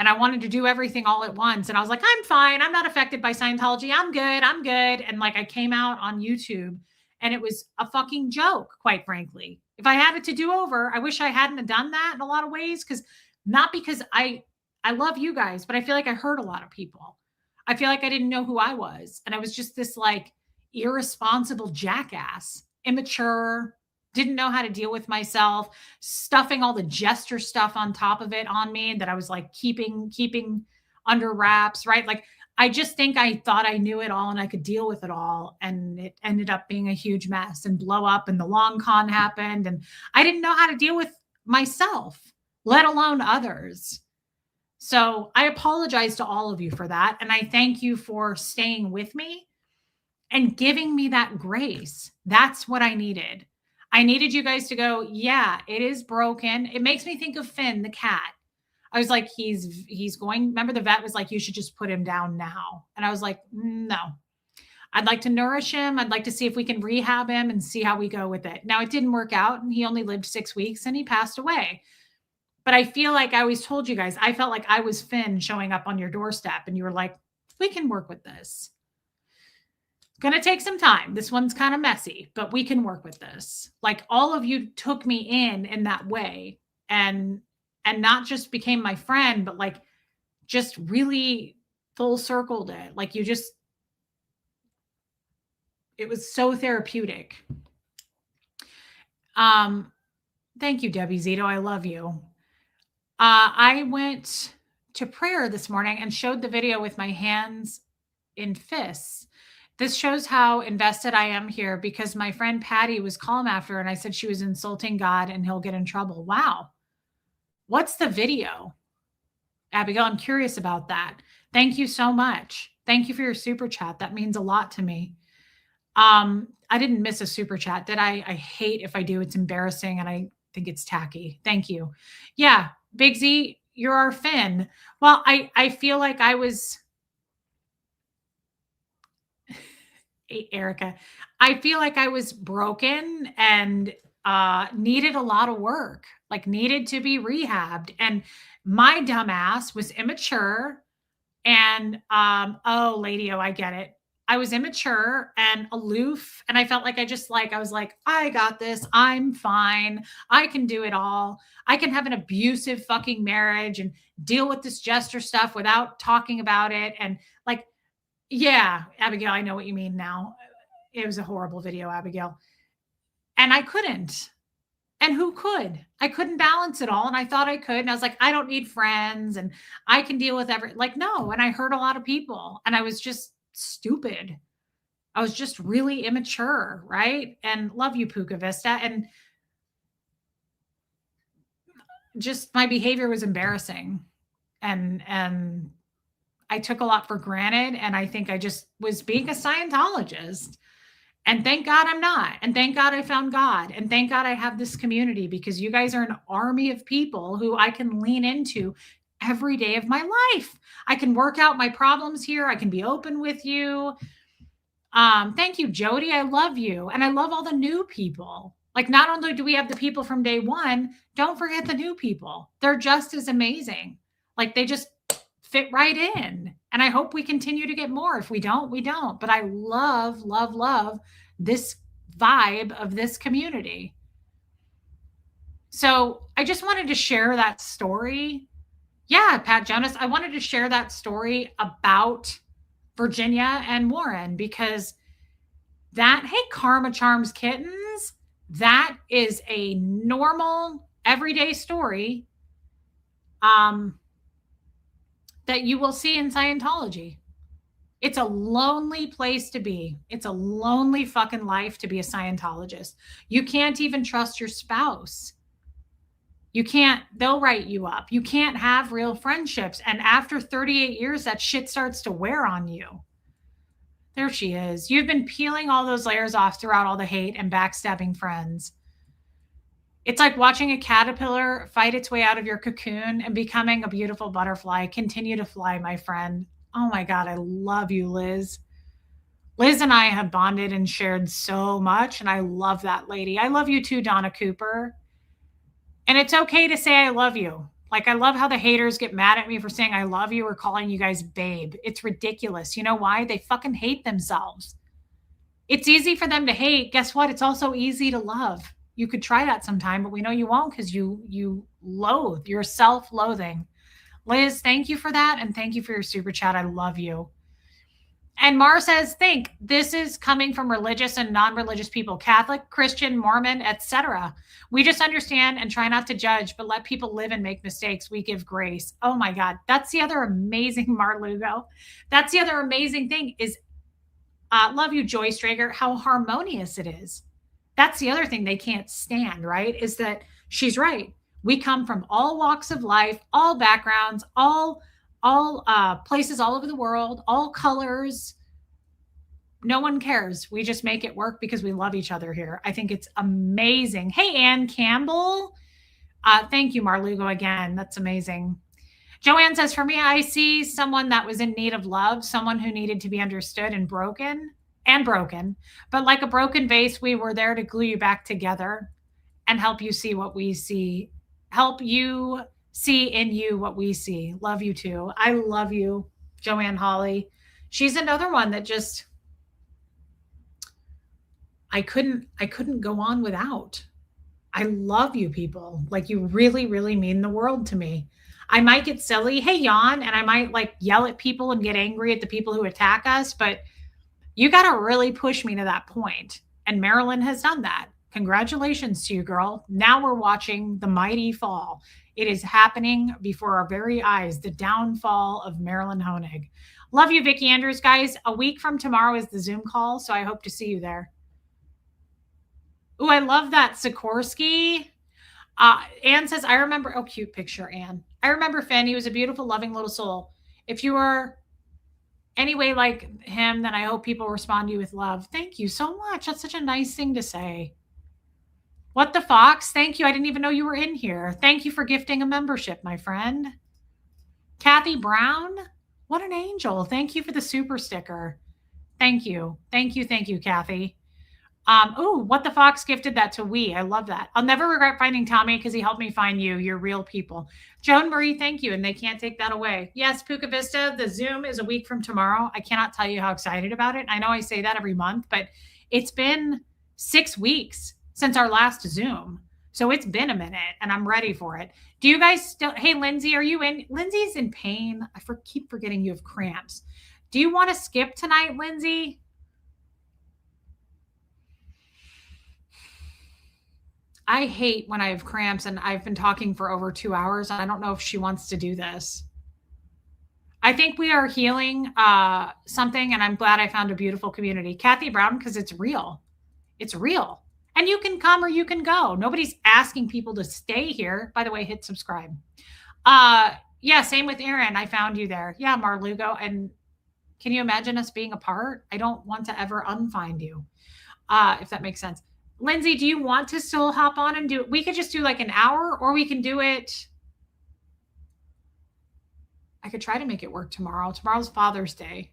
and I wanted to do everything all at once. And I was like, I'm fine. I'm not affected by Scientology. I'm good. I'm good. And like I came out on YouTube and it was a fucking joke, quite frankly. If I had it to do over, I wish I hadn't have done that in a lot of ways. Cause not because I love you guys, but I feel like I hurt a lot of people. I feel like I didn't know who I was. And I was just this like irresponsible jackass, immature, didn't know how to deal with myself, stuffing all the jester stuff on top of it on me that I was like keeping under wraps, right? Like I just think I thought I knew it all and I could deal with it all, and it ended up being a huge mess and blow up, and the long con happened, and I didn't know how to deal with myself, let alone others. So I apologize to all of you for that, and I thank you for staying with me and giving me that grace. That's what I needed. I needed you guys to go, yeah, it is broken. It makes me think of Finn, the cat. I was like, he's going. Remember, the vet was like, you should just put him down now. And I was like, no. I'd like to nourish him. I'd like to see if we can rehab him and see how we go with it. Now, it didn't work out, and he only lived 6 weeks and he passed away. But I feel like I always told you guys, I felt like I was Finn showing up on your doorstep, and you were like, we can work with this. Going to take some time. This one's kind of messy, but we can work with this. Like all of you took me in that way, and not just became my friend, but like just really full circled it. Like you just, it was so therapeutic. Thank you, Debbie Zito. I love you. I went to prayer this morning and showed the video with my hands in fists. This shows how invested I am here, because my friend Patty was calm after, and I said she was insulting God and he'll get in trouble. Wow. What's the video? Abigail, I'm curious about that. Thank you so much. Thank you for your super chat. That means a lot to me. I didn't miss a super chat, did I? I hate if I do. It's embarrassing and I think it's tacky. Thank you. Yeah, Big Z, you're our Finn. Well, I feel like I was Erica, I feel like I was broken and needed a lot of work, like needed to be rehabbed. And my dumbass was immature. And oh, lady, oh, I get it. I was immature and aloof. And I felt like I was like, I got this. I'm fine. I can do it all. I can have an abusive fucking marriage and deal with this jester stuff without talking about it. And like, yeah, Abigail, I know what you mean now. It was a horrible video, Abigail. And I couldn't. And who could? I couldn't balance it all. And I thought I could. And I was like, I don't need friends and I can deal with like, no. And I hurt a lot of people. And I was just stupid. I was just really immature, right? And love you, Puka Vista. And just my behavior was embarrassing. And I took a lot for granted, and I think I just was being a Scientologist. And thank God I'm not. And thank God I found God. And thank God I have this community, because you guys are an army of people who I can lean into every day of my life. I can work out my problems here. I can be open with you. Thank you, Jody. I love you. And I love all the new people. Like, not only do we have the people from day one, don't forget the new people. They're just as amazing. Like, they just fit right in. And I hope we continue to get more. If we don't, we don't. But I love, love, love this vibe of this community. So I just wanted to share that story. Yeah, Pat Jonas, I wanted to share that story about Virginia and Warren, because that, hey, Karma Charms Kittens, that is a normal, everyday story that you will see in Scientology. It's a lonely place to be. It's a lonely fucking life to be a Scientologist. You can't even trust your spouse. You can't, they'll write you up. You can't have real friendships. And after 38 years, that shit starts to wear on you. There she is. You've been peeling all those layers off throughout all the hate and backstabbing friends. It's like watching a caterpillar fight its way out of your cocoon and becoming a beautiful butterfly. Continue to fly, my friend. Oh my God, I love you, Liz. Liz and I have bonded and shared so much, and I love that lady. I love you too, Donna Cooper. And it's okay to say I love you. Like, I love how the haters get mad at me for saying I love you or calling you guys babe. It's ridiculous. You know why? They fucking hate themselves. It's easy for them to hate. Guess what? It's also easy to love. You could try that sometime, but we know you won't because you loathe. You're self-loathing. Liz, thank you for that, and thank you for your super chat. I love you. And Mar says, think this is coming from religious and non-religious people, Catholic, Christian, Mormon, etc. We just understand and try not to judge, but let people live and make mistakes. We give grace. Oh my God. That's the other amazing Mar Lugo. That's the other amazing thing is love you, Joy Strager, how harmonious it is. That's the other thing they can't stand, right? Is that she's right. We come from all walks of life, all backgrounds, all places all over the world, all colors. No one cares. We just make it work because we love each other here. I think it's amazing. Hey, Ann Campbell. Thank you, Marlugo, again. That's amazing. Joanne says, for me, I see someone that was in need of love, someone who needed to be understood and broken. But like a broken vase, we were there to glue you back together and help you see what we see, help you see in you what we see. Love you too. I love you, Joanne Holly. She's another one that just I couldn't go on without. I love you people. Like, you really, really mean the world to me. I might get silly, hey, yawn, and I might like yell at people and get angry at the people who attack us, but you got to really push me to that point. And Marilyn has done that. Congratulations to you, girl. Now we're watching the mighty fall. It is happening before our very eyes, the downfall of Marilyn Honig. Love you, Vicki Andrews. Guys, a week from tomorrow is the Zoom call, so I hope to see you there. Ooh, I love that, Sikorsky. Anne says, I remember, oh, cute picture, Anne. I remember Finn. He was a beautiful, loving little soul. If you were anyway like him, then I hope people respond to you with love. Thank you so much. That's such a nice thing to say. What the Fox? Thank you. I didn't even know you were in here. Thank you for gifting a membership, my friend. Kathy Brown, what an angel. Thank you for the super sticker. Thank you. Thank you. Thank you, Kathy. Oh, What the Fox gifted that to we. I love that. I'll never regret finding Tommy because he helped me find you. You're real people. Joan Marie, thank you. And they can't take that away. Yes, Puka Vista, the Zoom is a week from tomorrow. I cannot tell you how excited about it. I know I say that every month, but it's been 6 weeks since our last Zoom. So it's been a minute and I'm ready for it. Do you guys still, hey, Lindsay, are you in? Lindsay's in pain. Keep forgetting you have cramps. Do you want to skip tonight, Lindsay? I hate when I have cramps and I've been talking for over 2 hours. I don't know if she wants to do this. I think we are healing something, and I'm glad I found a beautiful community. Kathy Brown, because it's real. It's real. And you can come or you can go. Nobody's asking people to stay here. By the way, hit subscribe. Yeah, same with Aaron. I found you there. Yeah, Marlugo. And can you imagine us being apart? I don't want to ever unfind you, if that makes sense. Lindsay, do you want to still hop on and do it? We could just do like an hour, or we can do it. I could try to make it work tomorrow. Tomorrow's Father's Day.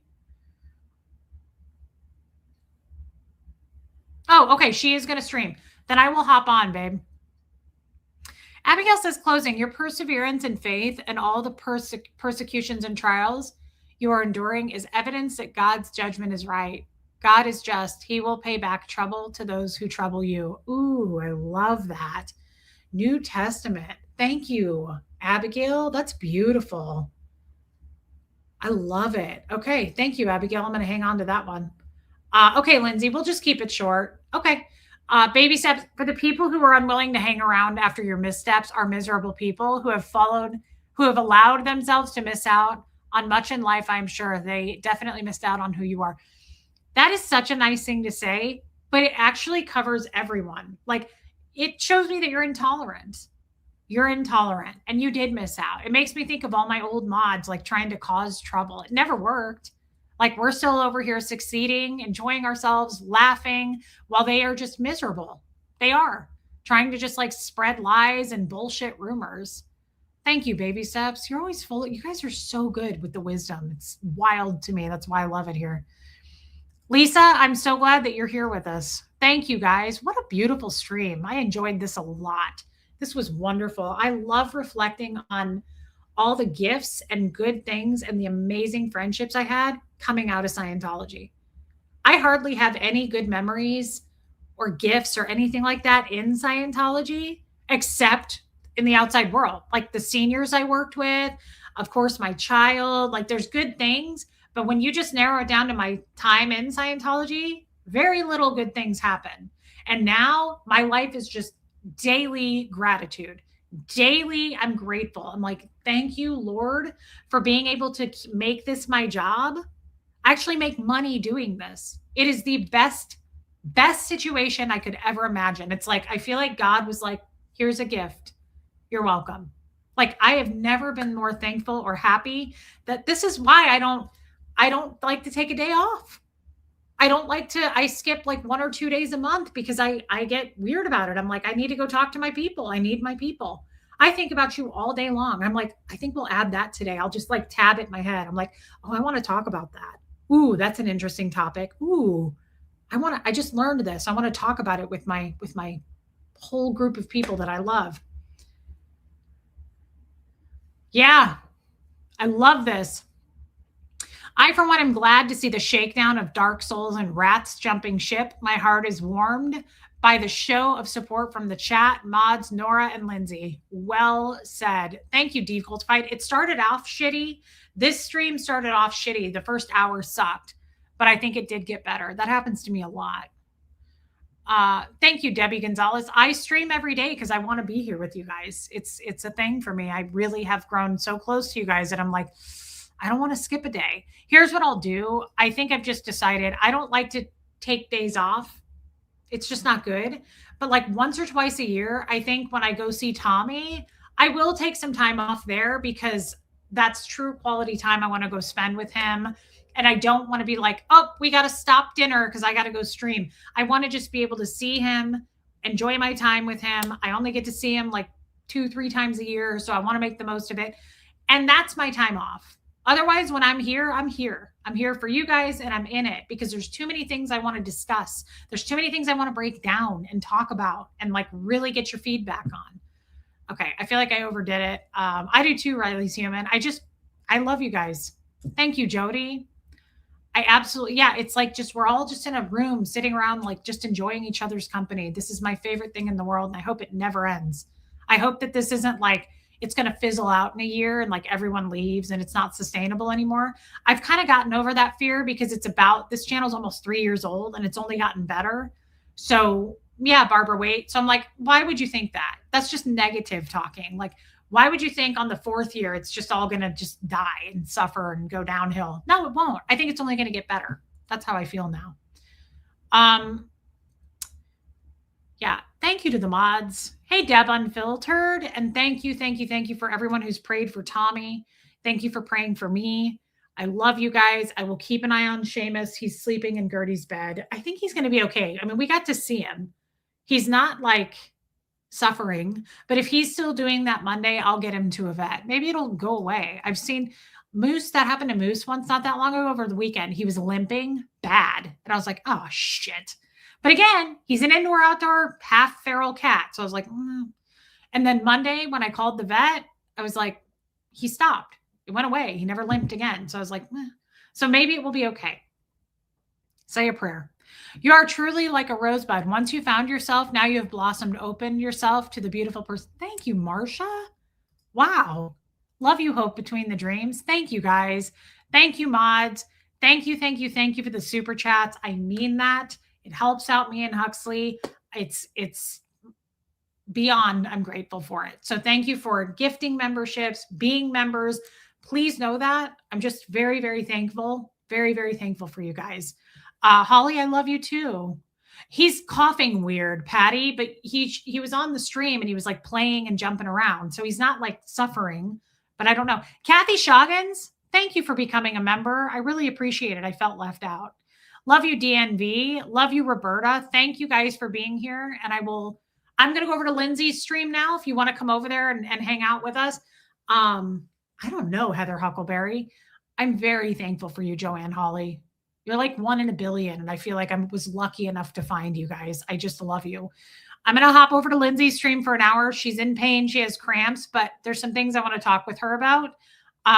Oh, okay. She is going to stream. Then I will hop on, babe. Abigail says, closing, your perseverance and faith and all the persecutions and trials you are enduring is evidence that God's judgment is right. God is just. He will pay back trouble to those who trouble you. Ooh, I love that. New Testament. Thank you, Abigail. That's beautiful. I love it. Okay. Thank you, Abigail. I'm going to hang on to that one. Okay, Lindsay, we'll just keep it short. Okay. Baby steps for the people who are unwilling to hang around after your missteps are miserable people who have allowed themselves to miss out on much in life. I'm sure they definitely missed out on who you are. That is such a nice thing to say, but it actually covers everyone. Like, it shows me that you're intolerant. You're intolerant and you did miss out. It makes me think of all my old mods, like trying to cause trouble. It never worked. Like, we're still over here succeeding, enjoying ourselves, laughing, while they are just miserable. They are trying to just like spread lies and bullshit rumors. Thank you, Baby Steps. You're always you guys are so good with the wisdom. It's wild to me. That's why I love it here. Lisa, I'm so glad that you're here with us. Thank you, guys. What a beautiful stream. I enjoyed this a lot. This was wonderful. I love reflecting on all the gifts and good things and the amazing friendships I had coming out of Scientology. I hardly have any good memories or gifts or anything like that in Scientology, except in the outside world, like the seniors I worked with, of course, my child. Like there's good things, but when you just narrow it down to my time in Scientology, very little good things happen. And now my life is just daily gratitude. Daily, I'm grateful. I'm like, thank you, Lord, for being able to make this my job. I actually make money doing this. It is the best situation I could ever imagine. It's like I feel like God was like, here's a gift. You're welcome. Like I have never been more thankful or happy that this is why I don't like to take a day off. I don't like to I skip like 1 or 2 days a month because I get weird about it. I'm like I need to go talk to my people. I need my people. I think about you all day long. I'm like I think we'll add that today. I'll just like tab it in my head. I'm like, "Oh, I want to talk about that." Ooh, that's an interesting topic. Ooh, I just learned this. I want to talk about it with my whole group of people that I love. Yeah, I love this. I, for one, am glad to see the shakedown of dark souls and rats jumping ship. My heart is warmed by the show of support from the chat, mods, Nora, and Lindsay. Well said. Thank you, Default Fight. It started off shitty. This stream started off shitty. The first hour sucked, but I think it did get better. That happens to me a lot. Thank you, Debbie Gonzalez. I stream every day because I want to be here with you guys. It's a thing for me. I really have grown so close to you guys that I'm like, I don't want to skip a day. Here's what I'll do. I think I've just decided I don't like to take days off. It's just not good. But like once or twice a year, I think when I go see Tommy, I will take some time off there because that's true quality time I want to go spend with him. And I don't want to be like, oh, we got to stop dinner because I got to go stream. I want to just be able to see him, enjoy my time with him. I only get to see him like 2, 3 times a year. So I want to make the most of it. And that's my time off. Otherwise, when I'm here, I'm here. I'm here for you guys and I'm in it because there's too many things I want to discuss. There's too many things I want to break down and talk about and like really get your feedback on. Okay, I feel like I overdid it. I do too, Riley's human. I love you guys. Thank you, Jody. I absolutely, yeah, it's like just we're all just in a room sitting around, like just enjoying each other's company. This is my favorite thing in the world, and I hope it never ends. I hope that this isn't like it's going to fizzle out in a year and like everyone leaves and it's not sustainable anymore. I've kind of gotten over that fear because it's about this channel's almost 3 years old and it's only gotten better. So, yeah, Barbara, wait. So I'm like, why would you think that? That's just negative talking. Like, why would you think on the 4th year it's just all going to just die and suffer and go downhill? No, it won't. I think it's only going to get better. That's how I feel now. Yeah, thank you to the mods. Hey, Deb Unfiltered, and thank you for everyone who's prayed for Tommy. Thank you for praying for me. I love you guys. I will keep an eye on Seamus. He's sleeping in Gertie's bed. I think he's going to be okay. I mean, we got to see him. He's not like suffering, but if he's still doing that Monday, I'll get him to a vet. Maybe it'll go away. I've seen Moose, that happened to Moose once not that long ago over the weekend. He was limping bad. And I was like, oh, shit. But again, he's an indoor outdoor half feral cat. So I was like, And then Monday when I called the vet, I was like, he stopped. It went away. He never limped again. So I was like, So maybe it will be okay. Say a prayer. You are truly like a rosebud. Once you found yourself, now you have blossomed. Open yourself to the beautiful person. Thank you, Marsha. Wow. Love you, Hope Between the Dreams. Thank you, guys. Thank you, mods. Thank you for the super chats. I mean that. It helps out me and Huxley. It's beyond, I'm grateful for it. So thank you for gifting memberships, being members. Please know that. I'm just very, very thankful. Very, very thankful for you guys. Holly, I love you too. He's coughing weird, Patty, but he was on the stream and he was like playing and jumping around. So he's not like suffering, but I don't know. Kathy Shoggins, thank you for becoming a member. I really appreciate it. I felt left out. Love you, DNV. Love you, Roberta. Thank you guys for being here. And I'm going to go over to Lindsay's stream now. If you want to come over there and hang out with us. I don't know, Heather Huckleberry. I'm very thankful for you, Joanne Holly. You're like one in a billion. And I feel like I was lucky enough to find you guys. I just love you. I'm going to hop over to Lindsay's stream for an hour. She's in pain. She has cramps, but there's some things I want to talk with her about.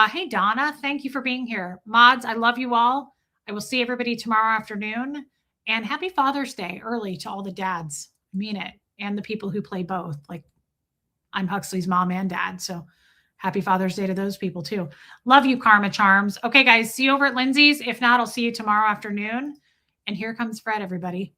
Hey, Donna, thank you for being here. Mods, I love you all. I will see everybody tomorrow afternoon. And happy Father's Day early to all the dads. I mean it. And the people who play both. Like, I'm Huxley's mom and dad. So happy Father's Day to those people too. Love you, Karma Charms. Okay, guys, see you over at Lindsay's. If not, I'll see you tomorrow afternoon. And here comes Fred, everybody.